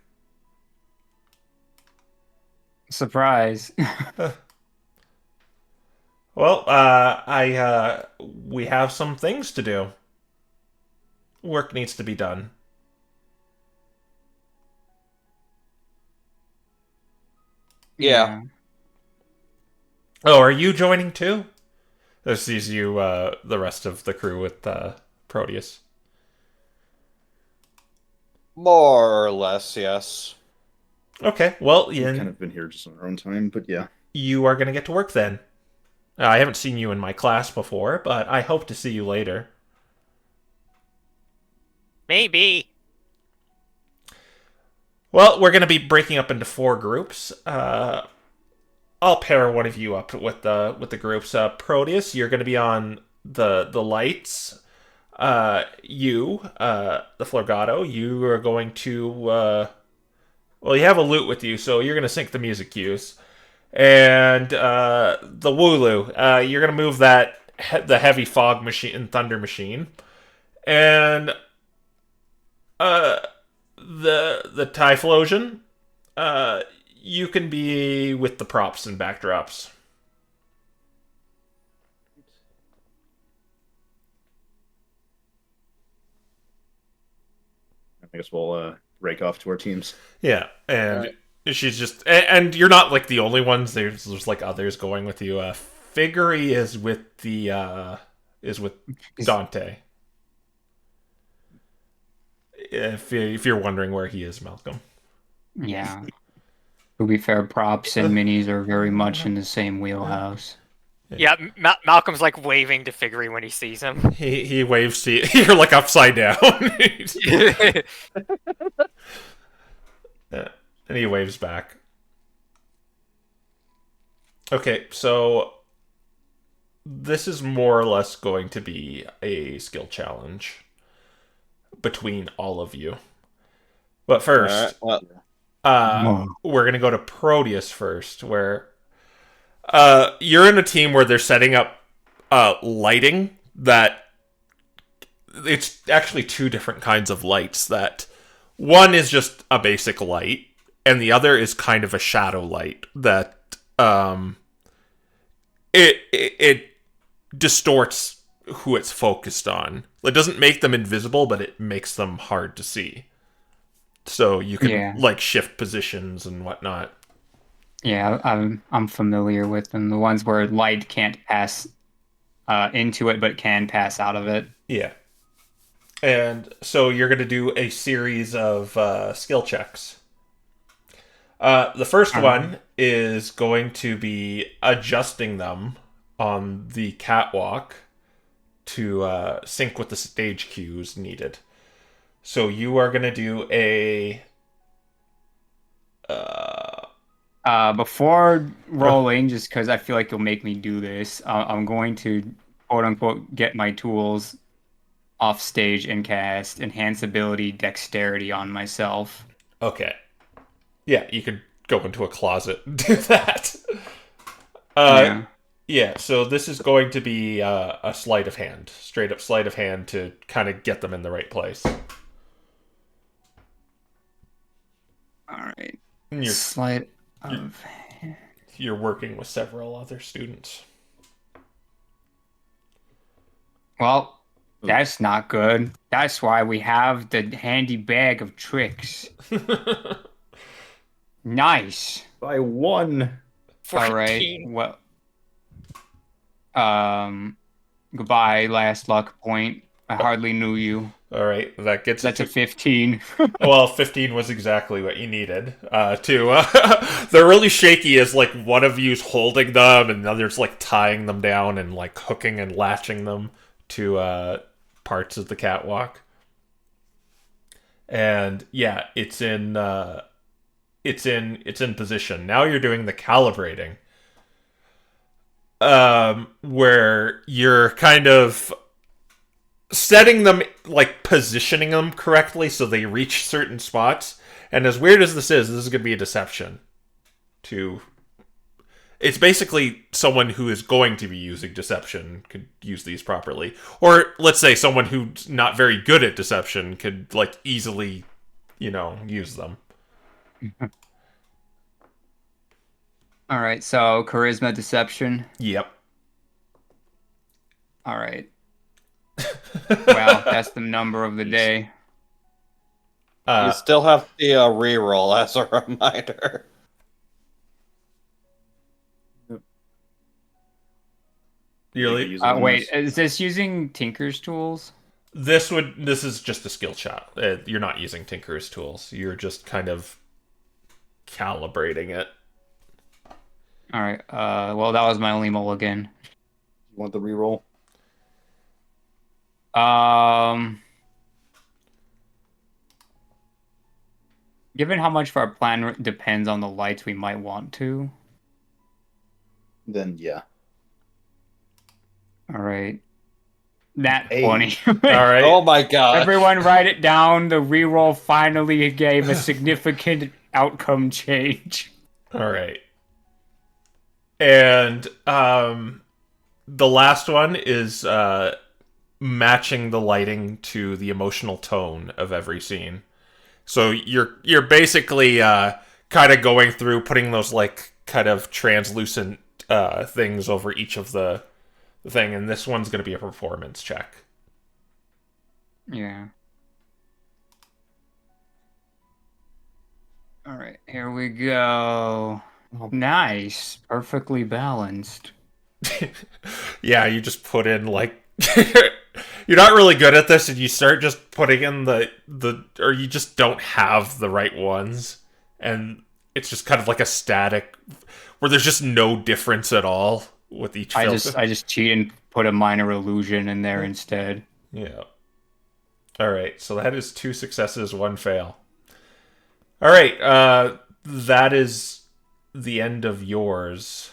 Surprise.
Well, we have some things to do. Work needs to be done.
Yeah.
Oh, are you joining too? This sees you, the rest of the crew with Proteus.
More or less, yes.
Okay, well,
We've kind of been here just on our own time, but yeah.
you are going to get to work then. I haven't seen you in my class before, but I hope to see you later.
Maybe.
Well, we're going to be breaking up into 4 groups. I'll pair one of you up with the groups. Proteus, you're going to be on the lights. You, the Florgato, you are going to well, you have a lute with you, so you're going to sync the music cues. And the Wooloo, you're going to move the heavy fog machine and thunder machine. And the Typhlosion, you can be with the props and backdrops.
I guess we'll rake off to our teams.
Yeah, and she's just, and you're not like the only ones. There's like others going with you. Figgery is with Dante. If you're wondering where he is, Malcolm.
Yeah. To be fair, props and minis are very much in the same wheelhouse.
Yeah, Malcolm's like waving to Figgery when he sees him.
He waves to you. You're like upside down. Yeah, and he waves back. Okay, so this is more or less going to be a skill challenge between all of you. But first,
All right, well,
we're going to go to Proteus first, where you're in a team where they're setting up lighting that it's actually two different kinds of lights. That one is just a basic light, and the other is kind of a shadow light that it distorts who it's focused on. It doesn't make them invisible, but it makes them hard to see. So you can like shift positions and whatnot.
Yeah, I'm familiar with them. The ones where light can't pass into it, but can pass out of it.
Yeah. And so you're going to do a series of skill checks. The first one is going to be adjusting them on the catwalk to sync with the stage cues needed. So you are going to do a...
Before rolling, just because I feel like you'll make me do this, I'm going to, quote-unquote, get my tools off stage and cast Enhance Ability Dexterity on myself.
Okay. Yeah, you could go into a closet and do that. Yeah, so this is going to be a sleight of hand. Straight up sleight of hand to kind of get them in the right place.
Alright.
You're,
Sleight of hand.
You're working with several other students.
Well, that's not good. That's why we have the handy bag of tricks. Nice.
By 1.
14.
All right. Well, goodbye, last luck point. I hardly knew you.
All right, that gets
That's a 15.
Well, 15 was exactly what you needed. They're really shaky as like one of you's holding them and the other's like tying them down and like hooking and latching them to parts of the catwalk. And yeah, it's in position. Now you're doing the calibrating. Where you're kind of setting them, like positioning them correctly so they reach certain spots. And as weird as this is going to be a deception. It's basically someone who is going to be using deception could use these properly. Or let's say someone who's not very good at deception could like easily, use them.
All right, so charisma deception.
Yep.
All right. Well, that's the number of the day.
you still have the reroll as a reminder.
Wait, is this using Tinker's tools?
This is just a skill shot. You're not using Tinker's tools. You're just kind of calibrating it.
All right. Well, that was my only mulligan.
You want the reroll?
Given how much of our plan depends on the lights, we might want to.
Then yeah.
All right. Nat 20.
All right.
Oh my god.
Everyone write it down. The reroll finally gave a significant outcome change.
All right. And the last one is matching the lighting to the emotional tone of every scene. So you're basically kind of going through putting those like kind of translucent things over each of the thing, and this one's going to be a performance check.
Yeah. All right, here we go. Nice, perfectly balanced.
Yeah, you just put in like you're not really good at this, and you start just putting in the or you just don't have the right ones, and it's just kind of like a static where there's just no difference at all with each filter.
I just cheat and put a minor illusion in there instead.
Yeah. All right, so that is 2 successes, 1 fail. All right, that is the end of yours.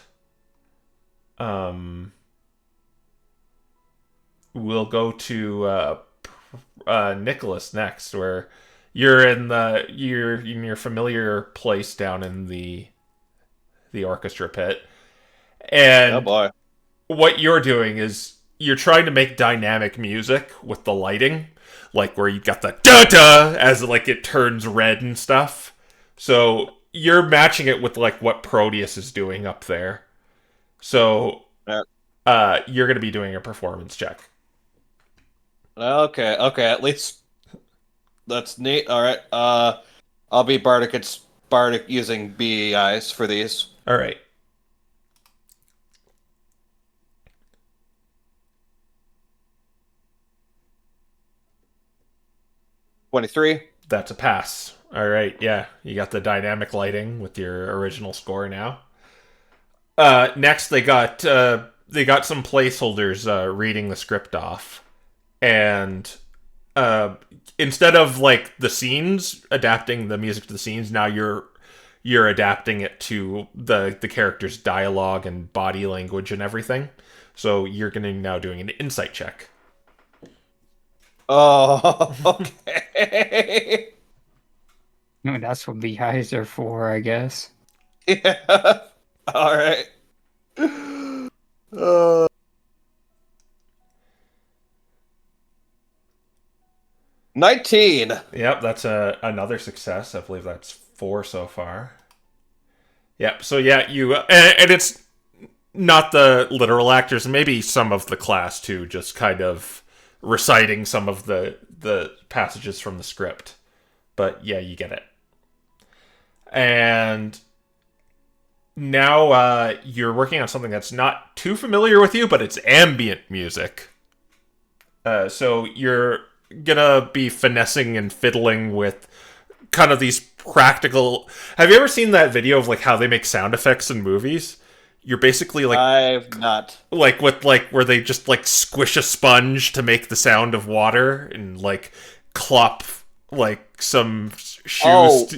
we'll go to Nicholas next, where you're in your familiar place down in the orchestra pit,
Oh
and
boy.
what you're doing is you're trying to make dynamic music with the lighting, like where you got the da da as like it turns red and stuff. So you're matching it with like what Proteus is doing up there. So
Yeah.
you're gonna be doing a performance check.
Okay, okay, at least that's neat. All right. I'll be Bardic. It's Bardic using BEIs for these.
All right.
23.
That's a pass. All right, yeah, you got the dynamic lighting with your original score now. Next, they got some placeholders reading the script off, and instead of like the scenes adapting the music to the scenes, now you're adapting it to the character's dialogue and body language and everything. So you're gonna now doing an insight check.
Oh, okay.
That's what beehives are for, I guess.
Yeah. All right. Uh, 19.
Yep, that's another success. I believe that's 4 so far. Yep. So yeah, you and it's not the literal actors, maybe some of the class too, just kind of reciting some of the passages from the script. But yeah, you get it. And now you're working on something that's not too familiar with you, but it's ambient music. So you're gonna be finessing and fiddling with kind of these practical. Have you ever seen that video of like how they make sound effects in movies? You're basically like
I've not.
with like where they just like squish a sponge to make the sound of water and like clop like some shoes
Oh.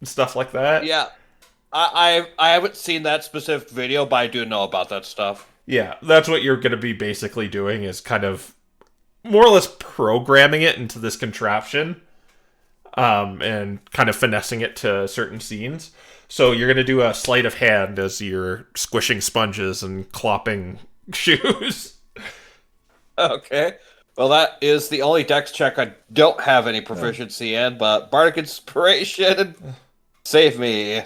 and stuff like that.
Yeah. I haven't seen that specific video, but I do know about that stuff.
Yeah, that's what you're going to be basically doing is kind of more or less programming it into this contraption and kind of finessing it to certain scenes. So you're going to do a sleight of hand as you're squishing sponges and clopping shoes.
Okay. Well, that is the only dex check I don't have any proficiency in, but Bardic Inspiration, save me.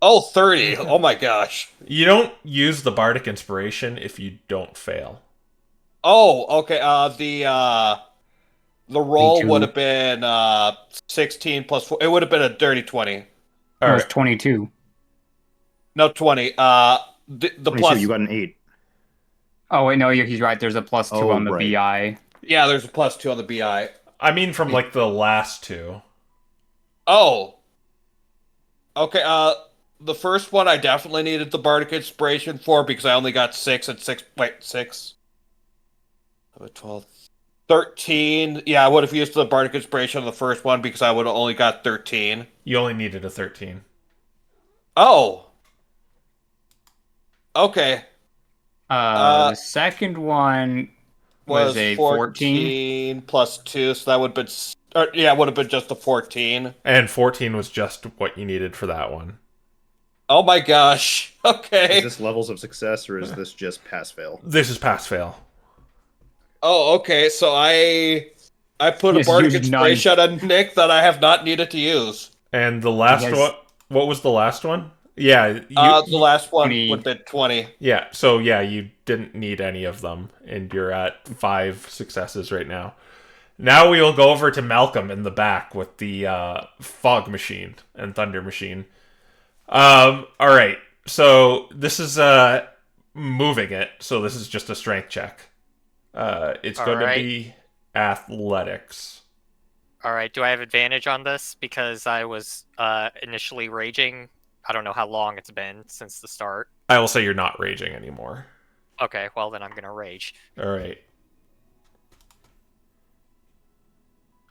Oh, 30. Oh my gosh.
You don't use the Bardic Inspiration if you don't fail.
Oh, okay. The roll
22.
would have been 16 plus 4. It would have been a dirty 20.
It
All
was
right.
22.
No, 20. The
22,
plus.
you got an 8.
Oh, wait, no, he's right. There's a +2
Oh,
on the
right.
BI.
Yeah, there's a plus 2 on the BI.
I mean from like the last two.
Oh. Okay, the first one I definitely needed the Bardic Inspiration for because I only got 6 and 6. Wait, 6. 12. 13. Yeah, I would have used the Bardic Inspiration on the first one because I would have only got 13.
You only needed a 13.
Oh. Okay.
The second one was a
14 plus 2, so that would have been... yeah, it would have been just a 14.
And 14 was just what you needed for that one.
Oh my gosh. Okay.
Is this levels of success or is this just pass-fail?
This is pass fail.
Oh, okay. So I put a
Yes,
Bardic
use none.
Inspiration on Nick that I have not needed to use.
And the last
Yes.
one, what was the last one? Yeah,
The last one
20.
would have been 20.
yeah. So yeah, you didn't need any of them, and you're at 5 successes right now. Now we will go over to Malcolm in the back with the fog machine and thunder machine. All right. So this is moving it. So this is just a strength check. It's
All
going
right.
to be athletics.
All right, do I have advantage on this because I was initially raging? I don't know how long it's been since the start.
I will say you're not raging anymore.
Okay, well then I'm gonna rage.
All right.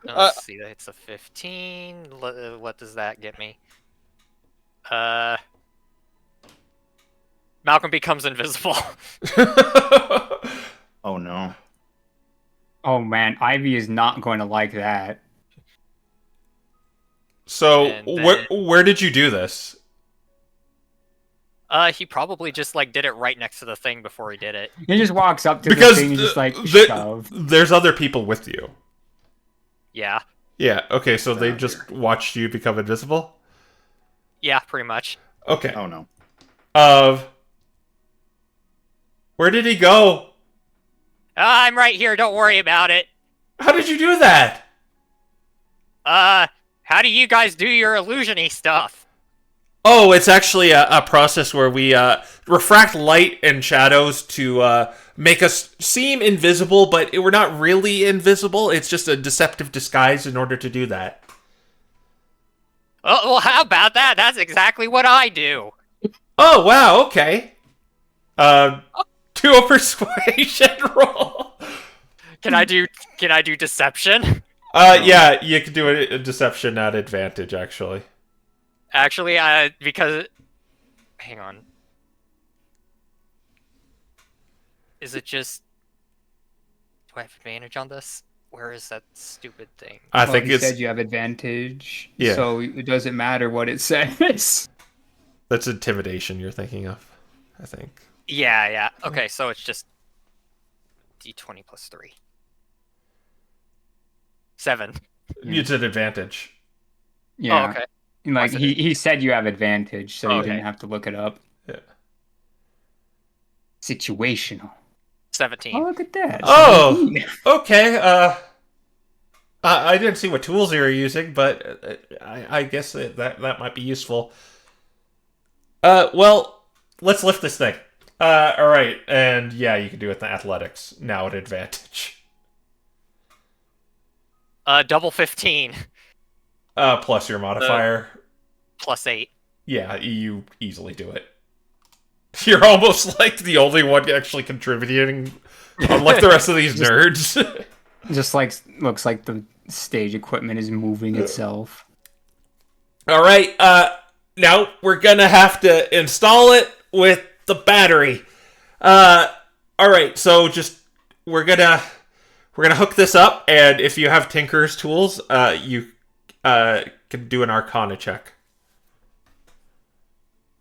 Let's see, it's a 15. What does that get me? Malcolm becomes invisible.
Oh no.
Oh man, Ivy is not going to like that.
So,
And then-
where did you do this?
He probably just like did it right next to the thing before he did it.
He just walks up to
Because
the thing and just like
the-
shove.
there's other people with you.
Yeah.
Yeah, okay, so they
Down
just
here.
watched you become invisible?
Yeah, pretty much.
Okay.
Oh no.
Where did he go?
I'm right here, don't worry about it.
How did you do that?
How do you guys do your illusion-y stuff?
Oh, it's actually a process where we refract light and shadows to make us seem invisible, but we're not really invisible. It's just a deceptive disguise in order to do that.
Oh, well, how about that? That's exactly what I do.
Oh, wow, okay. Do a persuasion roll.
Can I do deception?
Yeah, you can do a deception at advantage, actually.
Actually, because hang on. Is it just do I have advantage on this? Where is that stupid thing?
I
Well,
think
he
it's
said you have advantage,
Yeah.
so it doesn't matter what it says.
that's intimidation you're thinking of, I think.
Yeah. Okay, so it's just D20 plus 3. 7.
It's an advantage.
Yeah,
Oh, okay.
like
Positive.
he said you have advantage, so you
Okay.
didn't have to look it up.
Yeah.
Situational.
17.
Oh, look at that.
Oh!
17.
Okay, I didn't see what tools you were using, but I guess that might be useful. Well, let's lift this thing. Alright, and yeah, you can do it in athletics, now at advantage.
Double 15
Plus your modifier.
plus 8.
Yeah, you easily do it. You're almost like the only one actually contributing, unlike the rest of these nerds.
Just like looks like the stage equipment is moving itself.
Alright, now we're gonna have to install it with the battery. Alright, so we're gonna hook this up, and if you have Tinker's tools, you can do an Arcana check.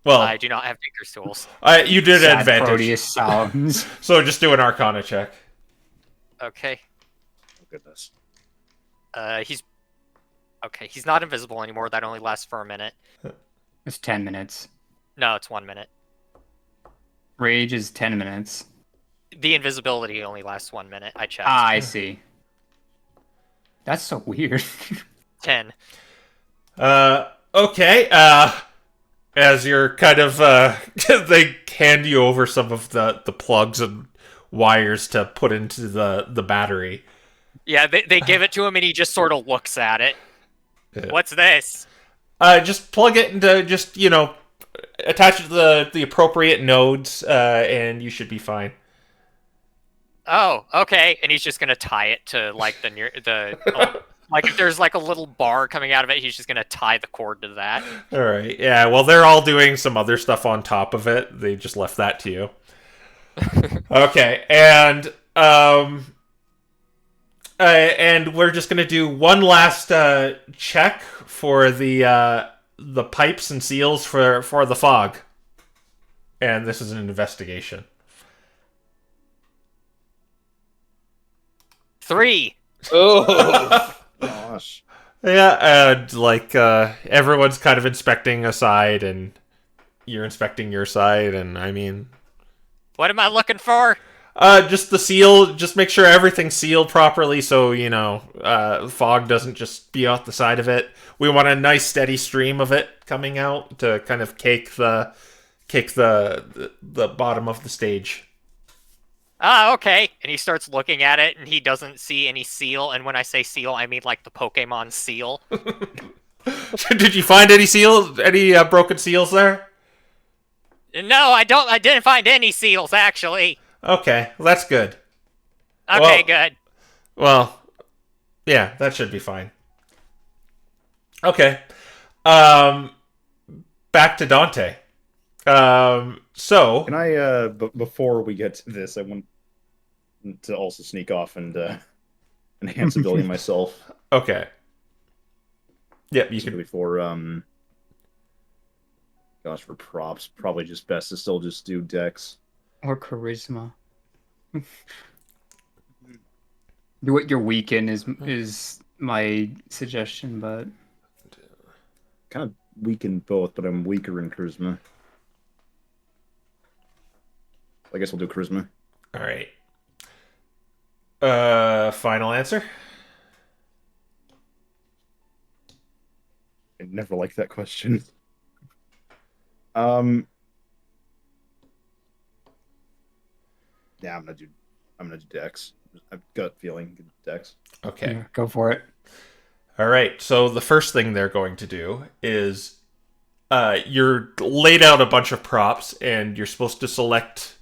Well,
I do not have Tinker's tools.
you did
Sad
advantage,
Proteus sounds.
so just do an Arcana check.
Okay.
Oh, goodness.
He's not invisible anymore. That only lasts for a minute.
It's 10 minutes.
No, it's 1 minute.
Rage is 10 minutes.
The invisibility only lasts 1 minute. I checked.
Ah, I see. That's so weird.
10.
Okay, as you're kind of, they hand you over some of the plugs and wires to put into the battery.
Yeah, they give it to him and he just sort of looks at it.
Yeah.
What's this?
Just plug it into, attach it to the appropriate nodes, and you should be fine.
Oh, okay. And he's just gonna tie it to like like if there's like a little bar coming out of it, he's just gonna tie the cord to that.
Alright, yeah, well, they're all doing some other stuff on top of it. They just left that to you. Okay, and we're just gonna do one last check for the pipes and seals for the fog. And this is an investigation.
3.
Oh,
Gosh.
Yeah, and everyone's kind of inspecting a side, and you're inspecting your side, and I mean,
What am I looking for?
just the seal. Just make sure everything's sealed properly, so fog doesn't just be off the side of it. We want a nice steady stream of it coming out to kind of cake the bottom of the stage.
Ah, okay. And he starts looking at it, and he doesn't see any seal. And when I say seal, I mean like the Pokemon seal.
Did you find any seals? Any broken seals there?
No, I didn't find any seals actually.
Okay, well, that's good.
Okay,
Well-
good.
Well, yeah, that should be fine. Okay. Back to Dante. So,
Can I, before we get to this, I want to also sneak off and enhance ability myself.
okay. Yep, you
Specifically
can.
for, gosh, for props, probably just best to still just do dex.
Or charisma. Do what you're weak in is my suggestion, but
Kind of weak in both, but I'm weaker in charisma. I guess we'll do charisma.
All right. Final answer?
I never liked that question. Yeah, I'm gonna do dex. I've got feeling dex.
Okay.
yeah, go for it.
All right. So the first thing they're going to do is you're laid out a bunch of props and you're supposed to select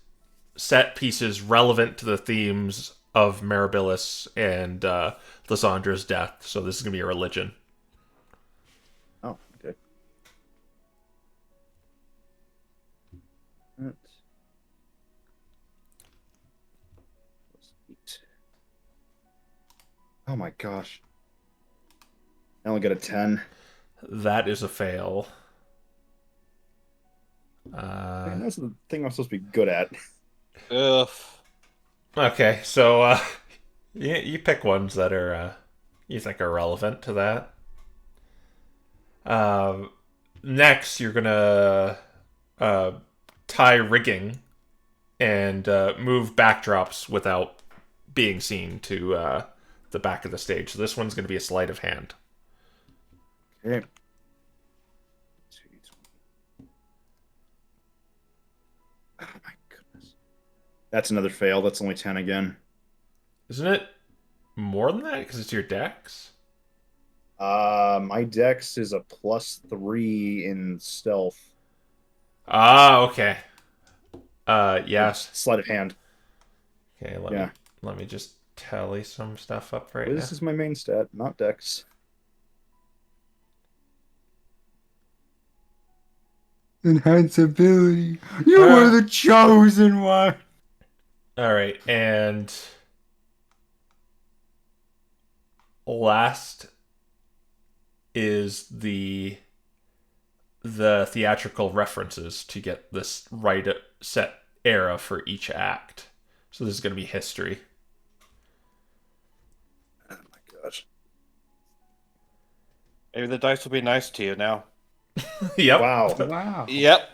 set pieces relevant to the themes of Mirabilis and Lysandra's death. So this is going to be a religion.
Oh, okay. That was neat. Oh my gosh. I only got a 10.
That is a fail.
Man, that's the thing I'm supposed to be good at.
Ugh.
Okay, so you pick ones that are you think are relevant to that. Next, you're gonna tie rigging and move backdrops without being seen to the back of the stage. So this one's gonna be a sleight of hand.
Okay. Oh my goodness. That's another fail. That's only 10 again.
Isn't it more than that because it's your dex?
My dex is a +3 in stealth.
Ah, okay. Yes.
Sleight of hand.
Okay,
Yeah.
let me just tally some stuff up right
This
now.
is my main stat, not dex.
Enhance ability. You were the chosen one.
All right, and last is the theatrical references to get this right set era for each act. So this is going to be history.
Oh my gosh.
Maybe the dice will be nice to you now.
Yep.
Wow.
Wow.
Yep.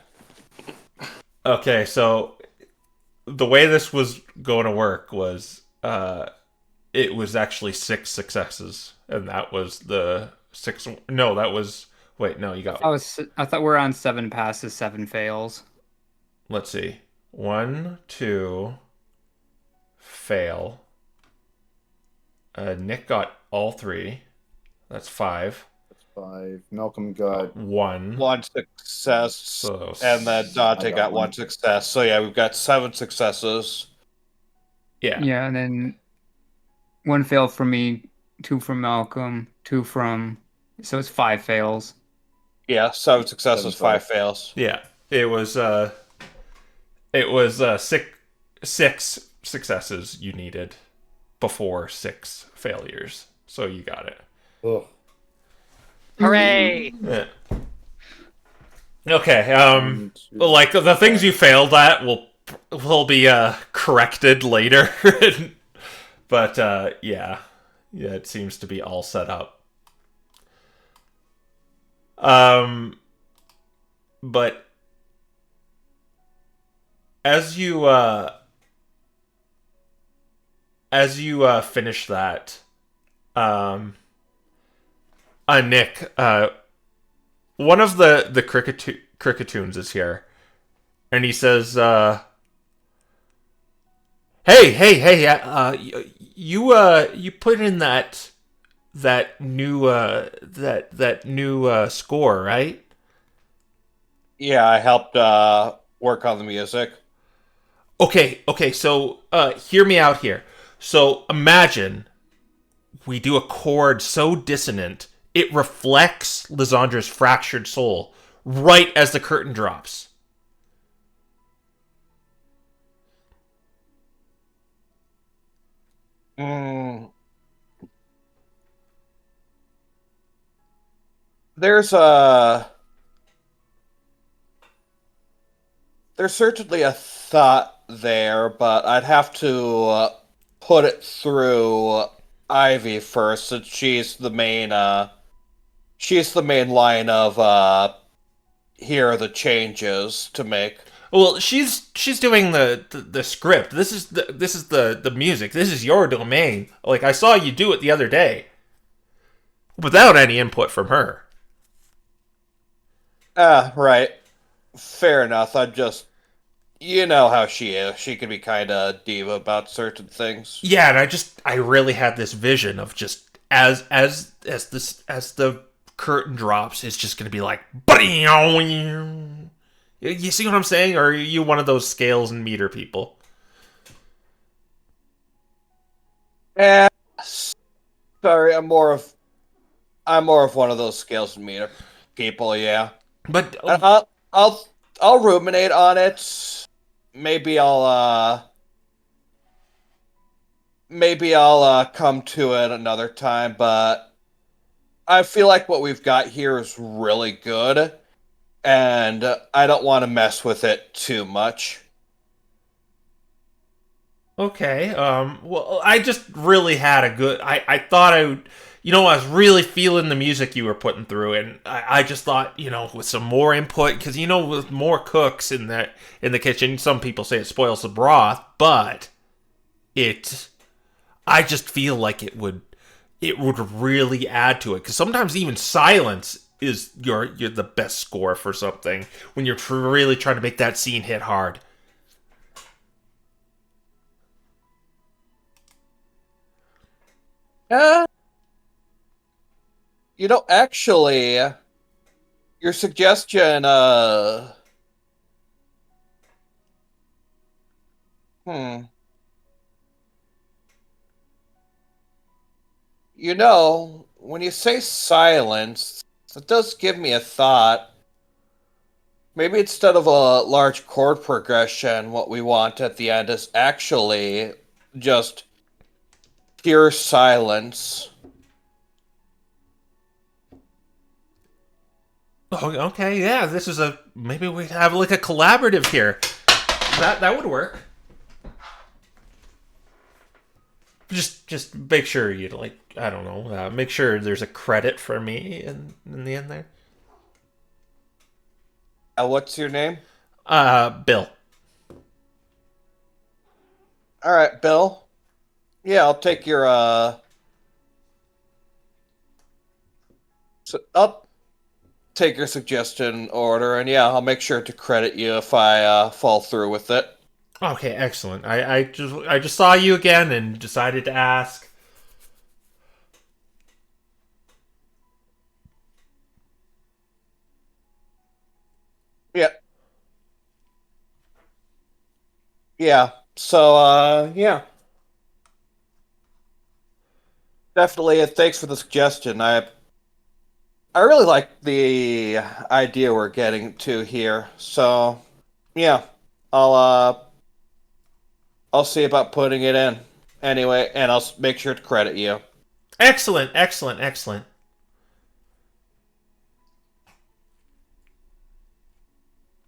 Okay, so the way this was going to work was it was actually 6 successes, and that was the 6. No, that was. Wait, no, you got.
I thought we were on 7 passes, 7 fails.
Let's see. 1, 2, fail. Nick got all 3. That's 5.
5. Malcolm got
1.
One success.
So
And then Dante
I got
got
one.
one success. So yeah, we've got 7 successes.
yeah.
Yeah, and then 1 fail from me, 2 from Malcolm, 2 from. So it's 5 fails.
Yeah, 7 successes,
7
5 fails.
Yeah. It was 6 successes you needed before 6 failures. So you got it.
ugh.
Hooray!
Yeah. Okay.
1, 2,
Like the things you failed at will be corrected later. But yeah, it seems to be all set up. But as you finish that, Nick, one of the cricketoons is here, and he says, "Hey, you put in that new score, right?"
Yeah, I helped work on the music.
Okay, so hear me out here. So imagine we do a chord so dissonant it reflects Lysandra's fractured soul right as the curtain drops.
Mm, there's a there's certainly a thought there, but I'd have to put it through Ivy first, since she's the main line of here are the changes to make.
Well, she's doing the script. This is the music. This is your domain. Like I saw you do it the other day without any input from her.
Ah, right. Fair enough. I'm just, you know how she is. She can be kind of diva about certain things.
Yeah, and I really had this vision of just as the curtain drops, it's just gonna be like, you see what I'm saying? Or are you one of those scales and meter people?
Eh, sorry, I'm more of one of those scales and meter people. Yeah,
But
and I'll ruminate on it. Maybe I'll come to it another time. But I feel like what we've got here is really good, and I don't want to mess with it too much.
okay. Well, I just really had a good. I thought I would. I was really feeling the music you were putting through, and I just thought, with some more input, because with more cooks in the kitchen, some people say it spoils the broth, but it. I just feel like it would really add to it, because sometimes even silence is you're the best score for something when you're really trying to make that scene hit hard.
Uh, actually, your suggestion, hmm. When you say silence, that does give me a thought. Maybe instead of a large chord progression, what we want at the end is actually just pure silence.
Oh, okay, yeah. Maybe we have like a collaborative here. That would work. Just make sure you I don't know. Make sure there's a credit for me in the end there.
What's your name?
Bill.
All right, Bill. Yeah, I'll take your I'll take your suggestion order, and yeah, I'll make sure to credit you if I fall through with it.
Okay, excellent. I just saw you again and decided to ask.
Yeah, yeah. So yeah, definitely. Thanks for the suggestion. I really like the idea we're getting to here. So yeah, I'll uh I'll see about putting it in anyway, and I'll make sure to credit you.
Excellent, excellent, excellent.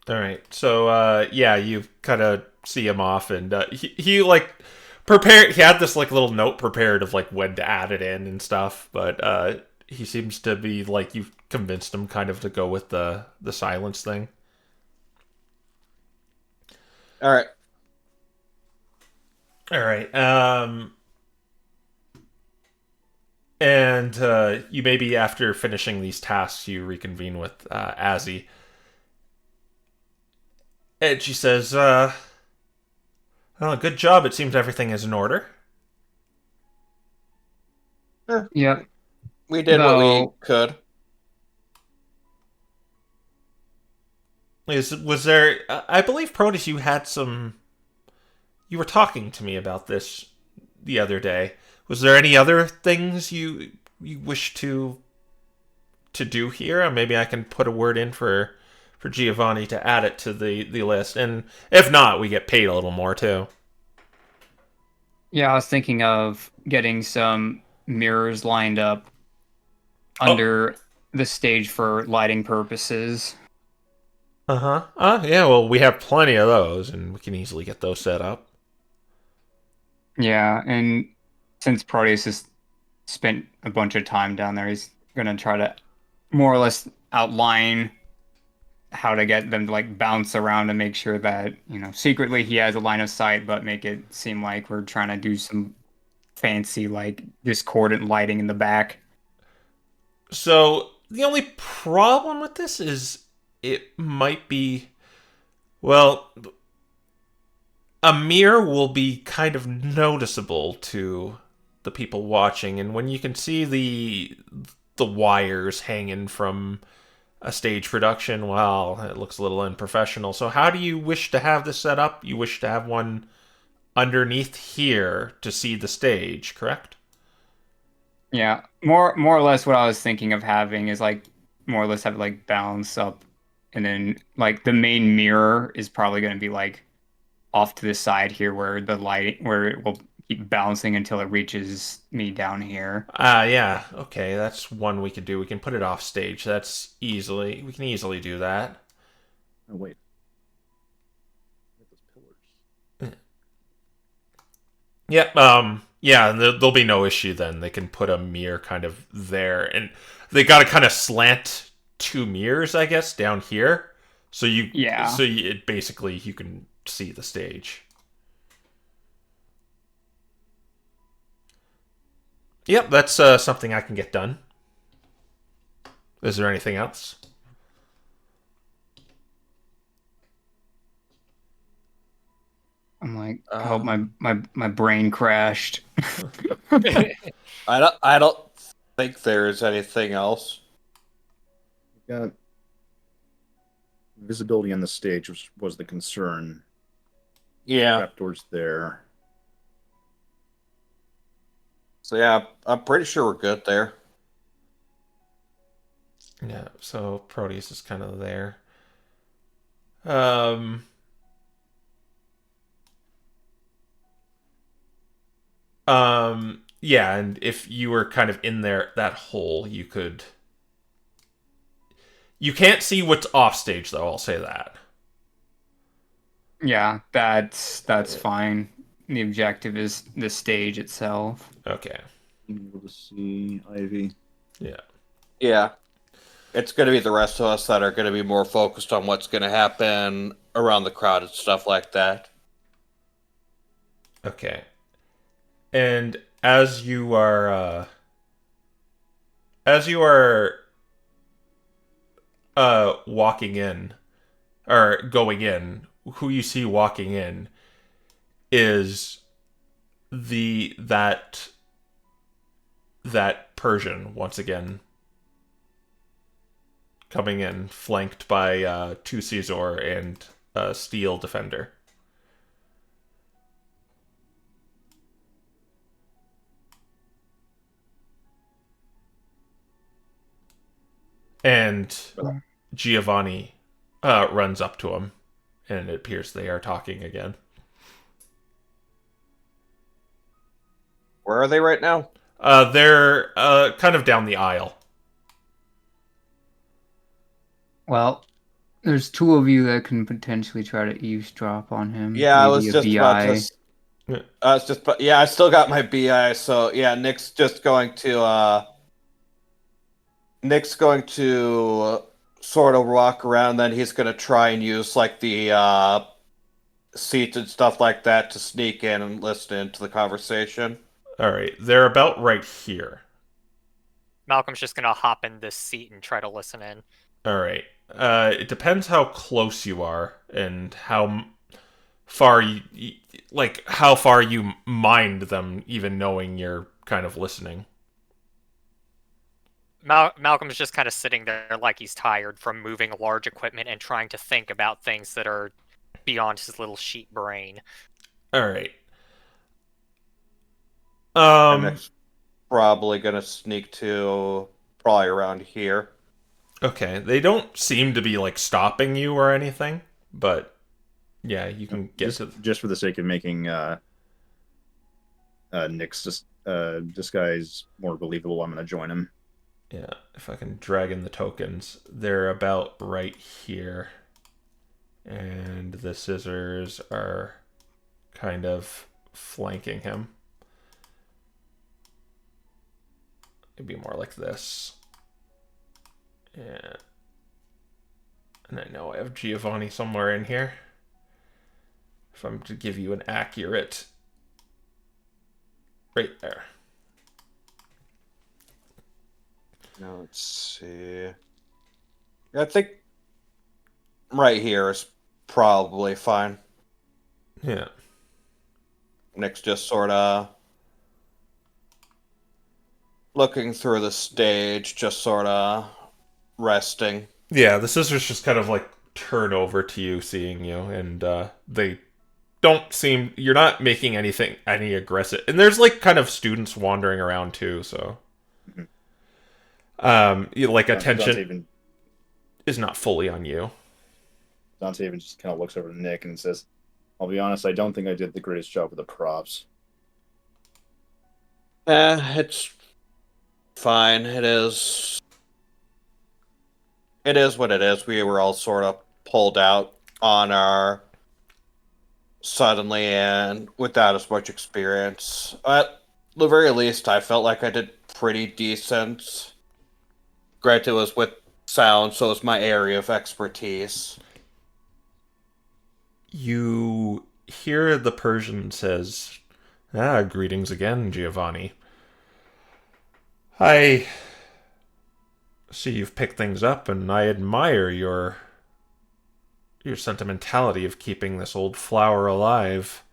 All right. So yeah, you kind of see him off, and he like prepared. He had this like little note prepared of like when to add it in and stuff, but he seems to be like you've convinced him kind of to go with the silence thing.
All right.
All right. And you maybe after finishing these tasks, you reconvene with Azzy. And she says, "Oh, good job. It seems everything is in order."
Yep.
We did what we
No.
could.
Was there? I believe Protus, you had some. You were talking to me about this the other day. Was there any other things you wish to do here? Or maybe I can put a word in for Giovanni to add it to the list, and if not, we get paid a little more too.
Yeah, I was thinking of getting some mirrors lined up
Oh,
under the stage for lighting purposes.
uh-huh. Yeah, well, we have plenty of those, and we can easily get those set up.
Yeah, and since Proteus has spent a bunch of time down there, he's gonna try to more or less outline how to get them to like bounce around and make sure that, secretly he has a line of sight, but make it seem like we're trying to do some fancy like discordant lighting in the back.
So, the only problem with this is it might be, well, a mirror will be kind of noticeable to the people watching, and when you can see the wires hanging from a stage production, well, it looks a little unprofessional. So how do you wish to have this set up? You wish to have one underneath here to see the stage, correct?
Yeah, more or less what I was thinking of having is like more or less have it like balance up, and then like the main mirror is probably going to be like off to the side here where the light where it will keep bouncing until it reaches me down here.
Yeah, okay, that's one we could do. We can put it off stage. We can easily do that.
Oh wait. Those pillars.
Yep, yeah, and there'll be no issue then. They can put a mirror kind of there, and they got to kind of slant two mirrors, I guess, down here.
Yeah.
Basically you can see the stage. Yep, that's something I can get done. Is there anything else?
I'm like, I hope my brain crashed.
I don't think there's anything else.
We've got visibility on the stage, which was the concern.
Yeah.
Trapdoors there.
So yeah, I'm pretty sure we're good there.
Yeah, so Proteus is kind of there. Yeah, and if you were kind of in there, that hole, you could. You can't see what's off stage, though. I'll say that.
Yeah, that's fine. The objective is the stage itself.
Okay.
Being able to see Ivy.
Yeah.
Yeah. It's going to be the rest of us that are going to be more focused on what's going to happen around the crowd and stuff like that.
Okay. And as you are walking in or going in, who you see walking in is that Persian once again coming in, flanked by two Caesar and a steel defender. And Giovanni runs up to him, and it appears they are talking again.
Where are they right now?
They're kind of down the aisle.
Well, there's two of you that can potentially try to eavesdrop on him.
Yeah, I was
Maybe a
just about
BI.
to. Yeah, I still got my BI. So yeah, Nick's going to sort of walk around. Then he's going to try and use like the seats and stuff like that to sneak in and listen into the conversation.
All right, they're about right here.
Malcolm's just gonna hop in this seat and try to listen in.
All right. It depends how close you are and how far how far you mind them even knowing you're kind of listening.
Malcolm's just kind of sitting there like he's tired from moving large equipment and trying to think about things that are beyond his little sheep brain.
All right.
And Nick's probably going to sneak to probably around here.
Okay, they don't seem to be like stopping you or anything, but yeah, you can get
just for the sake of making Nick's disguise more believable, I'm going to join him.
Yeah, if I can drag in the tokens. They're about right here. And the scissors are kind of flanking him. It'd be more like this. Yeah. And I know I have Giovanni somewhere in here. If I'm to give you an accurate... Right there.
Now let's see. I think right here is probably fine.
Yeah.
Nick's just sort of looking through the stage, just sort of resting.
Yeah, the scissors just kind of like turn over to you, seeing you, and they don't seem... You're not making any aggressive... And there's like kind of students wandering around too, so... Like attention is not fully on you.
Dante even just kind of looks over to Nick and says, I'll be honest, I don't think I did the greatest job with the props.
It's fine. It is what it is. We were all sort of pulled out on our suddenly and without as much experience. At the very least, I felt like I did pretty decent. Granted, it was with sound, so it's my area of expertise.
You hear the Persian says, greetings again, Giovanni. I see you've picked things up, and I admire your sentimentality of keeping this old flower alive,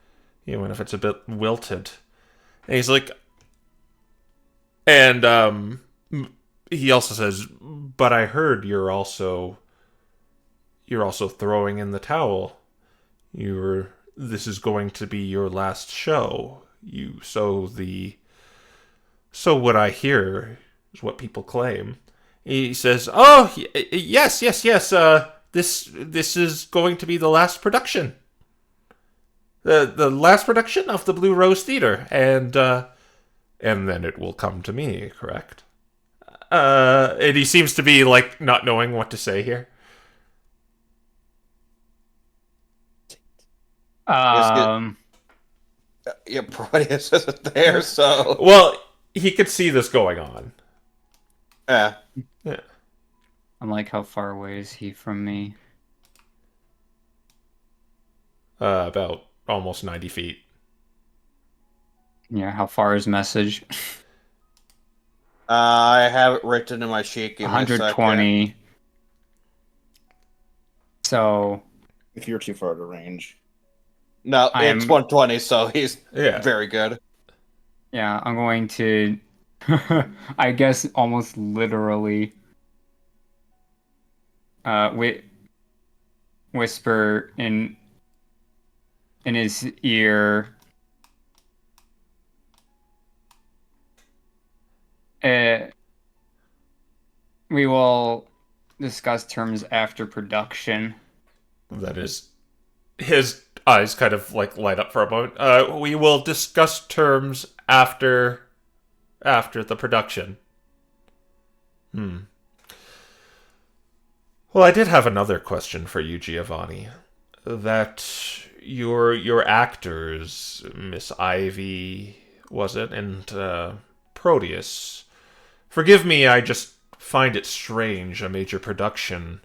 even if it's a bit wilted. And he's like... And, he also says, but I heard you're also throwing in the towel. This is going to be your last show. So what I hear is what people claim. He says, "Oh, yes. This is going to be the last production. The last production of the Blue Rose Theater, and then it will come to me, correct?" And he seems to be like not knowing what to say here.
Yeah, Proteus isn't there, so
Well, he could see this going on.
yeah.
Yeah.
I'm like, how far away is he from me?
About almost 90 feet.
Yeah, how far is message?
I have it written in my sheet. Give me a second.
120. So
If you're too far out of range.
No,
I
it's
am-
120, so he's
Yeah.
very good.
yeah, I'm going to, I guess, almost literally, whisper in his ear. We will discuss terms after production.
That is, his eyes kind of like light up for a moment. We will discuss terms after the production. Well, I did have another question for you, Giovanni. That your actors, Miss Ivy, was it, and Proteus. Forgive me, I just find it strange, a major production,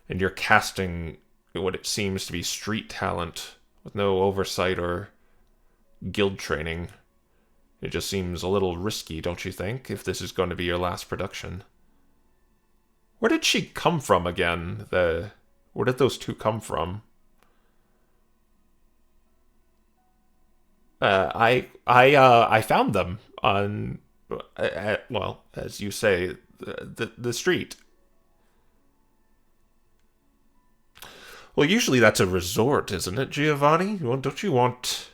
and you're casting what it seems to be street talent with no oversight or guild training. It just seems a little risky, don't you think, if this is going to be your last production? Where did she come from again? Where did those two come from? I found them on, well, as you say, the street. Well, usually that's a resort, isn't it, Giovanni? Don't you want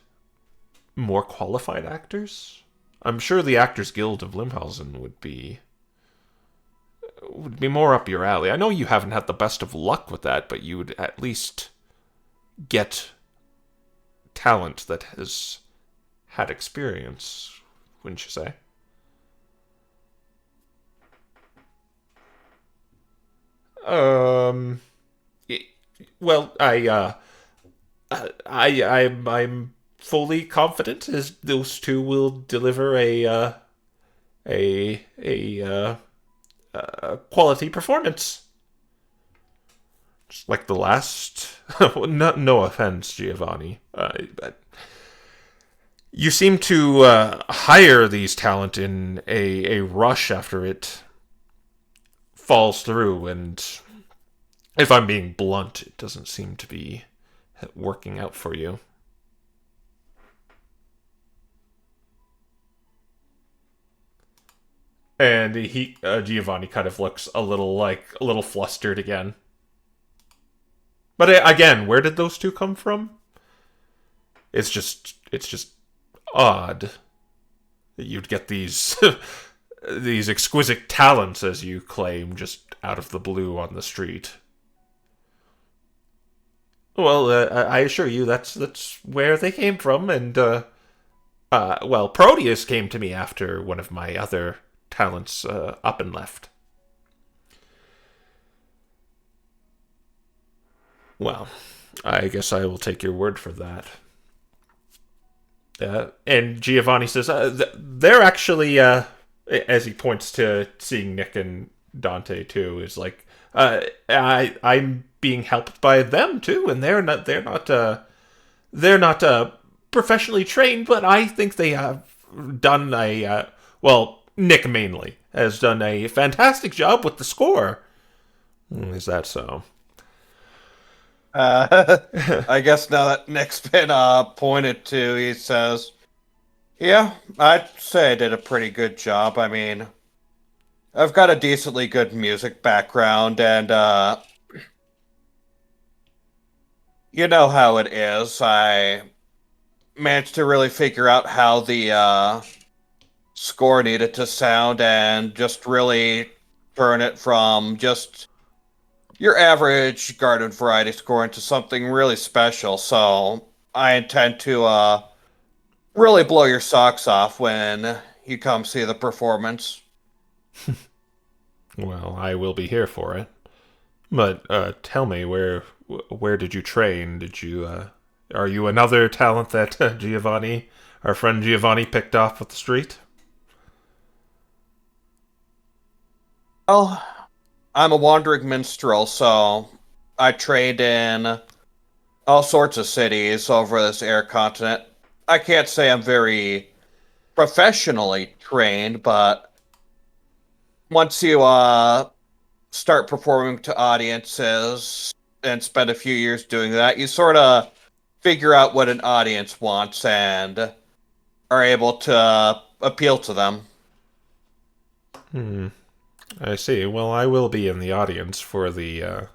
more qualified actors? I'm sure the Actors Guild of Limhausen would be more up your alley. I know you haven't had the best of luck with that, but you would at least get talent that has had experience, wouldn't you say? Well, I'm fully confident as those two will deliver a quality performance. Just like the last. No offense, Giovanni, but you seem to hire these talent in a rush after it falls through, and if I'm being blunt, it doesn't seem to be working out for you. And Giovanni kind of looks a little flustered again. But again, where did those two come from? It's just odd that you'd get these these exquisite talents, as you claim, just out of the blue on the street. Well, I assure you that's where they came from, and well, Proteus came to me after one of my other talents up and left. Well, I guess I will take your word for that. And Giovanni says, they're actually, as he points to seeing Nick and Dante too, is like, I'm being helped by them too, and they're not professionally trained, but I think they have done well, Nick mainly has done a fantastic job with the score. Is that so?
I guess now that Nick's been pointed to, he says, yeah, I'd say I did a pretty good job. I mean, I've got a decently good music background, and you know how it is. I managed to really figure out how the score needed to sound and just really turn it from just your average garden variety score into something really special. So I intend to really blow your socks off when you come see the performance.
Well, I will be here for it. But tell me, where did you train? Did you are you another talent that Giovanni, our friend Giovanni, picked off at the street?
Well, I'm a wandering minstrel, so I trained in all sorts of cities over this air continent. I can't say I'm very professionally trained, but once you start performing to audiences and spend a few years doing that, you sort of figure out what an audience wants and are able to appeal to them.
I see. Well, I will be in the audience for the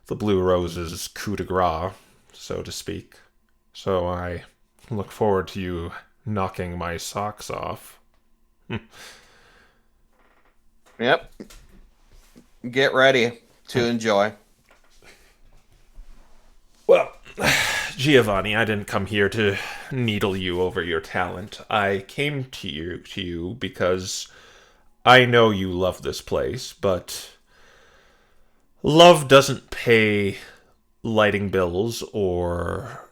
Blue Roses coup de grace, so to speak. So I look forward to you knocking my socks off.
Yep. Get ready to enjoy.
Well, Giovanni, I didn't come here to needle you over your talent. I came to you because I know you love this place, but love doesn't pay lighting bills or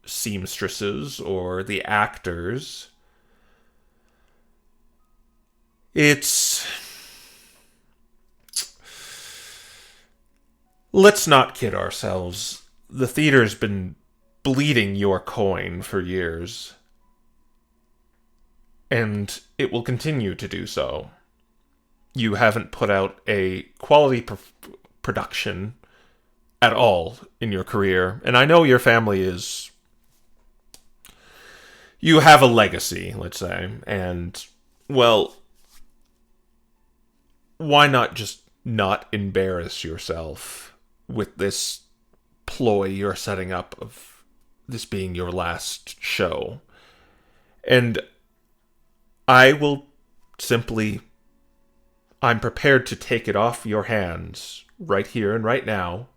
seamstresses or the actors. Let's not kid ourselves. The theater's been bleeding your coin for years, and it will continue to do so. You haven't put out a quality production at all in your career, and I know your family is... You have a legacy, let's say, and, well, why not just not embarrass yourself with this ploy you're setting up of this being your last show? And I will simply... I'm prepared to take it off your hands right here and right now,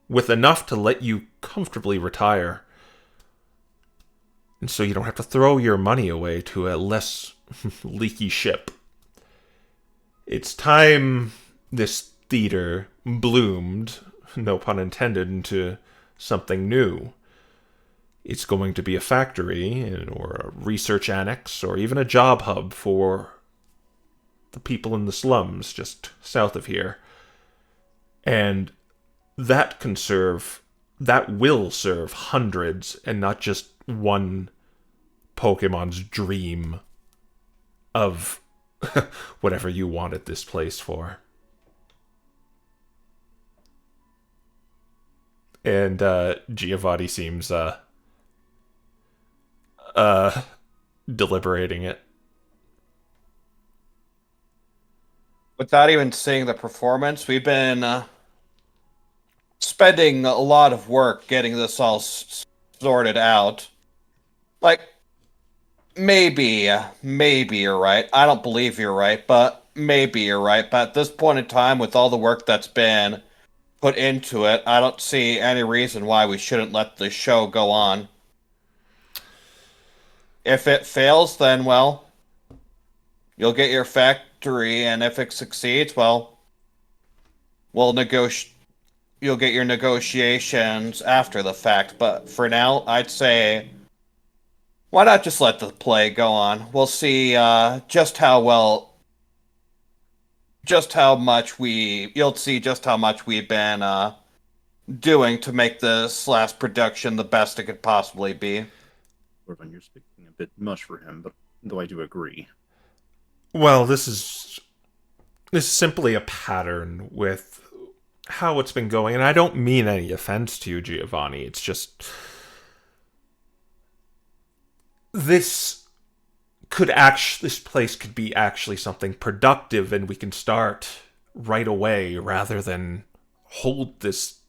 with enough to let you comfortably retire. And so you don't have to throw your money away to a less leaky ship. It's time this theater bloomed, no pun intended, into something new. It's going to be a factory, or a research annex, or even a job hub for the people in the slums just south of here. And that will serve hundreds and not just one Pokemon's dream of whatever you wanted this place for. And Giovanni seems deliberating it.
Without even seeing the performance, we've been spending a lot of work getting this all sorted out. Like, maybe you're right. I don't believe you're right, but maybe you're right. But at this point in time, with all the work that's been put into it, I don't see any reason why we shouldn't let the show go on. If it fails, then, well, you'll get your factory, and if it succeeds, well, you'll get your negotiations after the fact. But for now, I'd say, why not just let the play go on? We'll see just how much we've been doing to make this last production the best it could possibly be.
Orban, you're speaking a bit much for him, but though I do agree.
Well, this is simply a pattern with how it's been going, and I don't mean any offense to you, Giovanni. It's just this place could be actually something productive, and we can start right away rather than hold this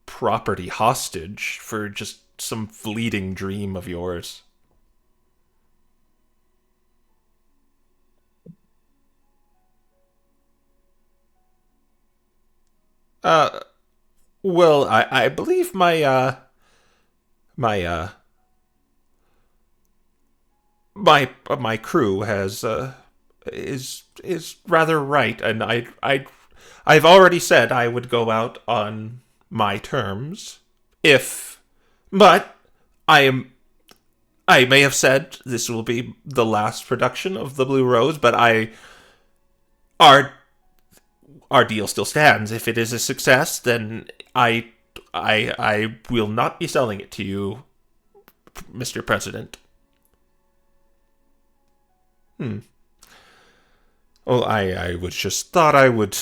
property hostage for just some fleeting dream of yours. Well, I believe my crew is rather right, and I've already said I would go out on my terms, but I may have said this will be the last production of the Blue Rose, but our deal still stands. If it is a success, then I will not be selling it to you, Mr. President. Well, I was just thought I would,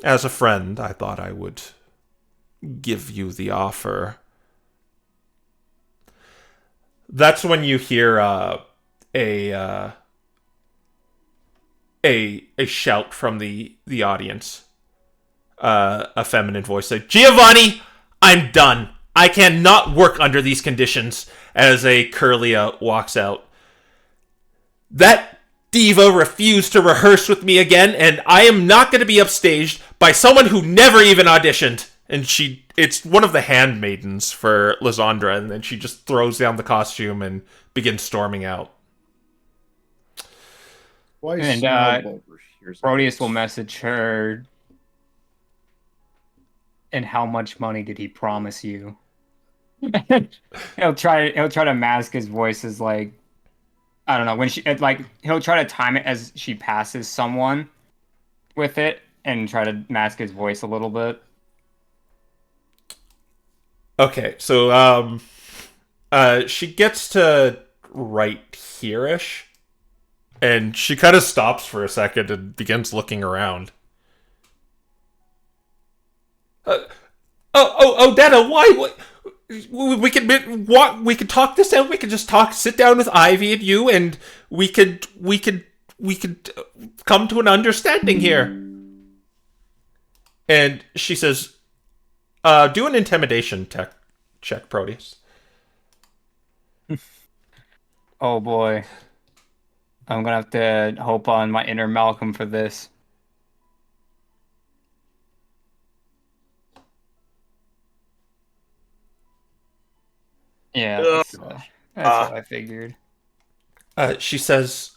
as a friend, I thought I would give you the offer. That's when you hear a shout from the audience. A feminine voice said, "Giovanni, I'm done. I cannot work under these conditions." As a Curlia walks out. That diva refused to rehearse with me again, and I am not going to be upstaged by someone who never even auditioned. And it's one of the handmaidens for Lysandra, and then she just throws down the costume and begins storming out.
Proteus will message her. And how much money did he promise you? he'll try to mask his voice as like, I don't know, when he'll try to time it as she passes someone with it and try to mask his voice a little bit.
Okay, so she gets to right here-ish, and she kind of stops for a second and begins looking around. Dana, why? We could talk this out. We could just sit down with Ivy and you, and we could come to an understanding here. And she says, "Do an intimidation check, Proteus."
Oh boy, I'm gonna have to hope on my inner Malcolm for this. Yeah. That's what I figured.
She says,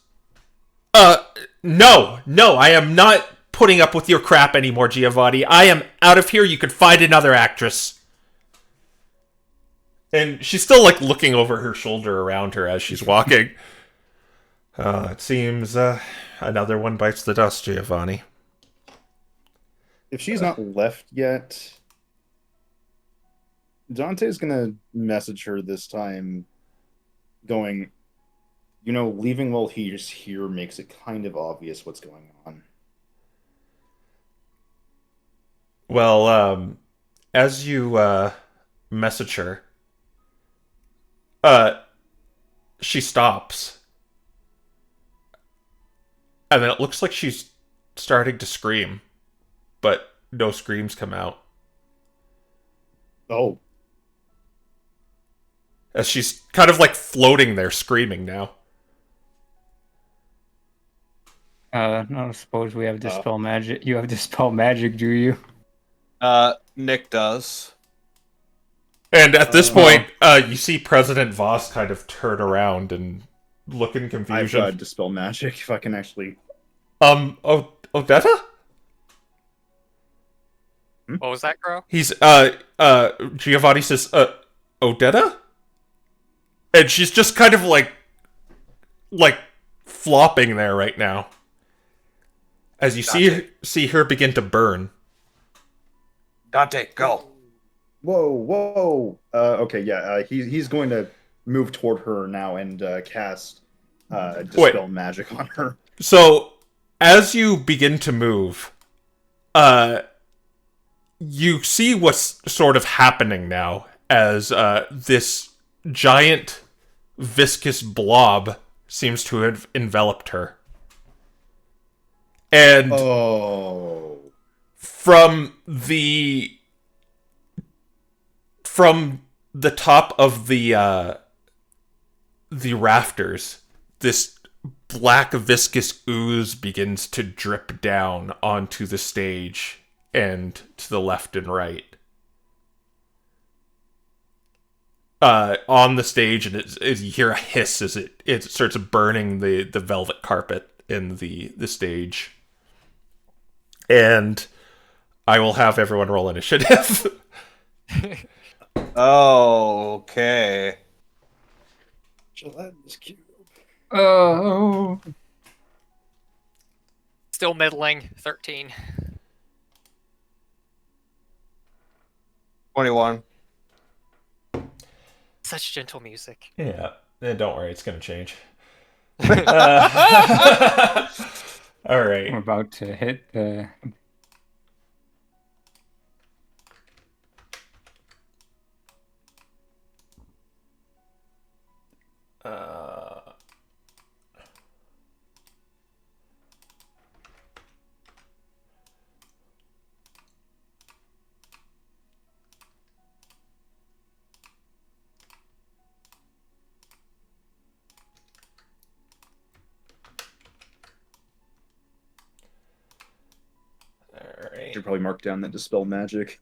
no, I am not putting up with your crap anymore, Giovanni. I am out of here. You could find another actress. And she's still, like, looking over her shoulder around her as she's walking. It seems, another one bites the dust, Giovanni.
If she's not left yet, Dante's gonna message her this time, going, leaving while he's here makes it kind of obvious what's going on.
Well, as you, message her, she stops. And then it looks like she's starting to scream, but no screams come out.
Oh,
As she's kind of like floating there screaming now.
No, I suppose we have dispel magic. You have dispel magic, do you?
Nick does.
And at this point, you see President Voss kind of turn around and look in
I've
confusion.
got dispel magic if I can actually.
Odetta?
What was that, Crow?
He's, Giovanni says, Odetta? And she's just kind of like flopping there right now. As you see her begin to burn.
Dante, go.
Whoa! Okay, yeah. He's going to move toward her now and cast dispel magic on her.
So, as you begin to move, you see what's sort of happening now as this giant viscous blob seems to have enveloped her. And from the top of the rafters, this black viscous ooze begins to drip down onto the stage and to the left and right. On the stage, and as you hear a hiss as it starts burning the velvet carpet in the stage. And I will have everyone roll initiative.
Oh, okay.
Oh.
Still middling. 13.
21.
Such gentle music.
Yeah, don't worry, it's gonna change. All right.
I'm about to hit the.
Should probably mark down that dispel magic.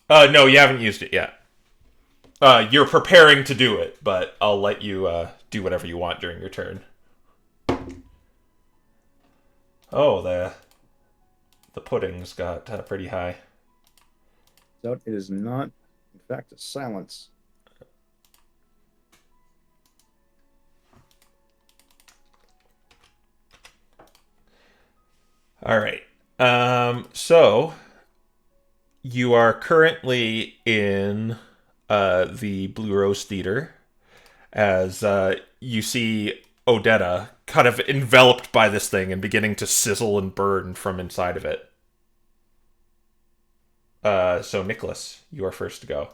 No, you haven't used it yet. You're preparing to do it, but I'll let you do whatever you want during your turn. Oh, the pudding's got pretty high.
So it is not, in fact, a silence.
All right. So you are currently in the Blue Rose Theater as you see Odetta kind of enveloped by this thing and beginning to sizzle and burn from inside of it. So Nicholas, you are first to go.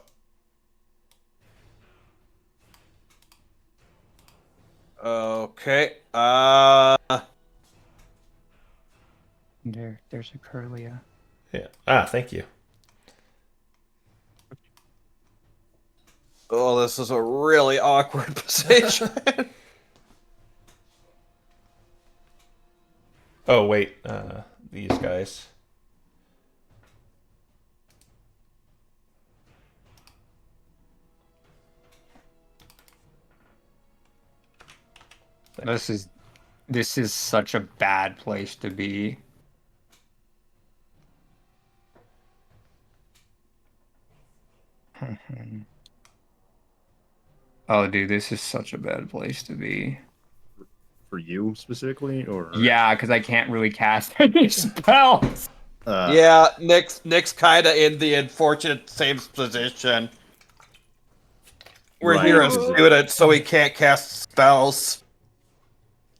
Okay.
There's a Curlia.
Yeah. Thank you.
Oh, this is a really awkward position.
Oh, wait. These guys.
thing.
This is such a bad place to be. Oh, dude, this is such a bad place to be.
For you specifically, or
Yeah, because I can't really cast any spells.
Yeah, Nick's kind of in the unfortunate same position. We're
Right.
here as students, so he can't cast spells.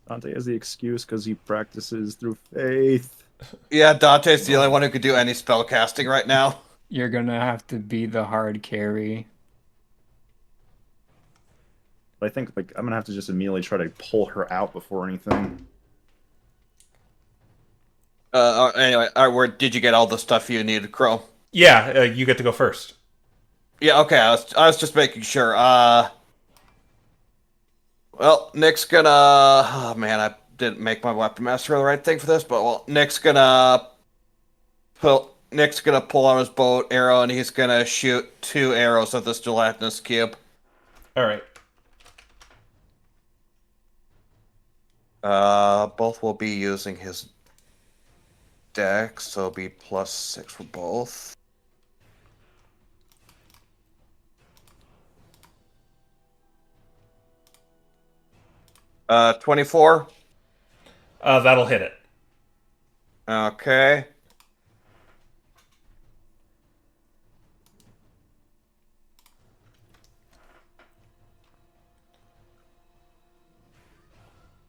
Dante has the excuse because he practices through faith.
Yeah, Dante's the only one who could do any spell casting right now.
You're gonna have to be the hard carry.
But I think like I'm gonna have to just immediately try to pull her out before anything.
Anyway, where did you get all the stuff you needed, Crow?
Yeah, you get to go first.
Yeah, okay, I was just making sure. Well, Nick's gonna. Oh man, I didn't make my weapon master the right thing for this, but well, Nick's gonna pull out his bow arrow and he's gonna shoot 2 arrows at this gelatinous cube.
All right.
Both will be using his dex, so it'll be +6 for both. Uh, 24.
That'll hit it.
Okay.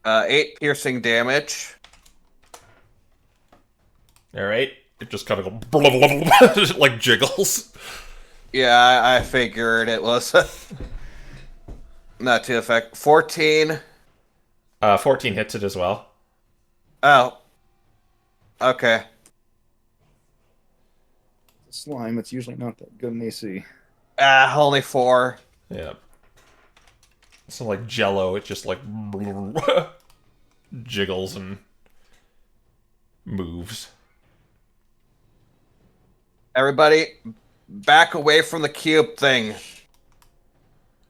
Uh, 8 piercing damage.
All right. It just kind of goes like jiggles.
Yeah, I figured it was not too effective. 14.
14 hits it as well.
Oh. Okay.
Slime, it's usually not that good in AC.
Only 4.
Yeah. So like Jello, it just like jiggles and moves.
Everybody, back away from the cube thing.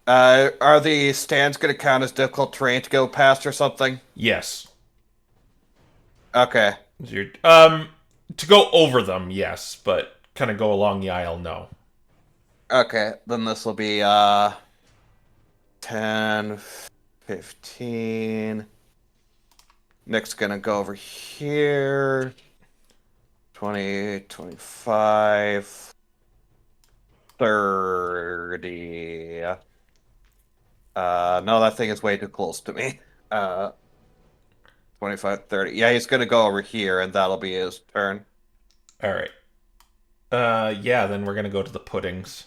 Are the stands going to count as difficult terrain to go past or something?
Yes.
Okay.
To go over them, yes, but kind of go along the aisle, no.
Okay, then this will be 10, 15. Nick's gonna go over here. 20, 25, 30. No, that thing is way too close to me. 25, 30. Yeah, he's gonna go over here, and that'll be his turn.
All right. Yeah, then we're going to go to the puddings.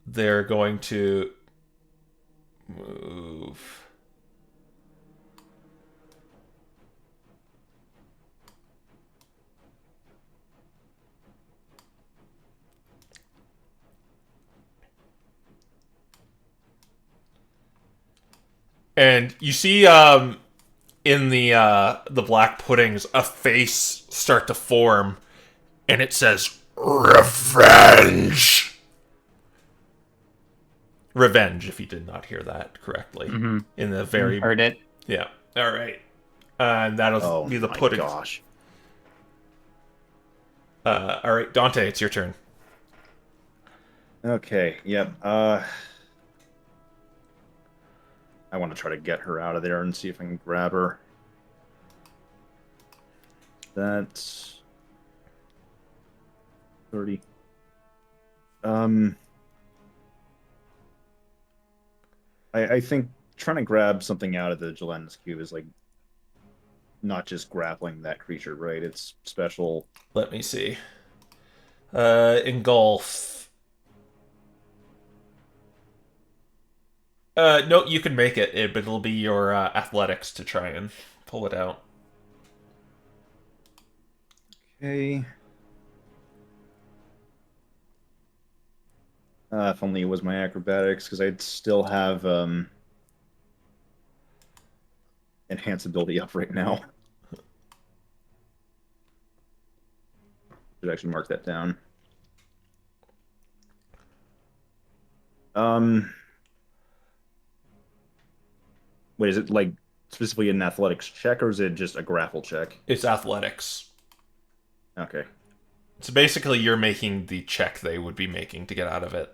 They're going to move. And you see in the black puddings a face start to form, and it says revenge. Revenge, if you did not hear that correctly.
Mm-hmm.
In the very
Heard it.
Yeah. All right. And that'll be the puddings.
Gosh.
All right, Dante, it's your turn.
Okay, yep. I want to try to get her out of there and see if I can grab her. That's 30. I think trying to grab something out of the gelatinous cube is like not just grappling that creature, right? It's special.
Let me see. Engulf. No, you can make it, but it'll be your athletics to try and pull it out.
Okay. If only it was my acrobatics, because I'd still have enhance ability up right now. Should actually mark that down. Wait, is it like specifically an athletics check, or is it just a grapple check?
It's athletics.
Okay.
So basically, you're making the check they would be making to get out of it,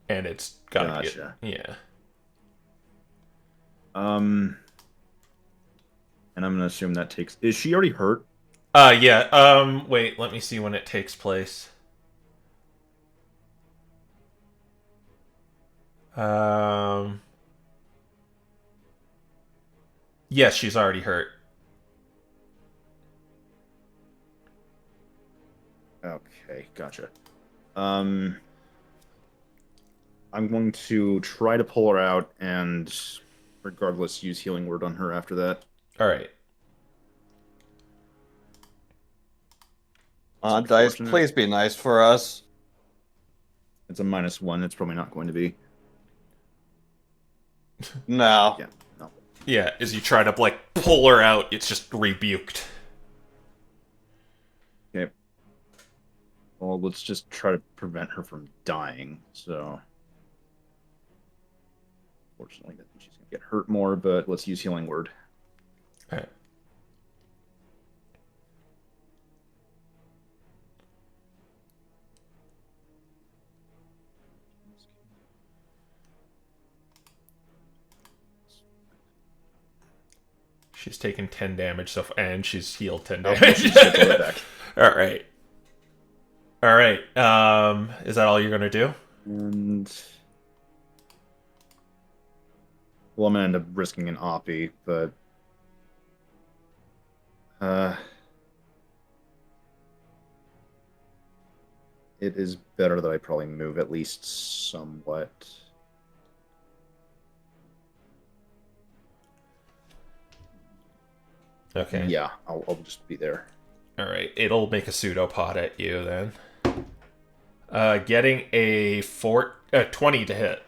and it's gotta
Gotcha.
get yeah.
And I'm gonna assume that takes. Is she already hurt?
Yeah. Wait, let me see when it takes place. Yes, she's already hurt.
Okay, gotcha. I'm going to try to pull her out, and regardless, use healing word on her after that.
All right.
Dice, please be nice for us.
It's a -1. It's probably not going to be.
No.
Yeah. No.
Yeah, as you try to like pull her out, it's just rebuked.
Okay. Well, let's just try to prevent her from dying. So, fortunately, she's gonna get hurt more. But let's use healing word.
All right. She's taken 10 damage so far, and she's healed 10 damage.
She's gonna pull it back.
All right. All right. Is that all you're gonna do?
And well, I'm gonna end up risking an oppie, but it is better that I probably move at least somewhat.
Okay.
Yeah, I'll just be there.
All right. It'll make a pseudopod at you then. Getting a 20 to hit.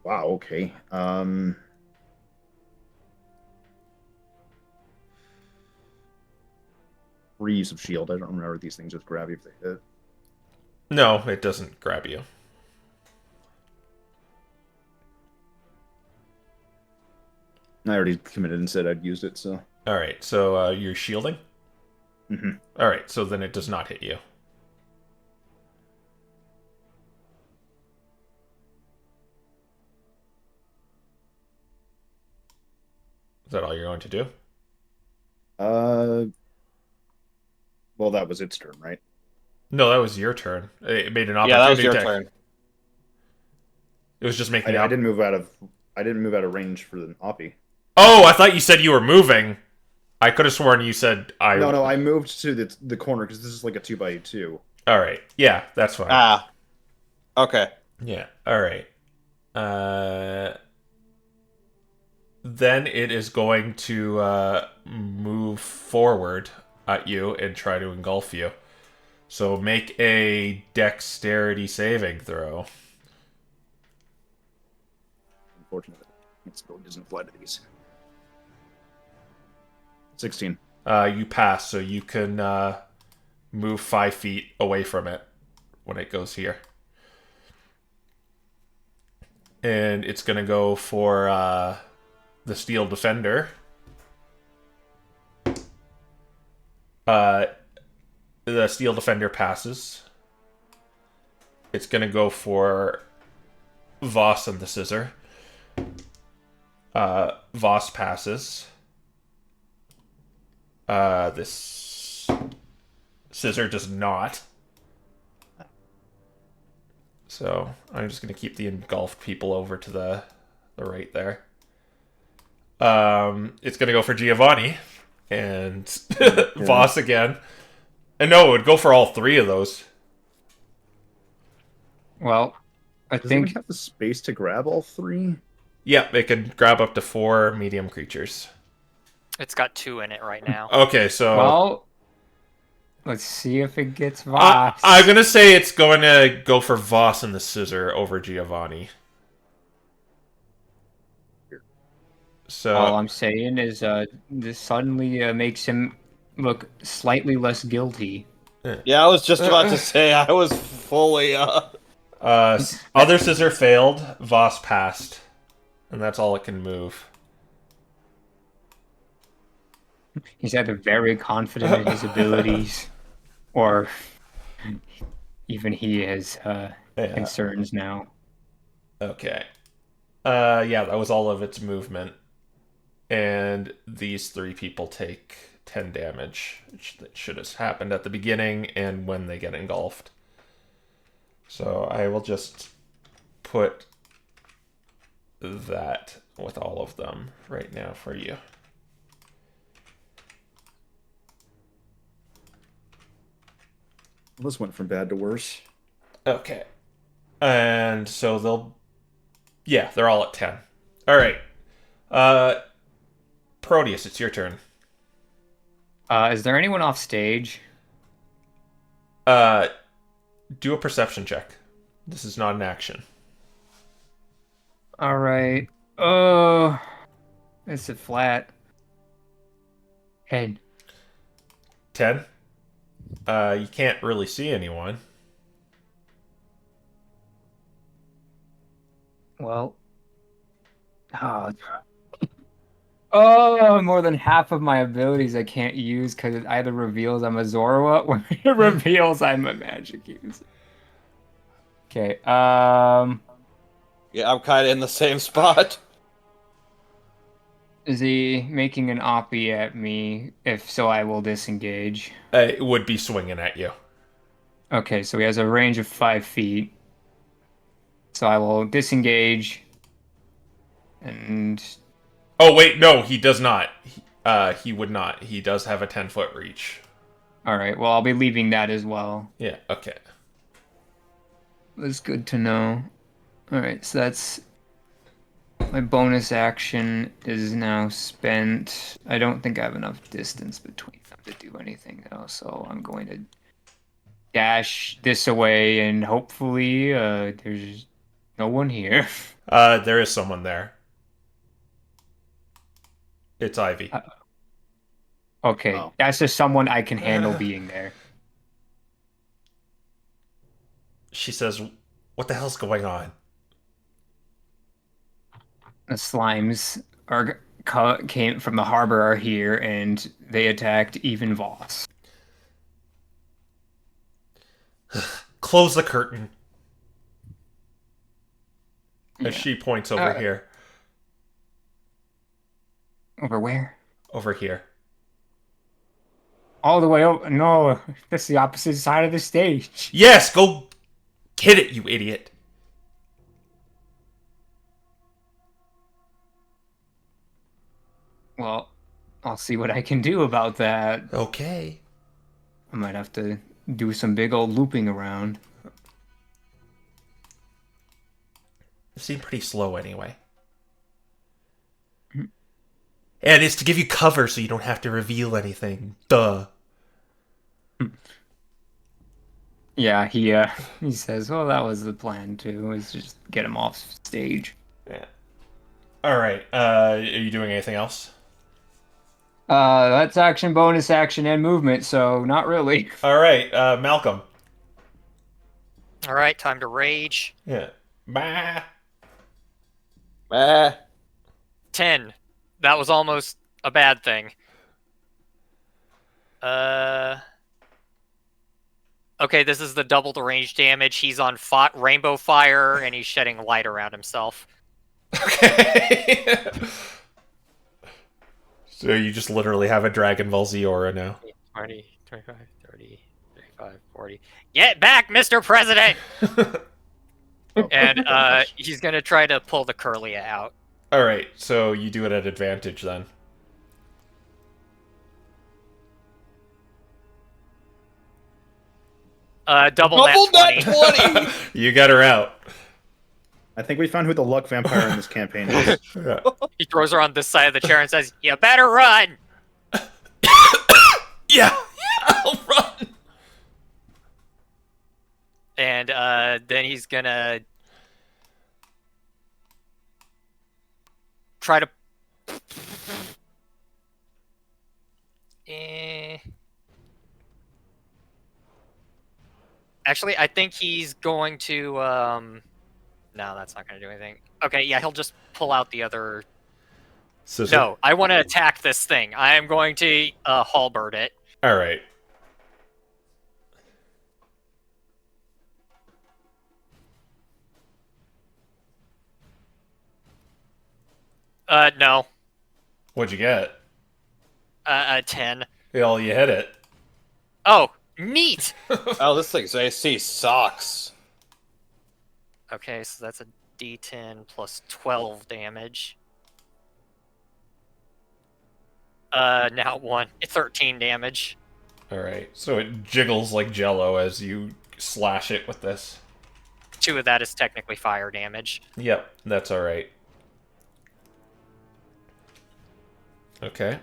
Wow. Okay. Free use of shield. I don't remember these things just grab you if they hit.
No, it doesn't grab you.
I already committed and said I'd used it, so.
All right. So you're shielding.
Mm-hmm.
All right. So then it does not hit you. Is that all you're going to do?
Well, that was its turn, right?
No, that was your turn. It made an opportunity.
Yeah, that was your
check.
turn.
It was just making.
I didn't move out of range for the oppie.
Oh, I thought you said you were moving. I could have sworn you said I.
No, I moved to the corner because this is like a 2x2.
All right. Yeah, that's fine.
Ah. Okay.
Yeah. All right. Then it is going to move forward at you and try to engulf you. So make a dexterity saving throw.
Unfortunately, it still doesn't apply to these. 16.
You pass, so you can move 5 feet away from it when it goes here. And it's going to go for the Steel Defender. The Steel Defender passes. It's going to go for Voss and the Scissor. Voss passes. This Scissor does not. So I'm just going to keep the engulfed people over to the right there. It's going to go for Giovanni and Voss again. And no, it would go for all 3 of those.
Well, I
Does
think
it have the space to grab all 3?
Yep, it can grab up to 4 medium creatures.
It's got 2 in it right now.
Okay, so
well, let's see if it gets Voss.
I'm gonna say it's going to go for Voss and the Scissor over Giovanni. So
All I'm saying is this suddenly makes him look slightly less guilty.
Yeah, I was just about to say I was fully
other Scissor failed, Voss passed, and that's all it can move.
He's either very confident in his abilities, or even he has
Yeah.
concerns now.
Okay. Yeah, that was all of its movement. And these 3 people take 10 damage, which should have happened at the beginning and when they get engulfed. So I will just put that with all of them right now for you.
Well, this went from bad to worse.
Okay. And so they're all at 10. All right. Proteus, it's your turn.
Is there anyone off stage?
Do a perception check. This is not an action.
All right. Oh, it's a flat. 10.
10. You can't really see anyone.
Well. Oh, more than half of my abilities I can't use because it either reveals I'm a Zorua or it reveals I'm a magic user. Okay,
Yeah, I'm kind of in the same spot.
is he making an oppie at me? If so, I will disengage.
It would be swinging at you.
Okay, so he has a range of 5 feet. So I will disengage. And
Oh, wait, no, he does not. He would not. He does have a 10-foot reach.
all right, well, I'll be leaving that as well.
Yeah, okay.
That's good to know. All right, so that's my bonus action is now spent. I don't think I have enough distance between them to do anything else, so I'm going to dash this away and hopefully there's no one here.
There is someone there. It's Ivy.
Okay,
Oh.
that's just someone I can handle being there.
She says, "What the hell's going on?"
The slimes came from the harbor are here, and they attacked even Voss.
Close the curtain.
Yeah.
As she points over here.
Over where?
Over here.
All the way over. No, that's the opposite side of the stage.
Yes, go hit it, you idiot.
Well, I'll see what I can do about that.
Okay.
I might have to do some big old looping around.
It seemed pretty slow anyway. And it's to give you cover so you don't have to reveal anything. Duh.
Yeah, he says, "Well, that was the plan too. Is just get him off stage."
Yeah. All right. Are you doing anything else?
That's action, bonus action, and movement. So not really.
All right. Malcolm.
All right, time to rage.
Yeah. Bah.
10. That was almost a bad thing. Okay, this is the double the range damage. He's on rainbow fire, and he's shedding light around himself.
Okay. So you just literally have a Dragon Ball Z aura now.
20, 25, 30, 35, 40. Get back, Mr. President! And he's gonna try to pull the Curlia out.
All right. So you do it at advantage then.
Double that 20.
You got her out.
I think we found who the luck vampire in this campaign is.
Yeah.
He throws her on this side of the chair and says, "You better run!"
Yeah. I'll run.
And then he's gonna try to. Actually, I think he's going to. No, that's not going to do anything. Okay, yeah, he'll just pull out the other
Scissor?
No, I want to attack this thing. I am going to halberd it.
All right.
No.
What'd you get?
A 10.
Well, you hit it.
Oh, neat!
Oh, this thing's AC sucks.
Okay, so that's a D10 plus 12 damage. Now 1. It's 13 damage.
All right. So it jiggles like jello as you slash it with this.
2 of that is technically fire damage.
Yep, that's all right. Okay.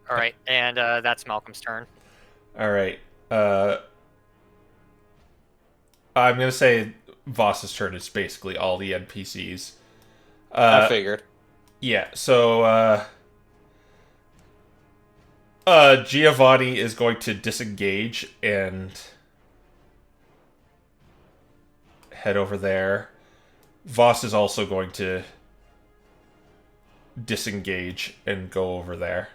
Alright, and that's Malcolm's turn.
All right. I'm gonna say Voss's turn is basically all the NPCs.
I figured.
Yeah. So Giovanni is going to disengage and head over there. Voss is also going to disengage and go over there.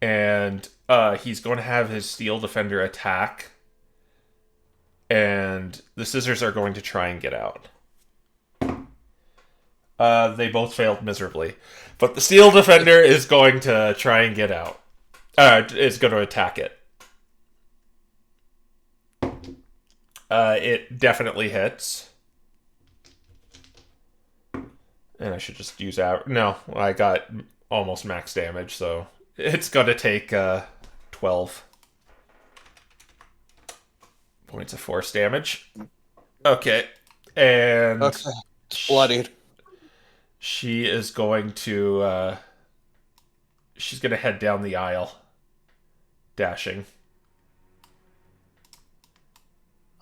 And he's going to have his Steel Defender attack. And the Scissors are going to try and get out. They both failed miserably. But the Steel Defender is going to try and get out. Is going to attack it. It definitely hits. And I should just use no, I got almost max damage, so it's going to take 12 points of force damage. Okay. And
Okay. It's bloodied.
she is going to she's going to head down the aisle, dashing.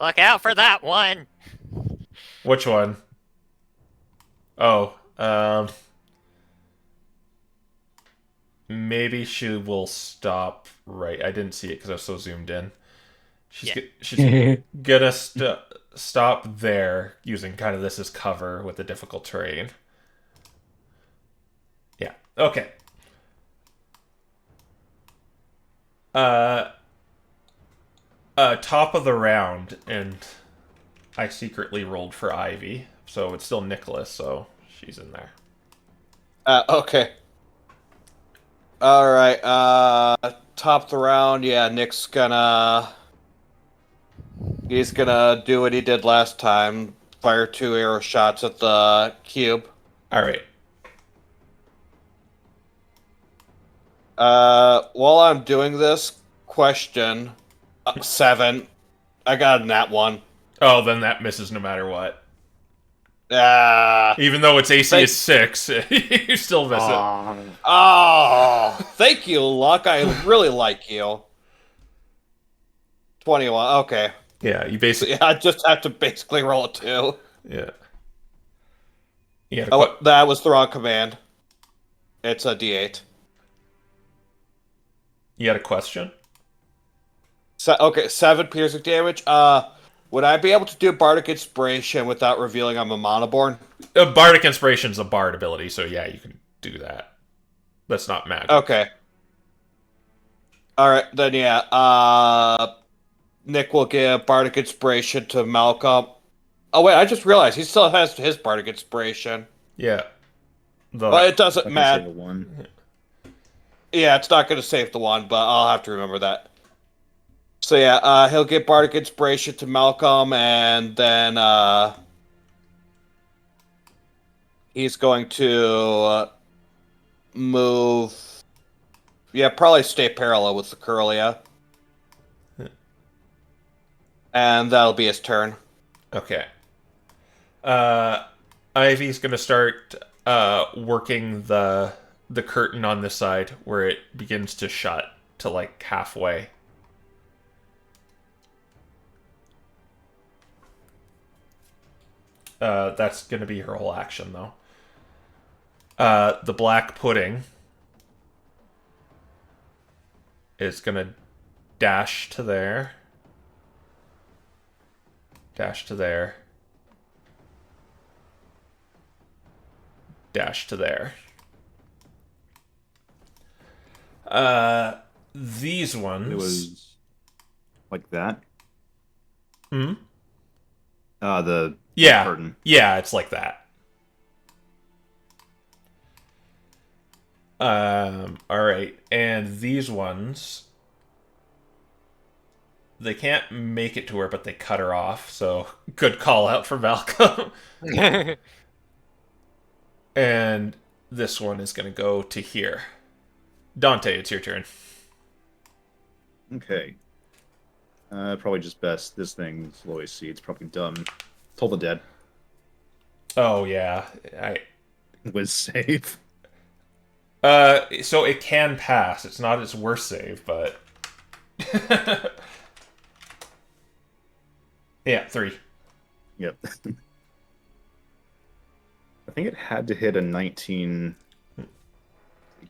Look out for that one!
Which one? Oh, maybe she will stop right. I didn't see it because I was so zoomed in. She's gonna stop there, using kind of this as cover with the difficult terrain. Yeah. Okay. Top of the round, and I secretly rolled for Ivy, so it's still Nicholas, so she's in there.
Okay. Alright, top the round, yeah, Nick's gonna... He's gonna do what he did last time. Fire 2 arrow shots at the cube.
Alright.
While I'm doing this, question... 7. I got a nat 1.
Oh, then that misses no matter what.
Ah.
Even though its AC is 6, you still miss it.
Oh, thank you, Luck. I really like you. 21. Okay.
Yeah, you
So,
basically...
yeah, I just have to basically roll a 2.
Yeah. Yeah.
Oh, that was the wrong command. It's a D8.
You had a question?
Okay, 7 piercing damage. Would I be able to do Bardic Inspiration without revealing I'm a Monoborn?
Bardic Inspiration is a bard ability, so yeah, you can do that. That's not magic.
Okay. Alright, then yeah. Nick will give Bardic Inspiration to Malcolm. Oh wait, I just realized he still has his Bardic Inspiration.
Yeah.
But it doesn't
I can
matter.
save a 1.
Yeah, it's not going to save the one, but I'll have to remember that. So yeah, he'll give Bardic Inspiration to Malcolm, and then he's going to move. Yeah, probably stay parallel with the Curlia. And that'll be his turn.
Okay. Ivy's gonna start working the curtain on this side where it begins to shut to like halfway. That's gonna be her whole action though. The black pudding is gonna dash to there. Dash to there. dash to there. These ones.
It was like that.
Hmm?
The
Yeah.
curtain.
Yeah, it's like that. Alright. And these ones, they can't make it to her, but they cut her off, so good call out for Malcolm. And this one is going to go to here. Dante, it's your turn.
Okay. Probably just best. This thing's low AC. It's probably dumb. Toll the Dead
Oh, yeah.
was safe.
So it can pass. It's not its worst save, but... yeah, 3.
Yep. I think it had to hit a 19 to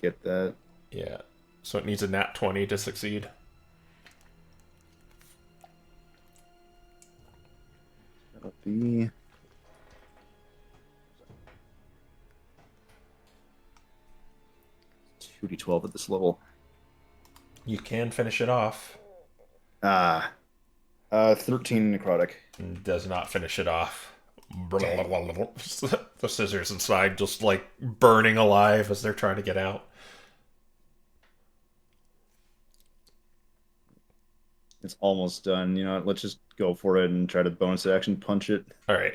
get that.
Yeah. So it needs a nat 20 to succeed.
That'll be 2d12 at this level.
You can finish it off.
13 necrotic.
Does not finish it off. The scissors inside just like burning alive as they're trying to get out.
It's almost done. You know, let's just go for it and try to bonus action punch it.
All right.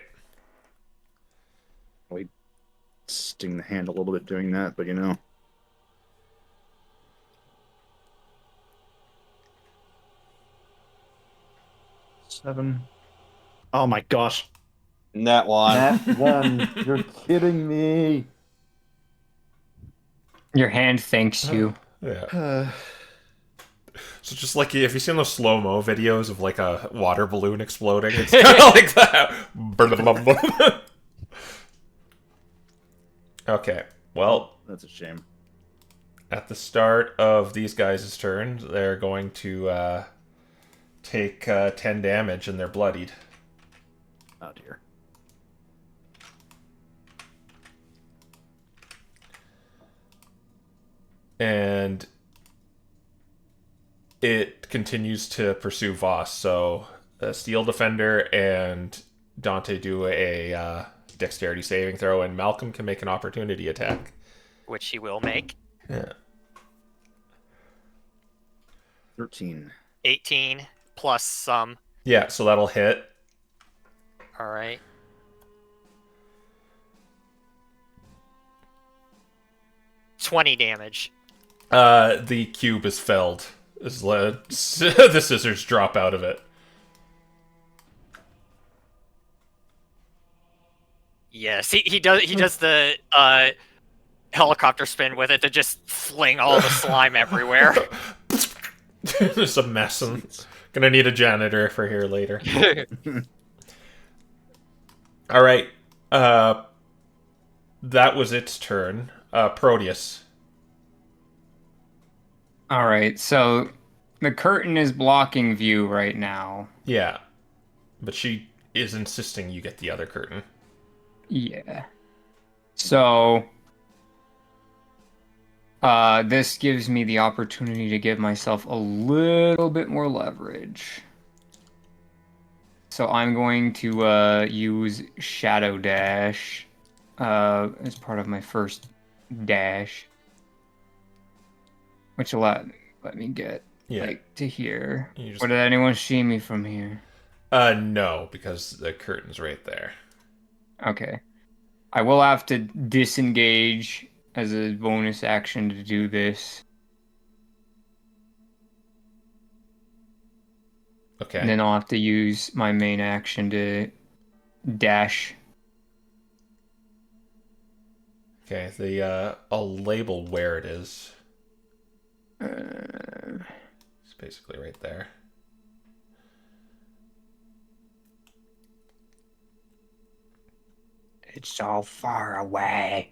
Probably sting the hand a little bit doing that, but you know. Seven. Oh my gosh.
That one.
That one. You're kidding me.
Your hand thanks you.
Yeah. So just like if you've seen those slow-mo videos of like a water balloon exploding, it's kind of like that. Okay. Well,
That's a shame.
at the start of these guys' turn, they're going to take 10 damage and they're bloodied.
Oh dear.
And it continues to pursue Voss. So Steel Defender and Dante do a dexterity saving throw, and Malcolm can make an opportunity attack.
Which he will make.
Yeah.
13.
18 plus some.
Yeah, so that'll hit.
All right. $20 damage.
The cube is felled. The scissors drop out of it.
Yes, he does the helicopter spin with it to just fling all the slime everywhere.
It's a mess. I'm gonna need a janitor for here later. All right. That was its turn. Proteus.
All right, so the curtain is blocking view right now.
Yeah. But she is insisting you get the other curtain.
Yeah. So, this gives me the opportunity to give myself a little bit more leverage. So I'm going to use Shadow Dash as part of my first dash. Which will let me get like to here. Or did anyone see me from here?
No, because the curtain's right there.
Okay. I will have to disengage as a bonus action to do this.
Okay.
And then I'll have to use my main action to dash.
Okay, I'll label where it is. It's basically right there.
It's so far away.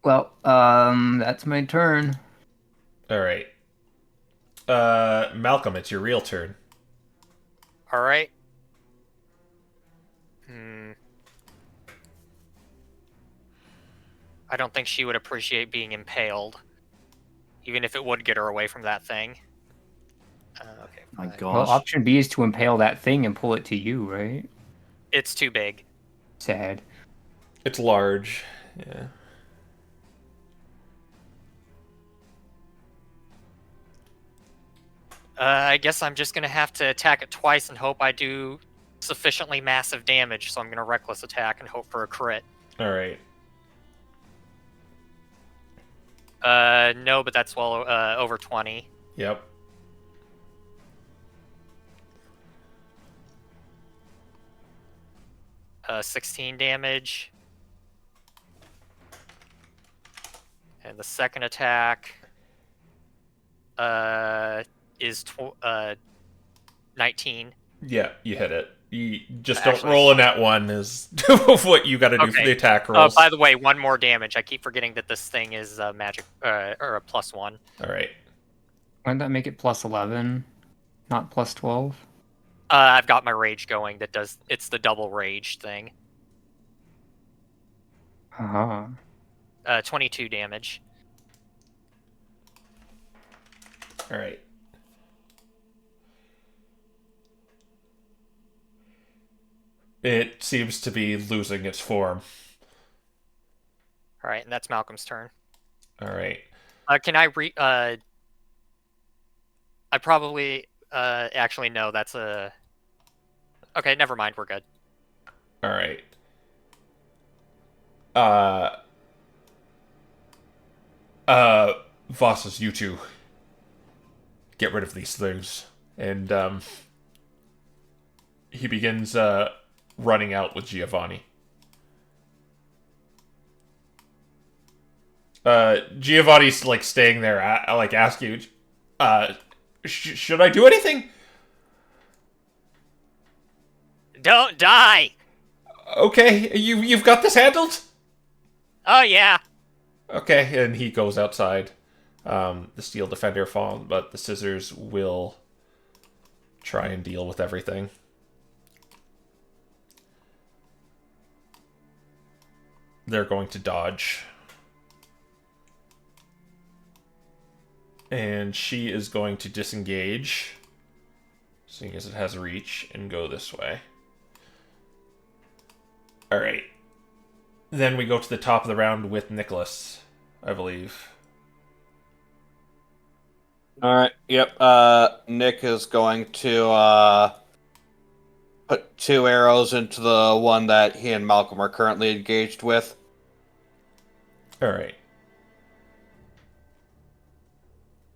Well, that's my turn.
All right. Malcolm, it's your real turn.
All right. I don't think she would appreciate being impaled, even if it would get her away from that thing. Okay,
My
fine.
gosh.
Well, option B is to impale that thing and pull it to you, right?
It's too big.
Sad.
It's large. Yeah.
I guess I'm just gonna have to attack it twice and hope I do sufficiently massive damage. So I'm gonna reckless attack and hope for a crit.
All right.
No, but that's well over 20.
Yep.
Uh, 16 damage. And the second attack is 19.
Yeah, you hit it. You just
Actually,
don't roll in that one is what you got to do for
Okay.
the attack rolls.
By the way, one more damage. I keep forgetting that this thing is magic or a +1.
All right.
Why did that make it plus 11, not plus 12?
I've got my rage going. It's the double rage thing.
Uh-huh.
22 damage.
All right. It seems to be losing its form.
All right, and that's Malcolm's turn.
All right.
Can I I probably actually no. That's a. Okay, never mind. We're good.
All right. Voss's, you two get rid of these things. And, he begins, running out with Giovanni. Giovanni's, like, staying there, asking you, should I do anything?
Don't die.
Okay, you've got this handled?
Oh yeah.
Okay, and he goes outside. The steel defender falls, but the scissors will try and deal with everything. They're going to dodge. And she is going to disengage, seeing as it has reach, and go this way. Alright. Then we go to the top of the round with Nicholas, I believe.
All right. Yep. Nick is going to put 2 arrows into the one that he and Malcolm are currently engaged with.
Alright.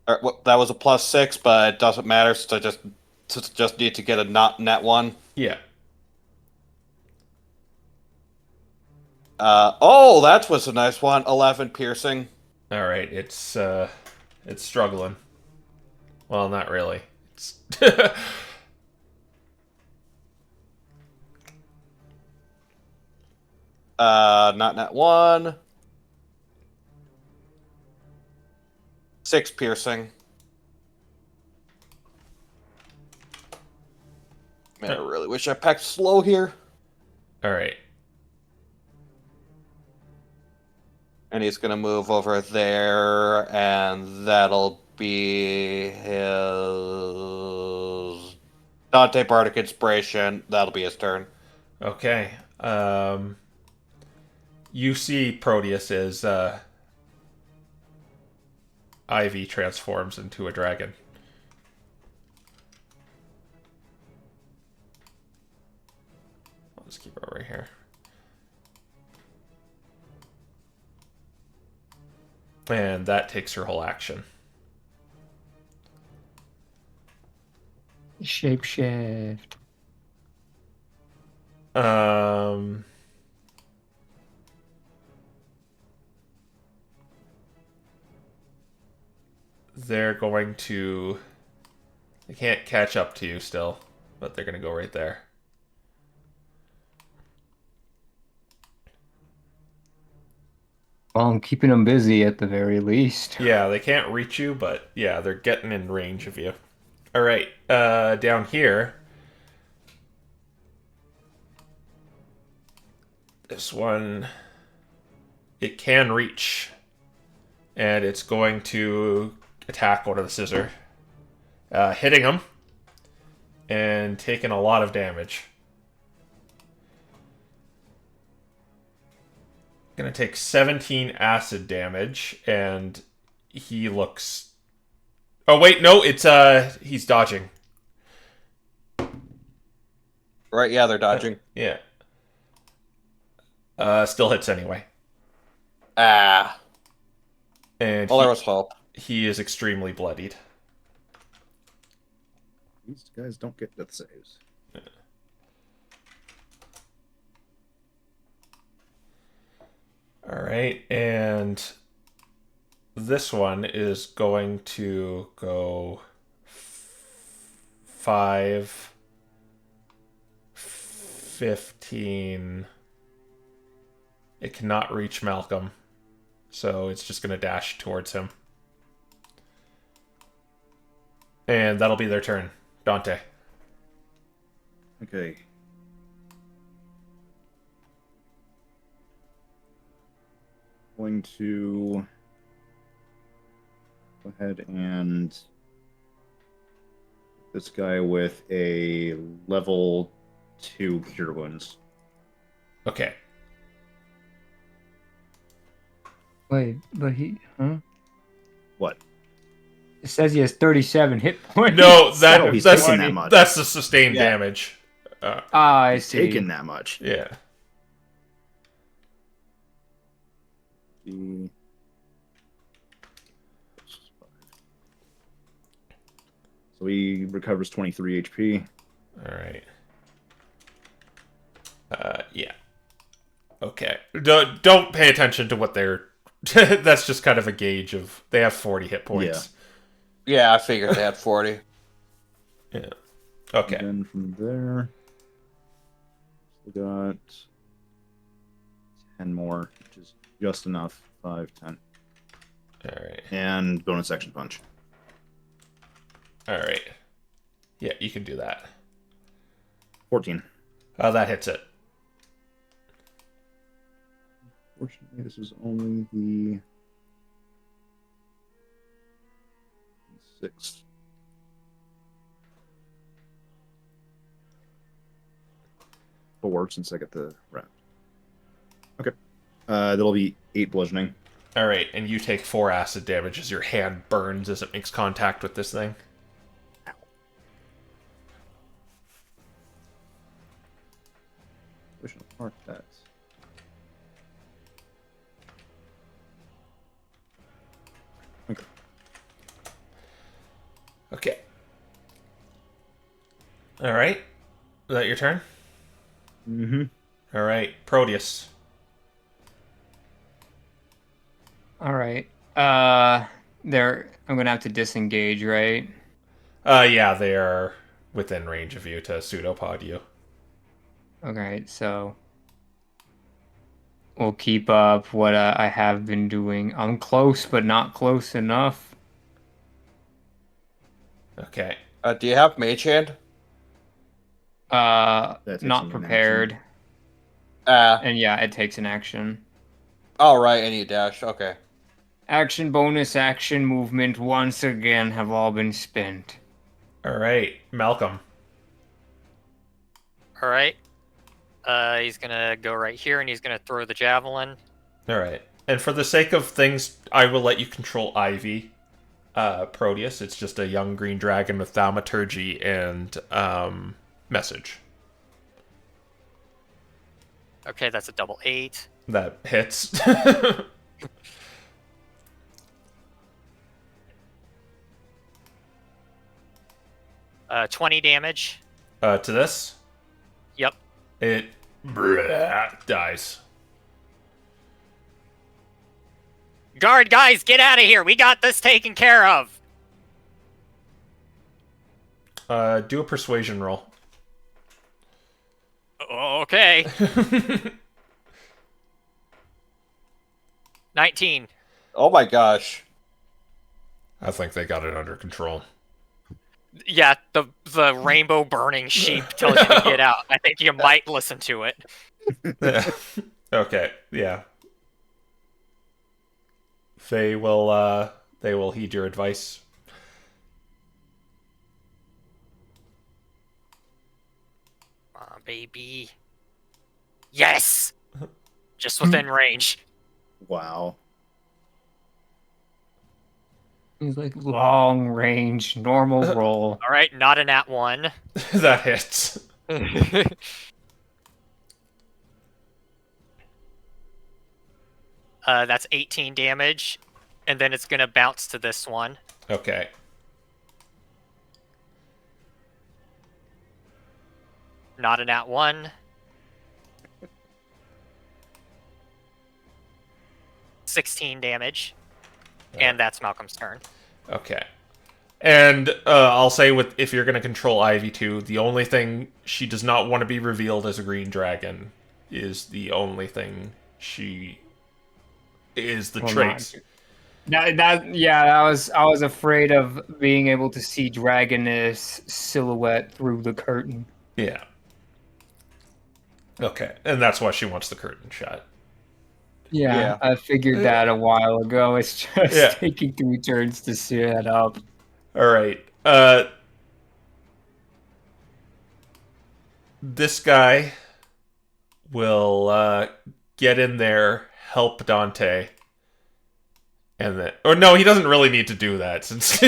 That was a +6, but it doesn't matter since I just need to get a not net one.
Yeah.
Oh, that was a nice one. 11 piercing.
Alright, it's struggling. Well, not really. It's
Not net one. 6 piercing. Man, I really wish I packed slow here.
Alright.
And he's gonna move over there, and that'll be his Dante Bardic Inspiration. That'll be his turn.
Okay. You see Proteus as Ivy transforms into a dragon. I'll just keep it over here. And that takes her whole action.
Shapeshift.
They're going to... They can't catch up to you still, but they're going to go right there.
Well, I'm keeping them busy at the very least.
Yeah, they can't reach you, but yeah, they're getting in range of you. Alright, down here. This one it can reach. And it's going to attack one of the scissor. Hitting him. And taking a lot of damage. Gonna take 17 acid damage, and he looks... Oh, wait, no, it's, he's dodging.
Right, yeah, they're dodging.
Yeah. Still hits anyway.
Ah.
And
Well, there was hope.
he is extremely bloodied.
These guys don't get death saves.
Alright, and this one is going to go 5, 15. It cannot reach Malcolm, so it's just going to dash towards him. And that'll be their turn. Dante.
Okay. Going to go ahead and hit this guy with a level 2 cure wounds.
Okay.
Wait, but he, huh?
What?
It says he has 37 hit points.
No,
Oh,
that,
he's
that's,
taking that much.
that's the sustained
Yeah.
damage.
I see.
Taking that much.
Yeah.
The... So he recovers 23 HP.
Alright. Yeah. Okay. Don't pay attention to what they're... That's just kind of a gauge of... They have 40 hit points.
Yeah, I figured they had 40.
Yeah. Okay.
And then from there, we got 10 more, which is just enough. 5, 10.
Alright.
And bonus action punch.
Alright. Yeah, you can do that.
14.
That hits it.
Fortunately, this is only the 6th. Four, since I get the wrap. Okay. That'll be 8 bludgeoning.
Alright, and you take 4 acid damage as your hand burns as it makes contact with this thing.
Wish I'd mark that. Okay.
Okay. Alright. Is that your turn?
Mm-hmm.
Alright, Proteus.
All right. There. I'm gonna have to disengage, right?
Yeah, they are within range of you to pseudopod you.
Okay, so we'll keep up what I have been doing. I'm close, but not close enough.
Okay.
Do you have Mage Hand?
takes
Not
an
prepared.
Ah.
And yeah, it takes an action.
All right, and you dash. Okay.
Action, bonus action, movement once again have all been spent.
Alright, Malcolm.
All right. He's gonna go right here, and he's gonna throw the javelin.
Alright. And for the sake of things, I will let you control Ivy. Proteus. It's just a young green dragon with thaumaturgy and message.
Okay, that's a double 8.
That hits.
20 damage.
To this,
Yep.
it dies.
Guard, guys, get out of here. We got this taken care of.
Do a persuasion roll.
Okay. 19.
Oh my gosh.
I think they got it under control.
Yeah, the rainbow burning sheep tells you to get out. I think you might listen to it.
Okay, yeah. They will heed your advice.
Come on, baby. Yes! Just within range.
Wow.
He's like long range, normal roll.
All right, not an at one.
That hits.
That's 18 damage, and then it's gonna bounce to this one.
Okay.
Not an at one. 16 damage, and that's Malcolm's turn.
Okay. And I'll say, if you're going to control Ivy too, the only thing she does not want to be revealed as a green dragon is the only thing she is the traits.
I was afraid of being able to see Dragoness silhouette through the curtain.
Yeah. Okay, and that's why she wants the curtain shot.
Yeah. I figured that a while ago. It's just taking 3 turns to set up.
All right. This guy will get in there, help Dante, and then, or no, he doesn't really need to do that since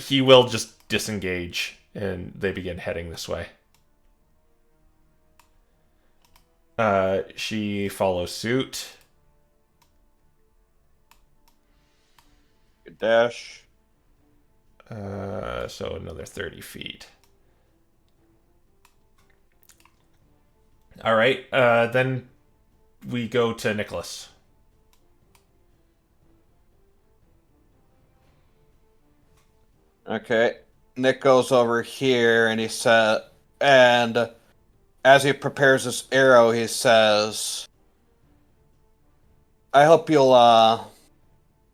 he will just disengage, and they begin heading this way. She follows suit.
Good dash.
So another 30 feet. All right. Then we go to Nicholas.
Okay. Nick goes over here and he said, and as he prepares his arrow, he says, I hope you'll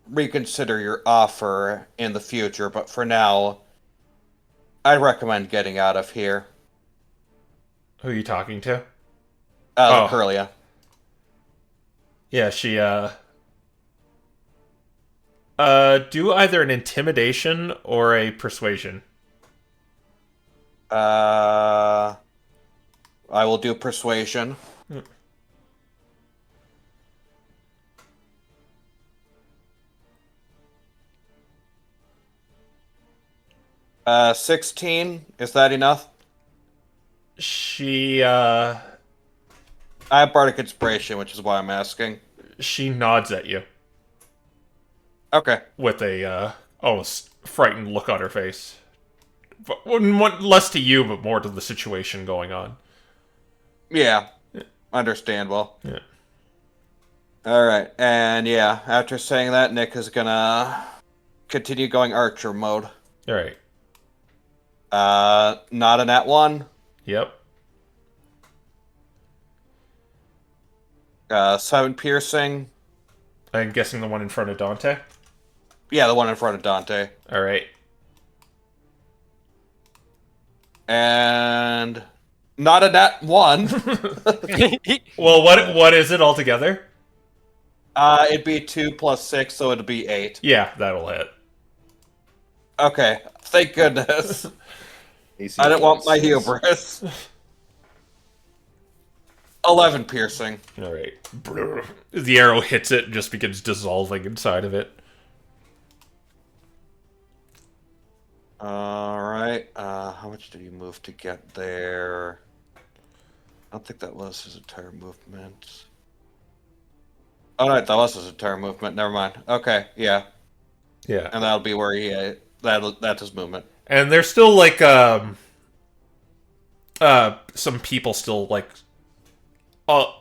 reconsider your offer in the future, but for now, I recommend getting out of here.
Who are you talking to?
The Curlia.
Yeah, she do either an intimidation or a persuasion.
I will do persuasion. 16, is that enough?
She
I have Bardic Inspiration, which is why I'm asking.
she nods at you
Okay.
with a almost frightened look on her face. But less to you, but more to the situation going on.
Yeah. Understandable.
Yeah.
Alright, and yeah, after saying that, Nick is gonna continue going Archer mode.
Alright.
Not an at one.
Yep.
7 piercing.
I'm guessing the one in front of Dante.
Yeah, the one in front of Dante.
Alright.
And not a nat one.
Well, what is it altogether?
It'd be 2 plus 6, so it'd be 8.
Yeah, that'll hit.
Okay, thank goodness.
AC
I didn't want my
6.
hubris. 11 piercing.
Alright. The arrow hits it and just begins dissolving inside of it.
Alright, how much did he move to get there? I don't think that was his entire movement. Oh, no, that was his entire movement. Never mind. Okay, yeah.
Yeah.
And that'll be where he... that's his movement.
And there's still, like, some people still, like,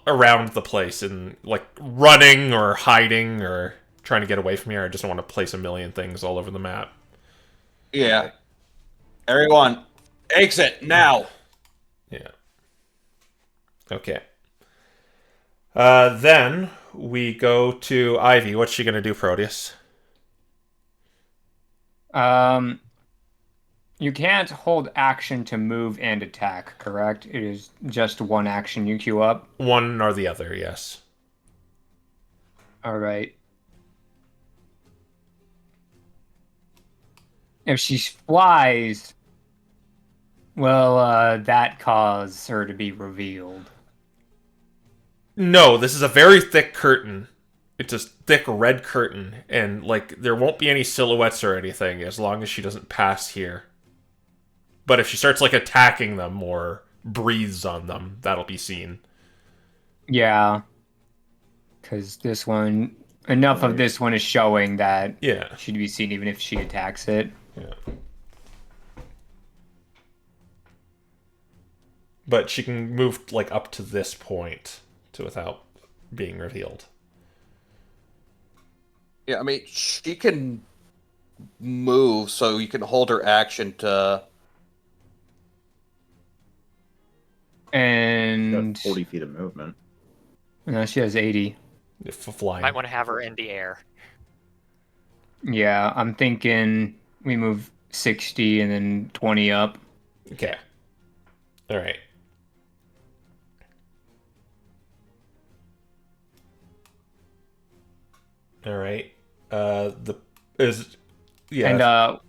around the place and, like, running or hiding or trying to get away from here. I just want to place a million things all over the map.
Yeah. Everyone, exit now!
Yeah. Okay. Then we go to Ivy. What's she gonna do, Proteus?
You can't hold action to move and attack, correct? It is just one action you queue up.
One or the other, yes.
All right. If she flies, will that cause her to be revealed?
No, this is a very thick curtain. It's a thick red curtain, and like there won't be any silhouettes or anything as long as she doesn't pass here. But if she starts like attacking them or breathes on them, that'll be seen.
Yeah, because this one, enough of
Right.
this one is showing that
Yeah.
she'd be seen even if she attacks it.
Yeah. But she can move like up to this point to without being revealed.
Yeah, I mean, she can move, so you can hold her action to.
And
Got 40 feet of movement.
no, she has 80.
If flying.
Might want to have her in the air.
Yeah, I'm thinking we move 60 and then 20 up.
Okay. All right. All right. The is yeah.
And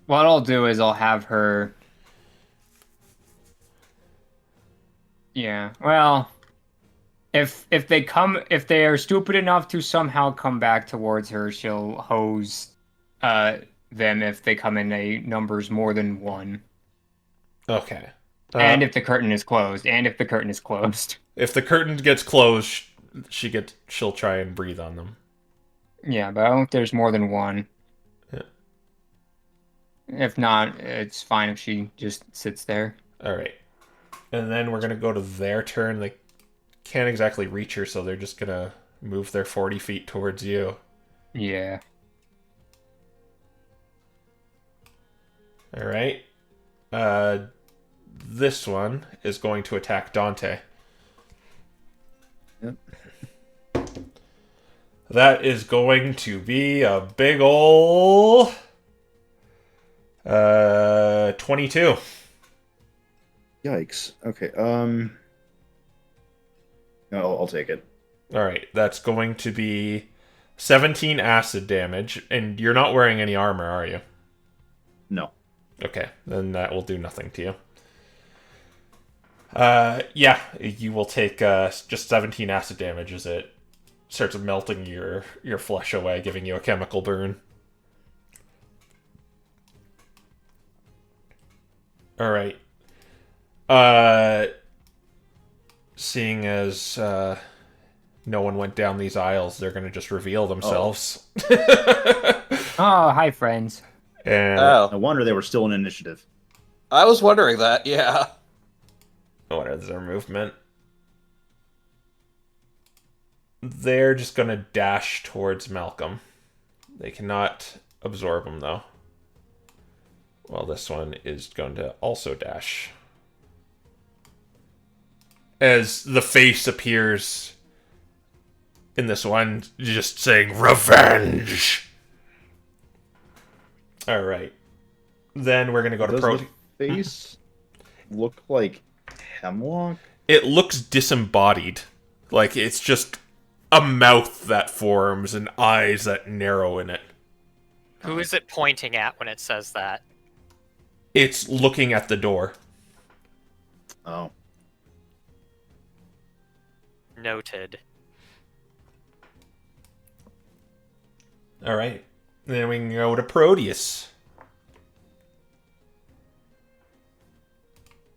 what I'll do is I'll have her. Yeah, well, if they are stupid enough to somehow come back towards her, she'll hose them if they come in a numbers more than one.
Okay.
And if the curtain is closed. And if the curtain is closed.
If the curtain gets closed, she'll try and breathe on them.
Yeah, but I don't think there's more than one.
Yeah.
If not, it's fine if she just sits there.
All right. And then we're gonna go to their turn. They can't exactly reach her, so they're just gonna move their 40 feet towards you.
Yeah.
All right. This one is going to attack Dante.
Yep.
That is going to be a big ol' 22.
Yikes. Okay. No, I'll take it.
All right, that's going to be 17 acid damage, and you're not wearing any armor, are you?
No.
Okay, then that will do nothing to you. Yeah, you will take just 17 acid damage as it starts melting your flesh away, giving you a chemical burn. All right. Seeing as no one went down these aisles, they're going to just reveal themselves.
Oh, hi, friends.
And
No
Oh,
wonder they were still in initiative.
I was wondering that. Yeah.
what is their movement? They're just going to dash towards Malcolm. They cannot absorb him, though. Well, this one is going to also dash. As the face appears in this one, just saying, "Revenge!" Alright. Then we're going to go to
Does
Pro...
the face look like Hemlock?
It looks disembodied. Like, it's just a mouth that forms and eyes that narrow in it.
Who is it pointing at when it says that?
It's looking at the door.
Oh.
Noted.
Alright. Then we can go to Proteus.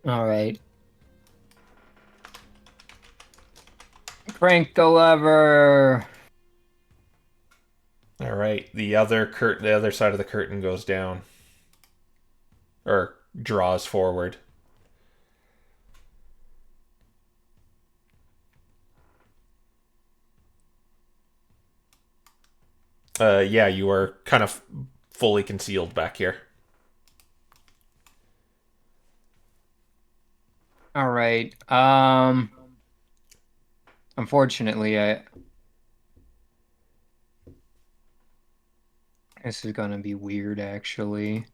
All right. Crank the lever.
Alright. The other side of the curtain goes down. Or draws forward. Yeah, you are kind of fully concealed back here.
All right. Unfortunately, this is gonna be weird, actually.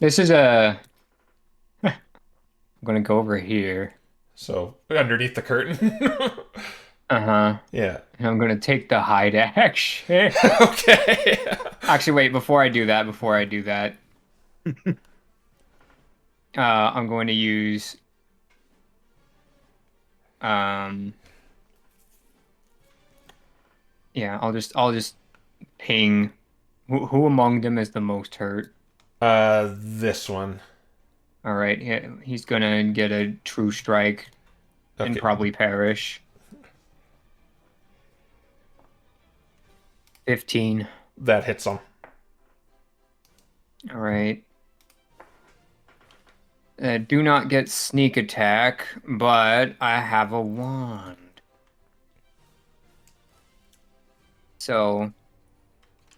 This is I'm gonna go over here.
So, underneath the curtain.
Uh-huh.
Yeah.
And I'm gonna take the hide action.
Okay.
Actually, wait, before I do that, I'm going to use um yeah, I'll just ping who among them is the most hurt.
This one.
All right, yeah, he's gonna get a true strike and
Okay.
probably perish. 15.
That hits him.
All right. Do not get sneak attack, but I have a wand. So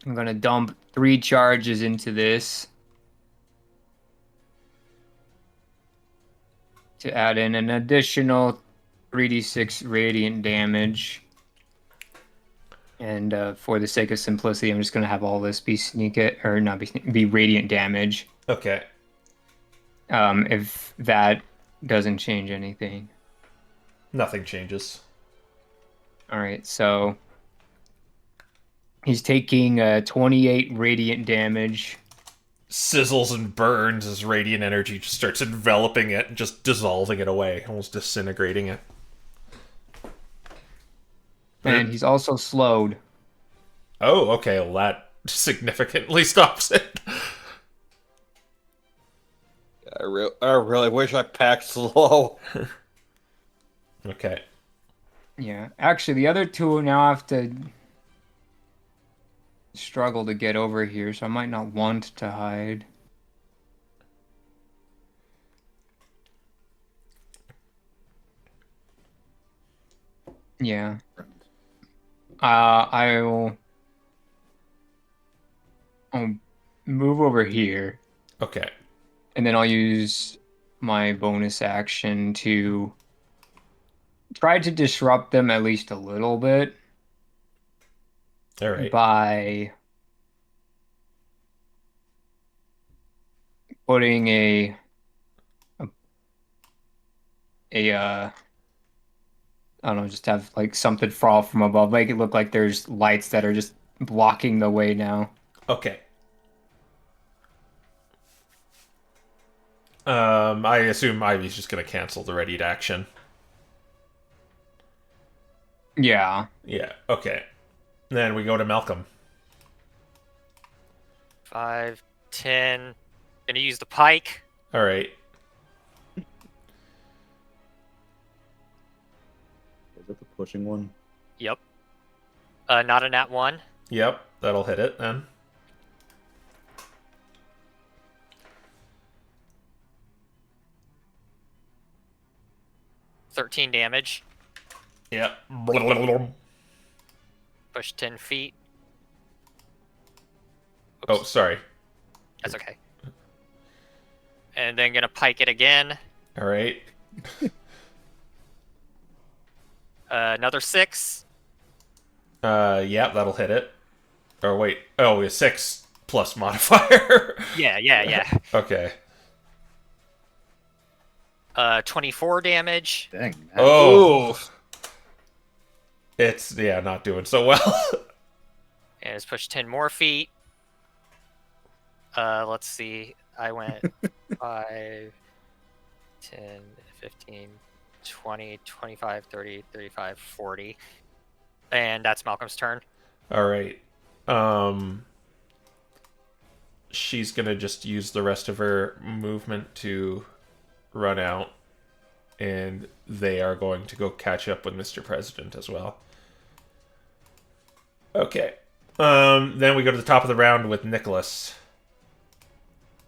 I'm gonna dump 3 charges into this to add in an additional 3d6 radiant damage. And for the sake of simplicity, I'm just gonna have all this be be radiant damage.
Okay.
If that doesn't change anything.
Nothing changes.
All right, so he's taking 28 radiant damage.
Sizzles and burns as radiant energy just starts enveloping it and just dissolving it away, almost disintegrating it.
And he's also slowed.
Oh, okay. Well, that significantly stops it.
I really wish I packed slow.
Okay.
Yeah. Actually, the other two now have to struggle to get over here, so I might not want to hide. Yeah. I'll move over here,
Okay.
and then I'll use my bonus action to try to disrupt them at least a little bit
All right.
by putting I don't know, just have like something fall from above, make it look like there's lights that are just blocking the way now.
Okay. I assume Ivy's just gonna cancel the ready to action.
Yeah.
Yeah. Okay. Then we go to Malcolm.
5, 10. Gonna use the pike.
All right.
Is that the pushing one?
Yep. Not a nat 1.
Yep. That'll hit it then.
$13 damage.
Yep.
Push 10 feet.
Oh, sorry.
That's okay. And then gonna pike it again.
All right.
Another 6.
Yeah, that'll hit it. Or wait. Oh, it's 6 plus modifier.
Yeah.
Okay.
24 damage.
Dang. Man.
Oh. It's, not doing so well.
And it's pushed 10 more feet. Let's see. I went 5, 10, 15, 20, 25, 30, 35, 40. And that's Malcolm's turn.
All right. She's gonna just use the rest of her movement to run out, and they are going to go catch up with Mr. President as well. Okay. Then we go to the top of the round with Nicholas.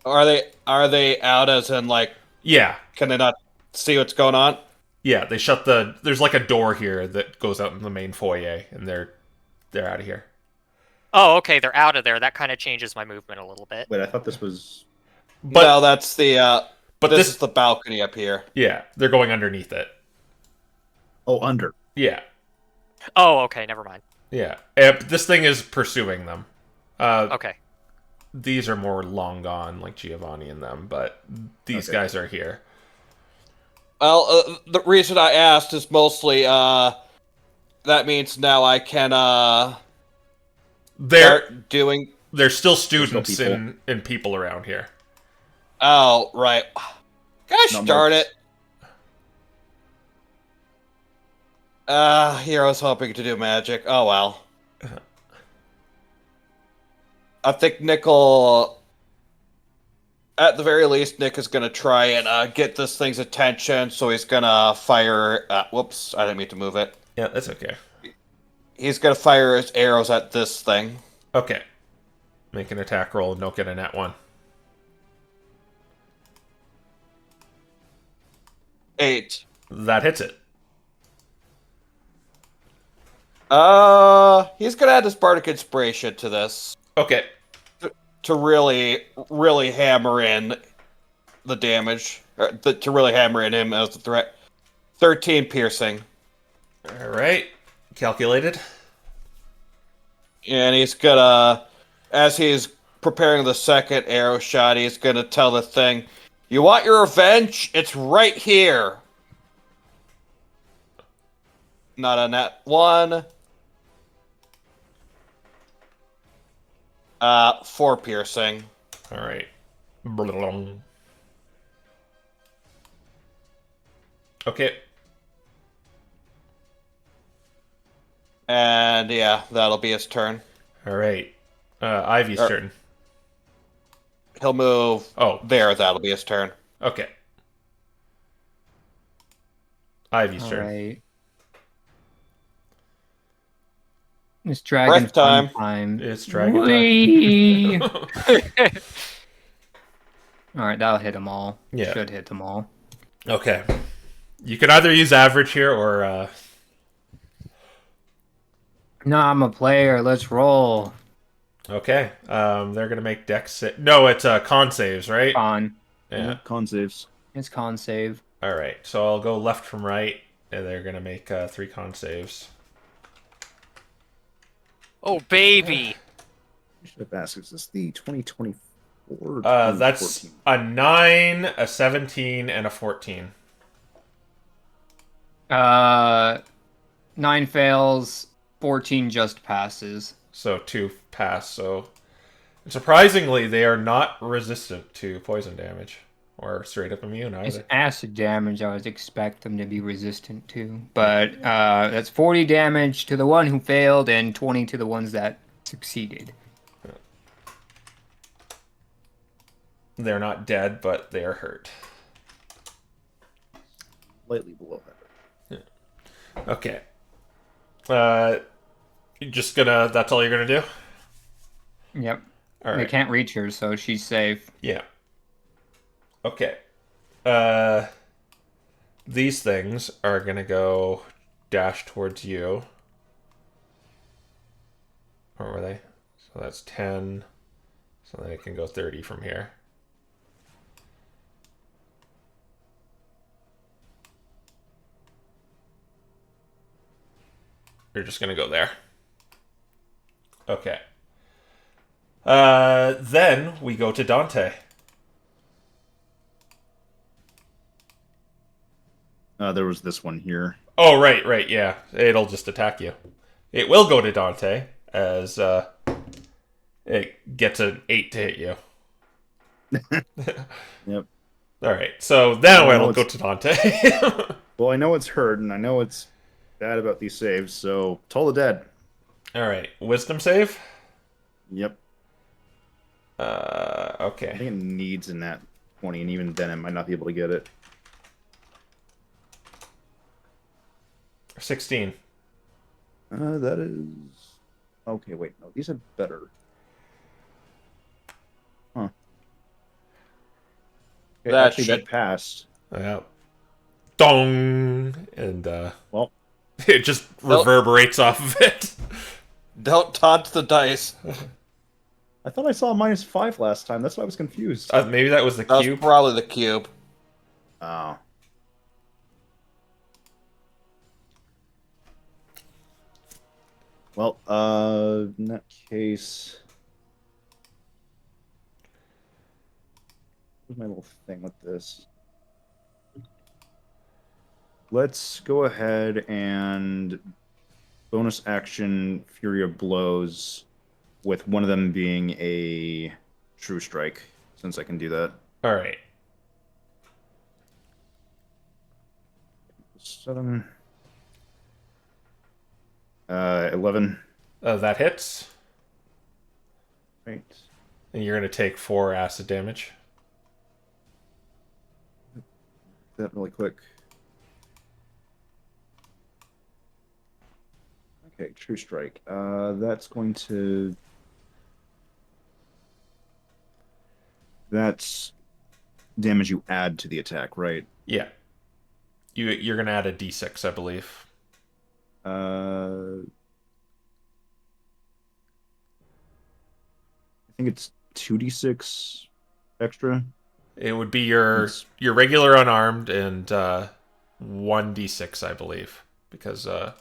Are they out as in like,
Yeah.
can they not see what's going on?
Yeah, they shut there's like a door here that goes out in the main foyer, and they're out of here.
Oh, okay. They're out of there. That kind of changes my movement a little bit.
Wait, I thought this was.
But
No, that's the
but
this
this
is the balcony up here.
yeah, they're going underneath it.
Oh, under.
Yeah.
Oh, okay. Never mind.
Yeah. This thing is pursuing them.
Okay.
These are more long gone, like Giovanni and them, but these
Okay.
guys are here.
Well, the reason I asked is mostly that means now I can
There,
start doing.
there's still
still
students
people.
and people around here.
Oh, right. Gosh
Not
darn
marked.
it. Here I was hoping to do magic. Oh well. I think at the very least, Nick is gonna try and get this thing's attention, so he's gonna fire. Whoops, I didn't mean to move it.
Yeah, that's okay.
He's gonna fire his arrows at this thing.
Okay. Make an attack roll and don't get a nat 1.
8.
That hits it.
He's gonna add his bardic inspiration to this
Okay.
to really, really hammer in the damage, to really hammer in him as the threat. 13 piercing,
All right. Calculated.
and he's gonna, as he's preparing the second arrow shot, he's gonna tell the thing, "You want your revenge? It's right here." Not a nat 1. 4 piercing.
All right. Okay.
And yeah, that'll be his turn.
All right. Ivy's turn.
He'll move
Oh,
there, that'll be his turn.
okay. Ivy's
All
turn.
right. It's dragon
Breath time.
time.
It's dragon time.
Whee! All right, that'll hit them all.
Yeah.
Should hit them all.
Okay. You can either use average here or
No, I'm a player. Let's roll.
okay. They're gonna make dex no, it's con saves, right?
Con.
Yeah.
Con saves.
It's con save.
All right. So I'll go left from right, and they're gonna make 3 con saves.
Oh, baby.
I should have asked, is this the 2024 or
That's
2014?
a 9, a 17, and a 14.
9 fails. 14 just passes.
So 2 pass. So surprisingly, they are not resistant to poison damage or straight up immune
It's
either.
acid damage I would expect them to be resistant to. But that's 40 damage to the one who failed and 20 to the ones that succeeded.
They're not dead, but they are hurt.
Slightly below that.
Okay. You're just gonna. That's all you're gonna do.
Yep.
All
They
right.
can't reach her, so she's safe.
Yeah. Okay. These things are gonna go dash towards you. Where were they? So that's 10. So then it can go 30 from here. You're just gonna go there. Okay. Then we go to Dante.
There was this one here.
Oh, right, yeah. It'll just attack you. It will go to Dante as it gets an 8 to hit you.
Yep.
All right, so now
Well,
it'll go
it's-
to Dante.
Well, I know it's hurt, and I know it's bad about these saves, so Toll the Dead.
All right, wisdom save.
Yep. I
Okay.
think it needs in that 20, and even then it might not be able to get it.
16.
That is... Okay, wait, no, these are better. Huh. Okay,
That
actually,
should-
that passed.
Yeah. Dong, and
Well,
it just reverberates off of it.
Don't taunt the dice.
I thought I saw -5 last time. That's why I was confused.
Maybe that was the
That was
cube.
probably the cube.
Oh. Well, in that case... Where's my little thing with this? Let's go ahead and bonus action Fury of Blows, with one of them being a True Strike, since I can do that.
All right.
7. 11.
That hits.
Right.
And you're going to take 4 acid damage.
That really quick. Okay, True Strike. That's going to. That's damage you add to the attack, right?
Yeah. You're going to add a d6, I believe.
I think it's 2d6 extra.
It would be your
It's-
regular unarmed and 1d6, I believe. Because, let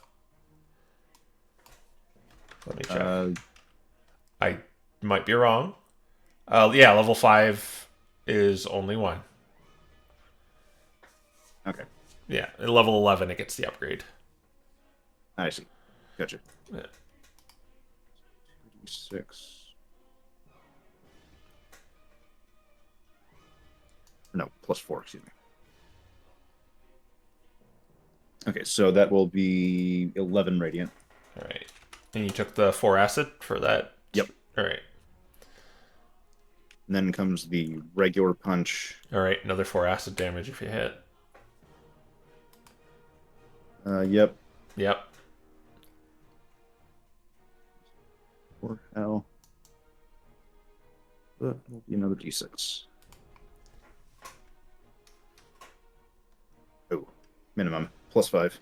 me check. I might be wrong. Yeah, level 5 is only 1.
Okay,
Yeah, at level 11 it gets the upgrade.
I see. Gotcha.
Yeah.
2d6. No, +4, excuse me. Okay, so that will be 11 radiant.
All right. And you took the 4 acid for that?
Yep.
All right.
And then comes the regular punch.
All right, another 4 acid damage if you hit.
Yep.
Yep.
4 hell. That will be another d6. Oh, minimum. +5.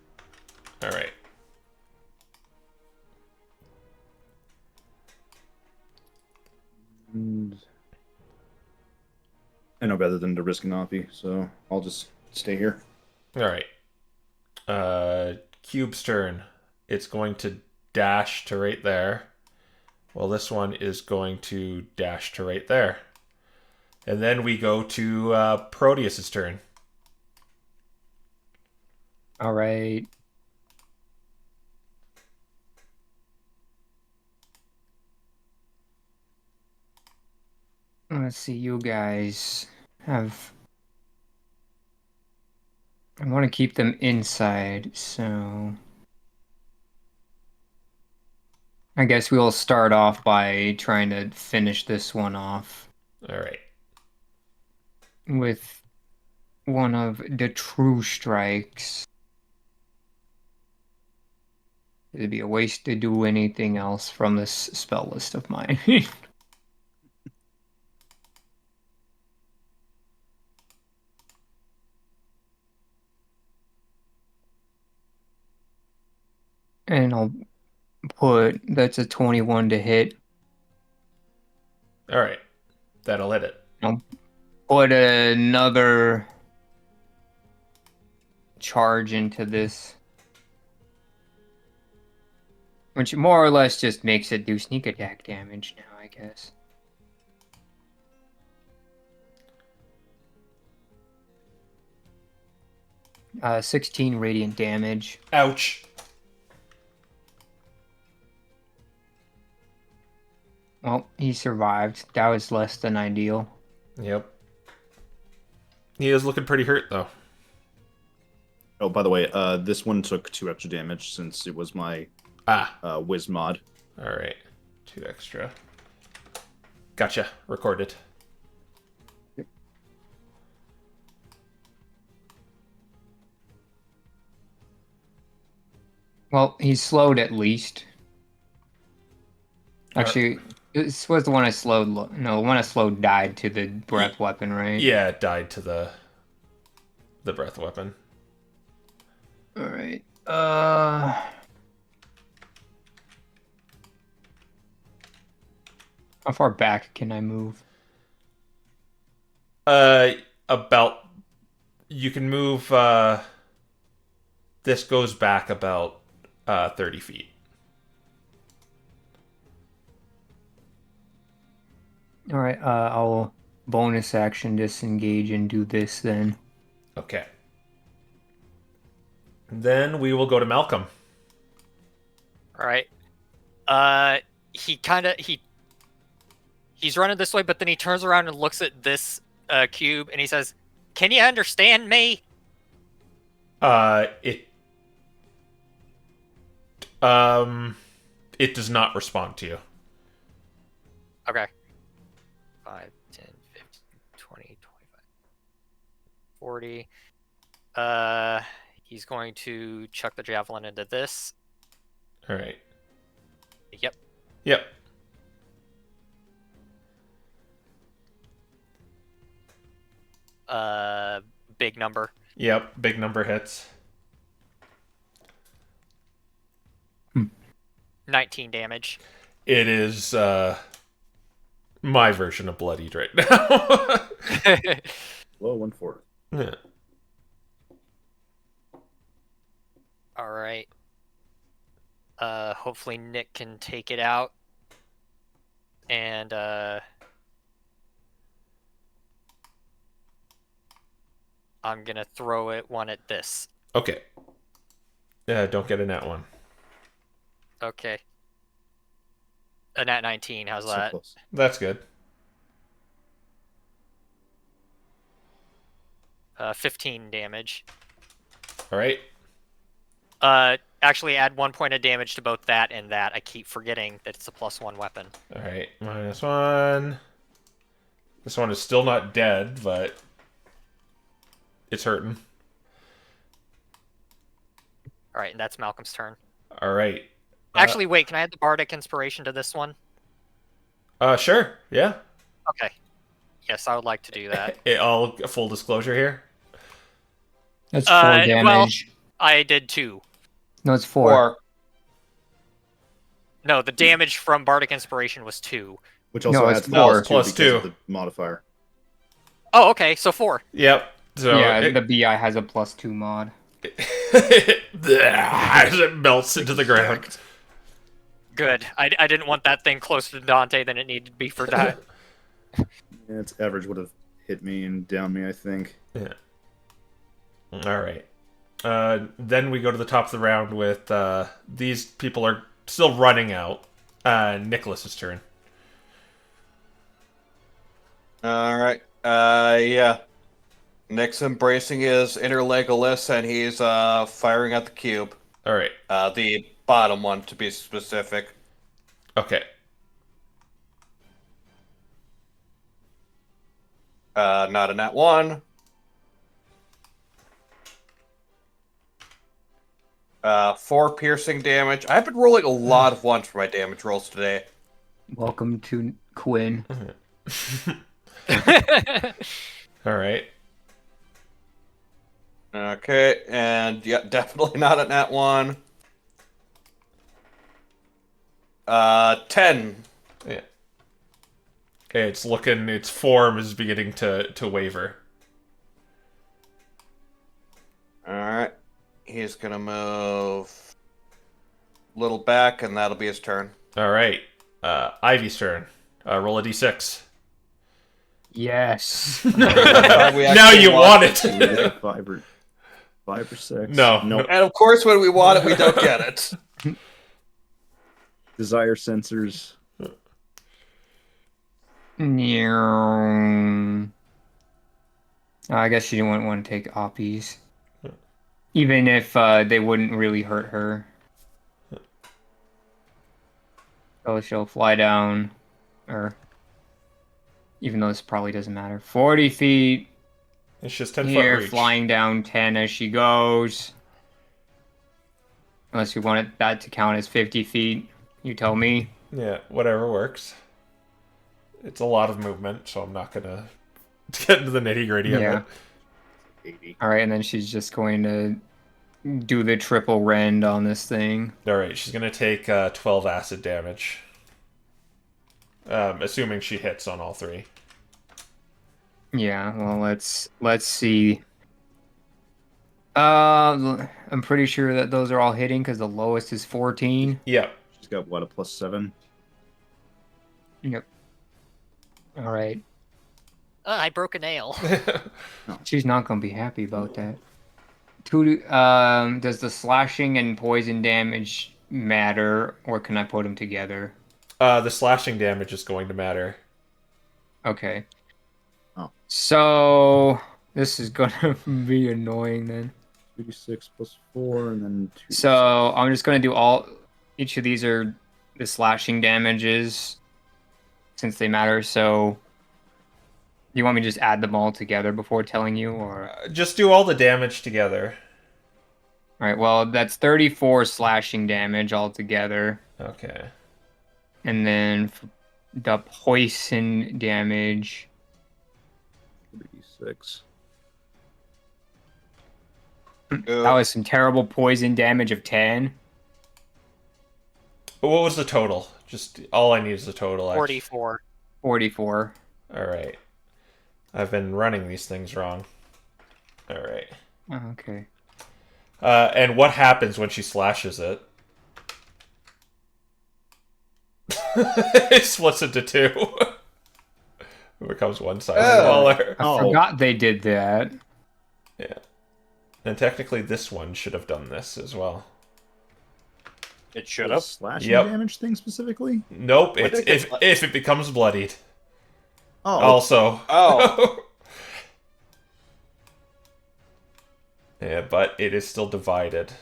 All right.
And I know better than to risk an Oppie, so I'll just stay here.
All right. Cube's turn. It's going to dash to right there. Well, this one is going to dash to right there. And then we go to Proteus's turn.
All right. Let's see, you guys have. I want to keep them inside, so. I guess we'll start off by trying to finish this one off
All right.
with one of the true strikes. It'd be a waste to do anything else from this spell list of mine. And I'll put that's a 21 to hit.
All right. That'll hit it.
I'll put another charge into this. Which more or less just makes it do sneak attack damage now, I guess. Uh, 16 radiant damage.
Ouch.
Well, he survived. That was less than ideal.
Yep. He is looking pretty hurt, though.
Oh, by the way, this one took 2 extra damage since it was my Wiz mod.
All right. 2 extra. Gotcha. Recorded.
Well, he's slowed at least. Actually, this was the one I slowed. No, the one I slowed died to the breath weapon, right?
Yeah, it died to the breath weapon.
All right. How far back can I move?
About you can move. This goes back about 30 feet.
All right. I'll bonus action disengage and do this then.
Okay. Then we will go to Malcolm.
All right. He's running this way, but then he turns around and looks at this cube, and he says, "Can you understand me?"
It it does not respond to you.
Okay. 5, 10, 15, 20, 25, 40. He's going to chuck the javelin into this.
All right.
Yep.
Yep.
Big number.
Yep. Big number hits.
19 damage.
It is my version of bloodied right now.
Well, 1-4.
Yeah.
All right. Hopefully Nick can take it out. And I'm gonna throw one at this.
Okay. Yeah, don't get a nat one.
Okay. A nat 19, how's
So
that?
close.
That's good.
15 damage.
All right.
Actually add 1 point of damage to both that and that. I keep forgetting that it's a +1 weapon.
All right. -1. This one is still not dead, but it's hurting.
All right, and that's Malcolm's turn.
All right.
Actually, wait, can I add the Bardic Inspiration to this one?
Sure. Yeah.
Okay. Yes, I would like to do that.
All full disclosure here.
That's 4 damage.
Well, I did 2.
No, it's 4.
Or
No, the damage from Bardic Inspiration was 2.
Which also
No, it's
adds
four.
Plus
because of
two.
the modifier.
Oh, okay, so 4.
Yep. So
Yeah,
it,
the BI has a +2 mod.
as it melts into the ground.
Good. I didn't want that thing closer to Dante than it needed to be for that.
Yeah, its average would have hit me and downed me, I think.
Yeah. All right. Then we go to the top of the round with these people are still running out. Nicholas's turn.
all right. Yeah. Nick's embracing his inner Legolas, and he's firing at the cube.
All right.
The bottom one, to be specific.
Okay.
Not a nat 1. 4 piercing damage. I've been rolling a lot of 1s for my damage rolls today.
Welcome to Quinn.
All right.
Okay, and yeah, definitely not a nat 1. 10.
Yeah. Okay, it's looking. Its form is beginning to waver.
Alright. He's gonna move a little back, and that'll be his turn.
All right. Ivy's turn. Roll a d6.
Yes.
Now you want it.
5 or 6.
No.
Nope.
And of course, when we want it, we don't get it.
Desire sensors.
I guess she wouldn't want to take oppies. Even if they wouldn't really hurt her. So she'll fly down. Or even though this probably doesn't matter. 40 feet.
It's just 10
Here,
foot reach.
flying down 10 as she goes. Unless you want that to count as 50 feet. You tell me.
Yeah, whatever works. It's a lot of movement, so I'm not gonna get into the nitty gritty of
Yeah.
it.
80.
Alright, and then she's just going to do the triple rend on this thing.
All right, she's gonna take 12 acid damage, assuming she hits on all 3.
Yeah, well, let's see. I'm pretty sure that those are all hitting because the lowest is 14.
Yep.
She's got, what, a +7?
Yep. All right.
I broke a nail.
She's not gonna be happy about that. Does the slashing and poison damage matter, or can I put them together?
The slashing damage is going to matter.
Okay.
Oh.
So this is gonna be annoying then.
2d6 plus 4, and then 2d6.
So I'm just gonna do each of these are the slashing damages since they matter. So you want me to just add them all together before telling you, or?
Just do all the damage together.
All right. Well, that's 34 slashing damage altogether,
Okay.
and then the poison damage.
3d6.
That was some terrible poison damage of 10.
What was the total? Just all I need is the total. Actually.
44.
44.
All right. I've been running these things wrong. All right.
Oh, okay.
And what happens when she slashes it? It splits into two. It becomes one size smaller.
I forgot they did that.
Yeah. And technically this one should have done this as well.
It should
The
have.
slashing
Yep.
damage thing specifically?
Nope.
What
It's
did it
if it becomes bloodied.
Oh,
Also.
Oh.
Yeah, but it is still divided.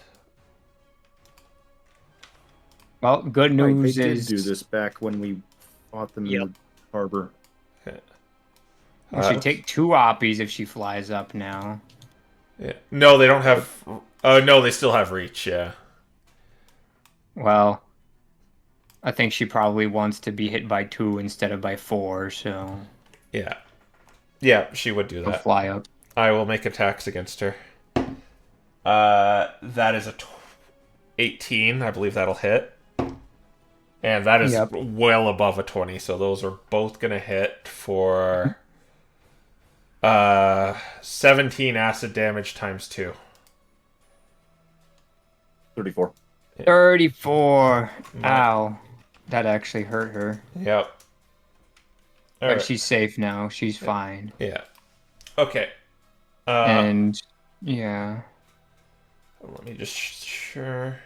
Well, good
right, they
news
did
is
do this back when we fought them in the harbor.
we should take 2 oppies if she flies up now.
Yeah. No, they don't have. No, they still have reach. Yeah.
Well, I think she probably wants to be hit by 2 instead of by 4, so
Yeah. Yeah, she would do
she'll
that.
fly up.
I will make attacks against her. That is a 18. I believe that'll hit. And that is
Yep.
well above a 20, so those are both going to hit for 17 acid damage times 2.
34.
34.
My-
Ow. That actually hurt her.
Yep. All
But
right.
she's safe now. She's fine.
Yeah. Okay.
And yeah.
Let me just sure.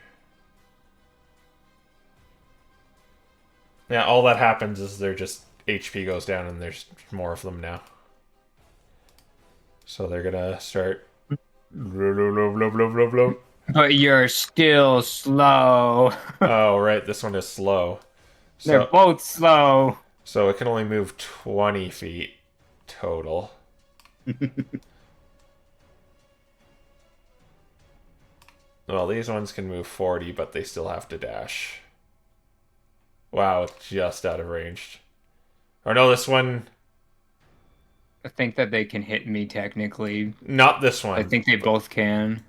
Yeah, all that happens is their just HP goes down and there's more of them now. So they're gonna start.
But you're still slow.
Oh, right, this one is slow.
They're
So,
both slow.
so it can only move 20 feet total. Well, these ones can move 40, but they still have to dash. Wow, it's just out of range. Or no, this one...
I think that they can hit me technically.
Not this one.
I think they both can.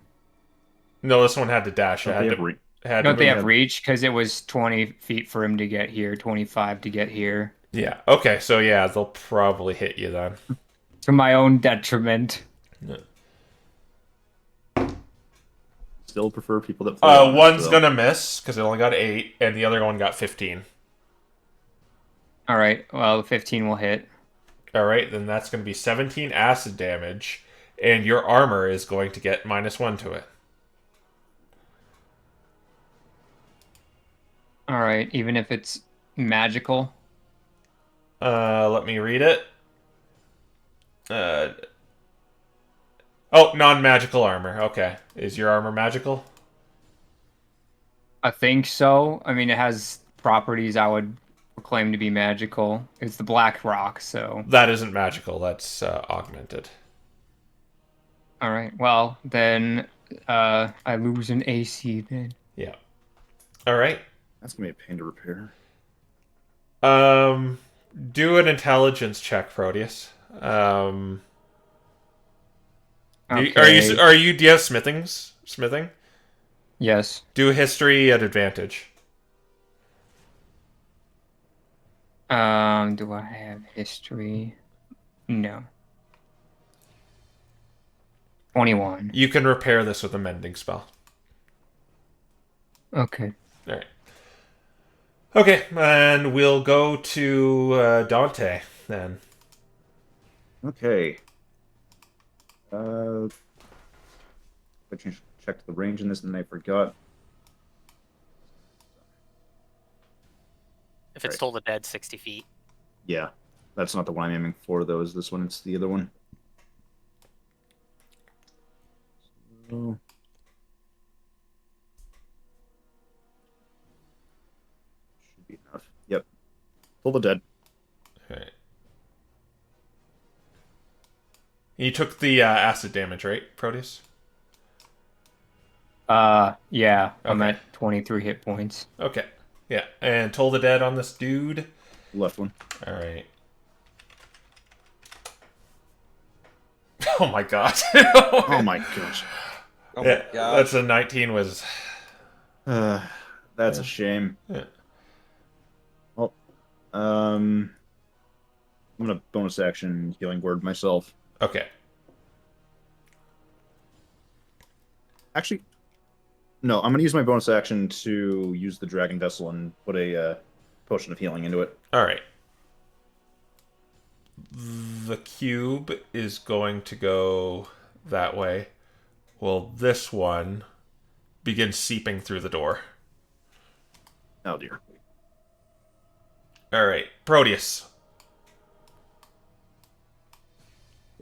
No, this one had to dash. It
Don't
had
they
to,
have re-
had
Don't
to
they
move.
have reach? Because it was 20 feet for him to get here, 25 to get here.
Yeah, okay, so yeah, they'll probably hit you then.
To my own detriment.
Still prefer people that play honest,
One's
though.
gonna miss, because it only got 8, and the other one got 15.
Alright, well, 15 will hit.
Alright, then that's gonna be 17 acid damage, and your armor is going to get -1 to it.
Alright, even if it's magical.
Let me read it. Oh, non-magical armor. Okay. Is your armor magical?
I think so. I mean, it has properties I would proclaim to be magical. It's the black rock, so.
That isn't magical. That's augmented.
Alright, well, then I lose an AC then.
Yeah. Alright.
That's gonna be a pain to repair.
Do an intelligence check, Proteus. Do you have smithing?
Yes.
Do history at advantage.
Do I have history? No. 21.
You can repair this with a mending spell.
Okay.
Alright. Okay, and we'll go to Dante then.
Okay. I checked the range in this and I forgot.
If it's
Right.
Toll the Dead, 60 feet.
Yeah, that's not the one I'm aiming for, though. Is this one? It's the other one. Oh. Should be enough. Yep. Toll the Dead.
Okay. You took the acid damage, right, Proteus?
Yeah, I'm
Okay.
at 23 hit points.
Okay. Yeah, and Toll the Dead on this dude.
Left one.
All right. Oh my god.
Oh my gosh.
Oh
Yeah,
my god.
that's a 19 was...
That's a shame.
Yeah.
Well, I'm gonna bonus action healing word myself.
Okay.
Actually, no, I'm gonna use my bonus action to use the dragon vessel and put a potion of healing into it.
All right. The cube is going to go that way. Well, this one begins seeping through the door.
Oh dear.
All right, Proteus.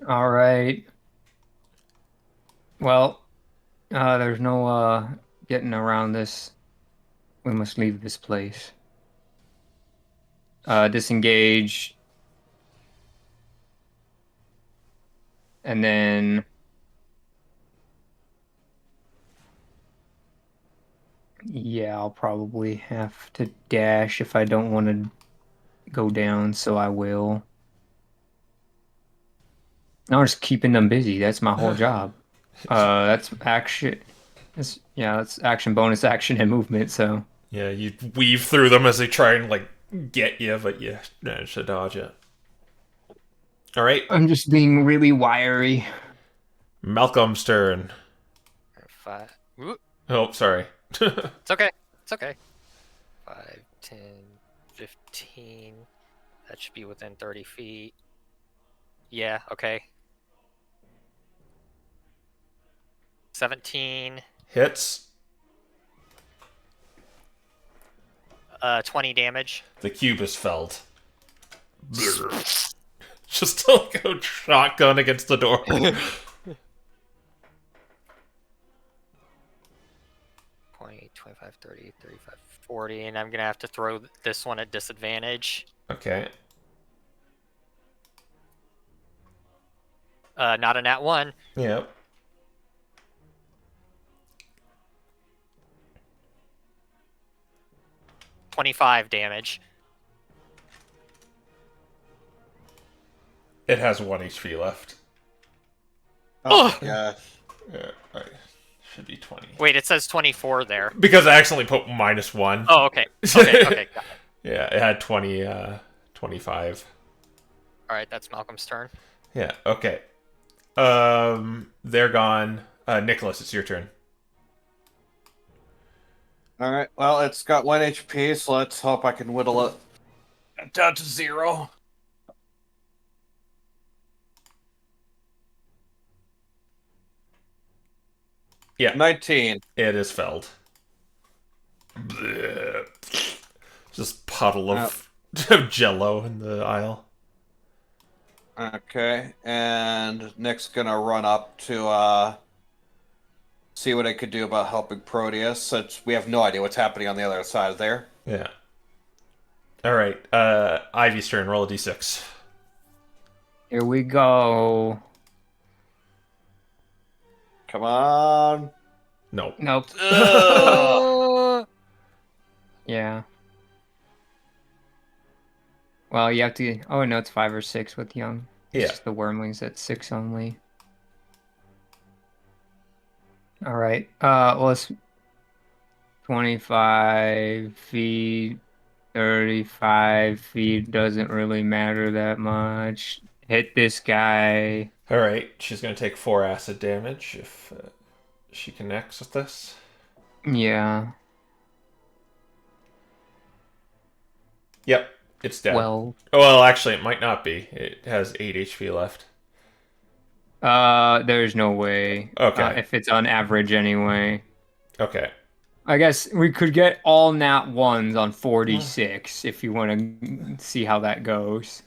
All right. Well, there's no getting around this. We must leave this place. Disengage. And then yeah, I'll probably have to dash if I don't want to go down, so I will. I'm just keeping them busy. That's my whole job. That's action. That's action, bonus action, and movement. So
Yeah, you weave through them as they try and like get you, but you manage to dodge it. All right,
I'm just being really wiry.
Malcolm's turn.
5. Ooh,
Oh, sorry.
it's okay. It's okay. 5, 10, 15. That should be within 30 feet. Yeah, okay. 17.
Hits.
20 damage.
The cube is felled. Just like a shotgun against the door.
20, 25, 30, 35, 40. And I'm going to have to throw this one at disadvantage.
Okay.
Not a nat 1.
Yep.
$25 damage.
It has 1 HP left.
Oh my gosh.
Yeah, right. Should be 20.
Wait, it says 24 there.
Because I accidentally put -1.
Oh, okay. Okay, okay. Got it.
Yeah, it had 20, 25.
All right, that's Malcolm's turn.
Yeah, okay. They're gone. Nicholas, it's your turn.
All right. Well, it's got 1 HP, so let's hope I can whittle it down to 0.
Yeah.
19.
It is felled. Blech. Just puddle of jello in the aisle.
Okay, and Nick's gonna run up to see what I could do about helping Proteus, since we have no idea what's happening on the other side of there.
Yeah. All right. Ivy's turn. Roll a d6.
Here we go.
Come on.
No.
Nope.
Ugh.
Yeah. Well, you have to. Oh no, it's 5 or 6 with young. It's
Yeah.
just the wormlings at 6 only. All right. Well, it's 25 feet, 35 feet. Doesn't really matter that much. Hit this guy.
All right. She's going to take 4 acid damage if she connects with this.
Yeah.
Yep. It's dead.
Well,
Actually, it might not be. It has 8 HP left.
there's no way.
Okay.
If it's on average anyway.
Okay.
I guess we could get all nat ones on 46 if you want to see how that goes.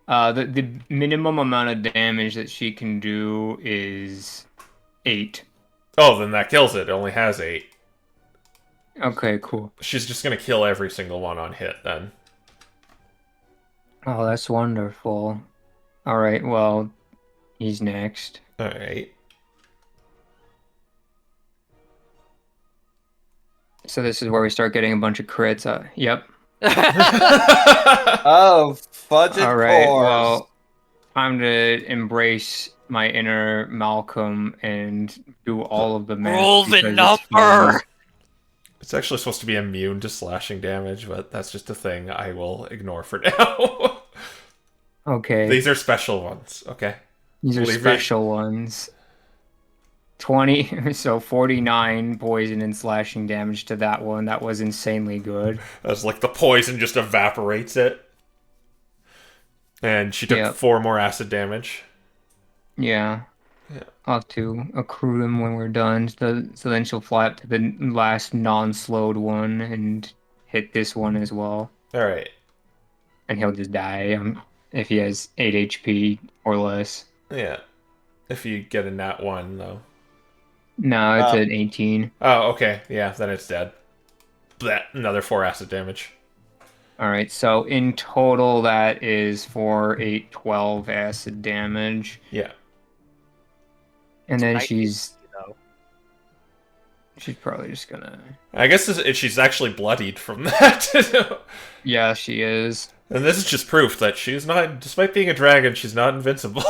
The minimum amount of damage that she can do is 8.
Oh, then that kills it. It only has 8.
Okay, cool.
She's just gonna kill every single one on hit then.
Oh, that's wonderful. All right, well, he's next.
Alright.
So this is where we start getting a bunch of crits. Yep.
Oh, fudge it,
All right,
cores.
well, time to embrace my inner Malcolm and do all of the math.
Roll the
because it's fun.
number.
It's actually supposed to be immune to slashing damage, but that's just a thing I will ignore for now.
Okay.
These are special ones, okay?
These are
Believe me.
special ones. 20, so 49 poison and slashing damage to that one. That was insanely good.
That's like the poison just evaporates it. And she took
Yep.
4 more acid damage.
Yeah.
Yeah.
I'll have to accrue them when we're done. So then she'll fly up to the last non-slowed one and hit this one as well.
Alright.
And he'll just die if he has 8 HP or less.
Yeah. If you get a nat 1, though.
No, it's an 18.
Oh, okay. Yeah, then it's dead. That another 4 acid damage.
All right, so in total, that is for 8, 12 acid damage.
Yeah.
And then
Nice.
she's
though.
probably just gonna...
I guess she's actually bloodied from that.
Yeah, she is.
And this is just proof that she's not, despite being a dragon, she's not invincible.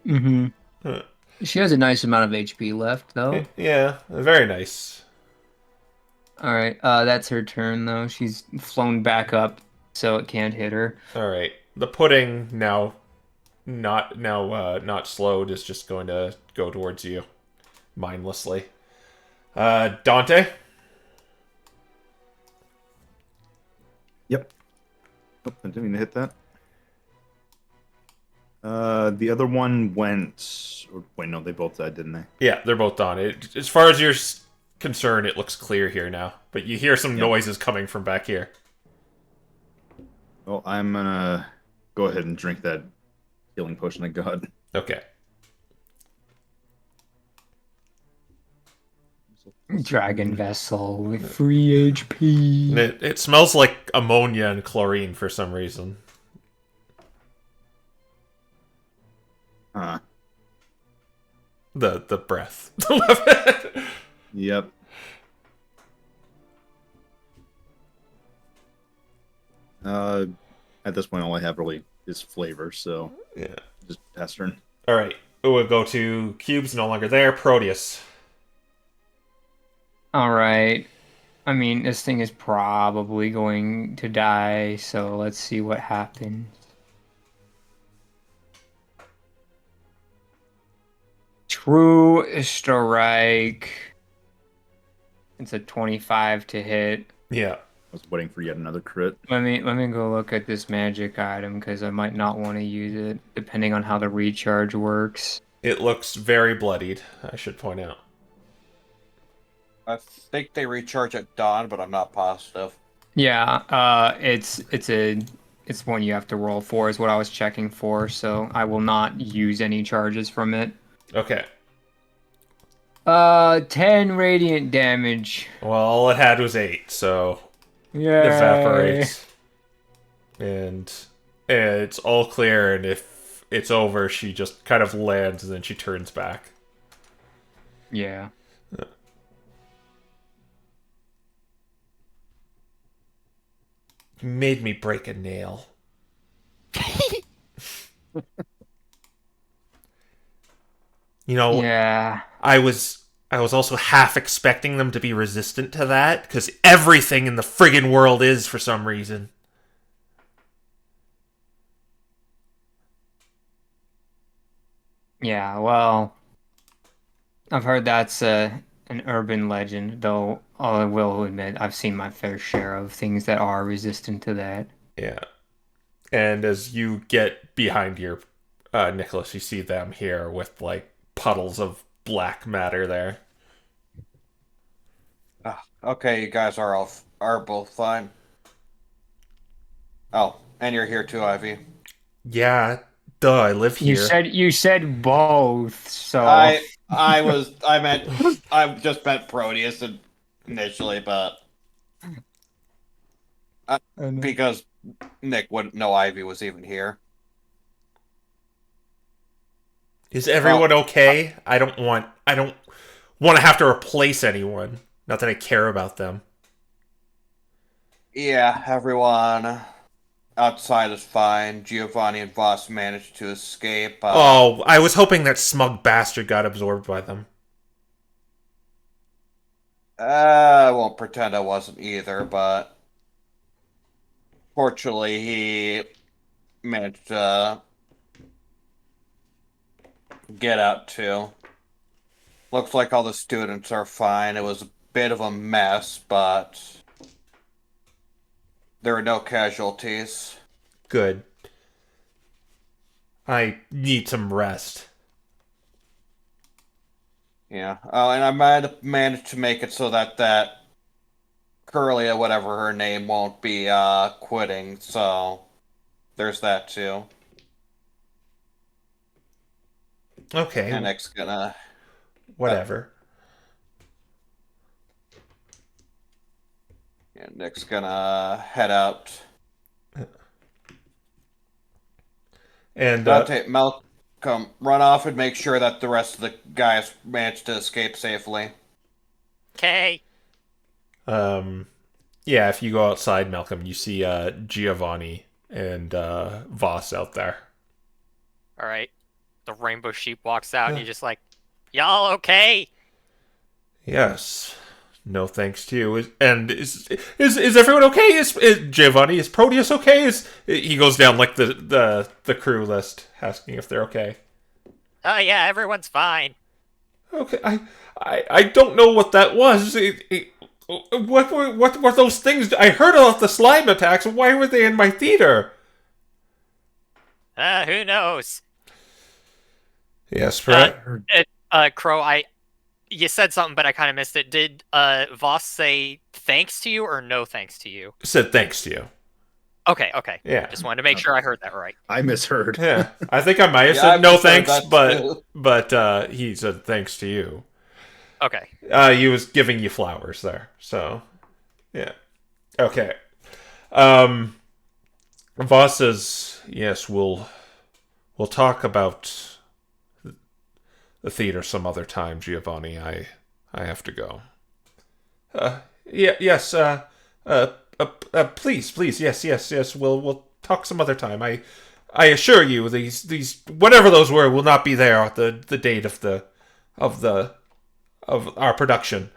Mm-hmm.
Huh.
She has a nice amount of HP left, though.
Yeah, very nice.
All right, that's her turn, though. She's flown back up, so it can't hit her.
Alright. The pudding now not slowed is just going to go towards you mindlessly. Dante?
Yep. Oh, I didn't mean to hit that. The other one went. Or, wait, no, they both died, didn't they?
Yeah, they're both done. As far as you're concerned, it looks clear here now. But you hear some
Yep.
noises coming from back here.
Well, I'm gonna go ahead and drink that healing potion I got.
Okay.
Dragon vessel with free HP.
It smells like ammonia and chlorine for some reason.
Huh.
The breath.
Yep. At this point, all I have really is flavor, so
Yeah.
just pass turn.
Alright. We'll go to cubes no longer there. Proteus.
All right. I mean, this thing is probably going to die, so let's see what happens. True strike. It's a 25 to hit.
Yeah.
I was waiting for yet another crit.
Let me go look at this magic item because I might not want to use it depending on how the recharge works.
It looks very bloodied, I should point out.
I think they recharge at dawn, but I'm not positive.
Yeah, it's one you have to roll for is what I was checking for, so I will not use any charges from it.
Okay.
10 radiant damage.
Well, all it had was 8, so
Yeah.
evaporates. And it's all clear, and if it's over, she just kind of lands, and then she turns back.
Yeah.
You made me break a nail. You know,
Yeah.
I was also half expecting them to be resistant to that, because everything in the friggin' world is for some reason.
Yeah, well, I've heard that's an urban legend, though I will admit I've seen my fair share of things that are resistant to that.
Yeah. And as you get behind your Nicholas, you see them here with like puddles of black matter there.
Okay, you guys are both fine. Oh, and you're here too, Ivy.
Yeah, duh, I live
You
here.
said both, so
I just meant Proteus initially, but because Nick wouldn't know Ivy was even here.
Is everyone okay? I don't want to have to replace anyone. Not that I care about them.
Yeah, everyone outside is fine. Giovanni and Voss managed to escape.
Oh, I was hoping that smug bastard got absorbed by them.
I won't pretend I wasn't either, but fortunately he managed to get out too. Looks like all the students are fine. It was a bit of a mess, but there were no casualties.
Good. I need some rest.
Yeah. Oh, and I might have managed to make it so that Curly or whatever her name won't be quitting, so there's that too.
Okay,
And Nick's gonna
whatever.
Nick's gonna head out.
And
Malcolm, run off and make sure that the rest of the guys manage to escape safely.
Okay.
yeah, if you go outside, Malcolm, you see Giovanni and Voss out there.
All right. The rainbow sheep walks out, and you're just like, y'all okay?
Yes. No thanks to you. Is everyone okay? Is Giovanni? Is Proteus okay? He goes down like the crew list, asking if they're okay.
Oh yeah, everyone's fine.
Okay, I don't know what that was. What were those things? I heard about the slime attacks. Why were they in my theater?
Who knows?
Yes, right.
Crow, you said something, but I kind of missed it. Did Voss say thanks to you or no thanks to you?
Said thanks to you.
Okay.
Yeah.
Just wanted to make sure I heard that right.
I misheard.
Yeah, I think I might have said no thanks, but he said thanks to you.
Okay.
He was giving you flowers there, so yeah. Okay. Voss says, yes, we'll talk about the theater some other time, Giovanni. I have to go. Yes, please, yes. We'll talk some other time. I assure you, these whatever those were will not be there at the date of our production.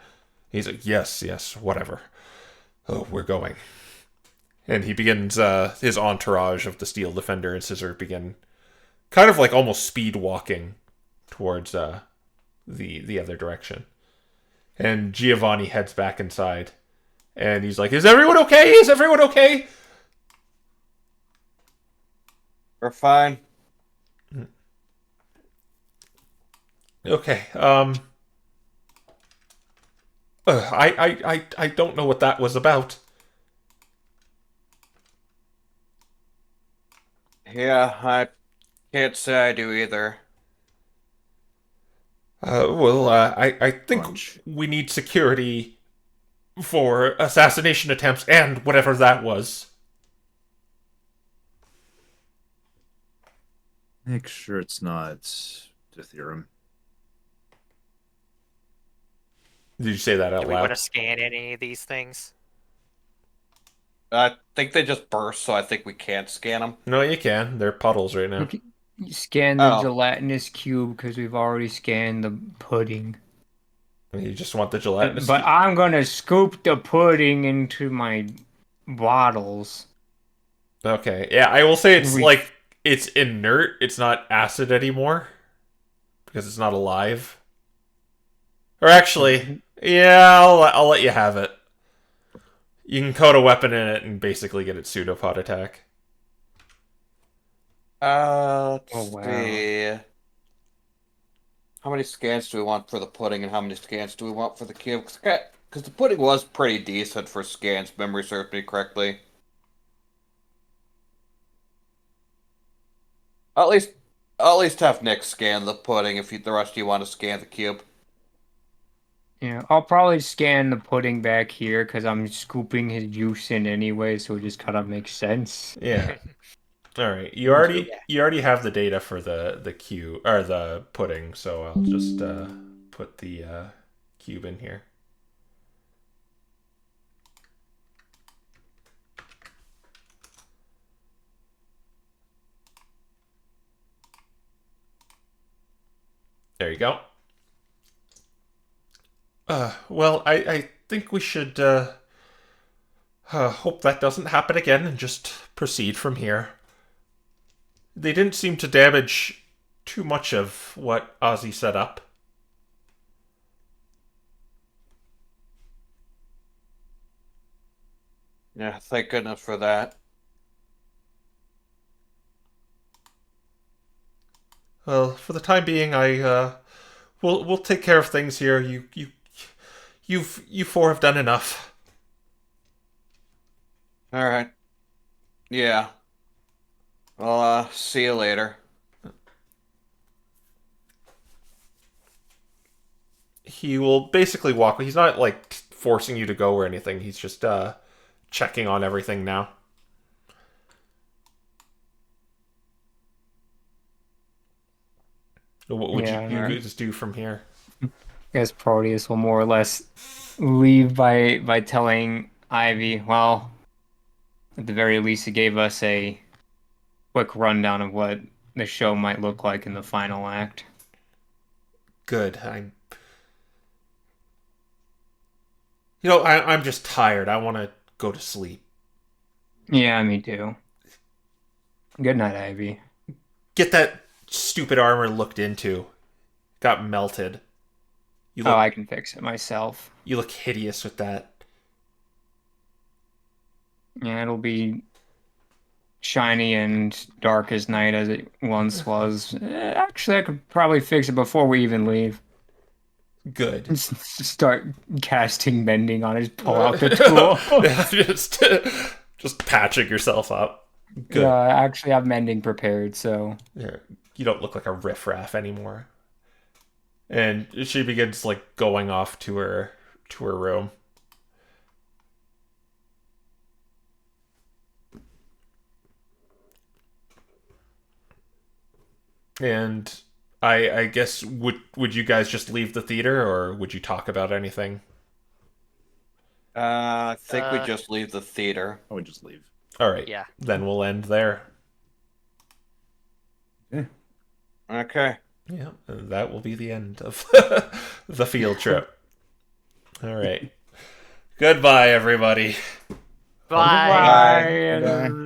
He's like, yes, whatever. Oh, we're going. And he begins, his entourage of the Steel Defender and Scissor begin kind of like almost speed walking towards the other direction. And Giovanni heads back inside. And he's like, is everyone okay? Is everyone okay?
We're fine.
Okay, I don't know what that was about.
Yeah, I can't say I do either.
I think we need security for assassination attempts and whatever that was.
Make sure it's not Dithyrum.
Did you say that out
Do we want
loud?
to scan any of these things?
I think they just burst, so I think we can't scan them.
No, you can. They're puddles right now.
Scan the
Oh.
gelatinous cube because we've already scanned the pudding.
You just want the gelatinous.
But I'm gonna scoop the pudding into my bottles.
Okay, yeah, I will say it's like it's inert. It's not acid anymore because it's not alive. Or actually, yeah, I'll let you have it. You can coat a weapon in it and basically get its pseudopod attack.
Let's
Oh, wow.
see. How many scans do we want for the pudding, and how many scans do we want for the cube? Because the pudding was pretty decent for scans, if memory serves me correctly. At least have Nick scan the pudding if the rest of you want to scan the cube.
Yeah, I'll probably scan the pudding back here because I'm scooping his juice in anyway, so it just kind of makes sense.
Yeah. All right. You already have the data for the cube or the pudding, so I'll just put the cube in here. There you go. Well, I think we should hope that doesn't happen again and just proceed from here. They didn't seem to damage too much of what Ozzy set up.
Yeah, thank goodness for that.
Well, for the time being, we'll take care of things here. You four have done enough.
All right. Yeah. Well, see you later.
He will basically walk. He's not like forcing you to go or anything. He's just checking on everything now. What would you guys do from here?
I guess Proteus will more or less leave by telling Ivy, well, at the very least, it gave us a quick rundown of what the show might look like in the final act.
Good. I'm just tired. I want to go to sleep.
Yeah, me too. Good night, Ivy.
Get that stupid armor looked into. Got melted.
I can fix it myself.
You look hideous with that.
Yeah, it'll be shiny and dark as night as it once was. Actually, I could probably fix it before we even leave.
Good.
Start casting mending on it. Pull out the tool.
just patching yourself up. Good.
Yeah, I actually have mending prepared, so
Yeah, you don't look like a riffraff anymore. And she begins like going off to her room. And I guess would you guys just leave the theater, or would you talk about anything?
I think we just leave the theater.
I would just leave.
All right.
Yeah.
Then we'll end there.
Yeah.
Okay.
Yeah, and that will be the end of the field trip. All right. Goodbye, everybody.
Bye.
Bye.
Bye.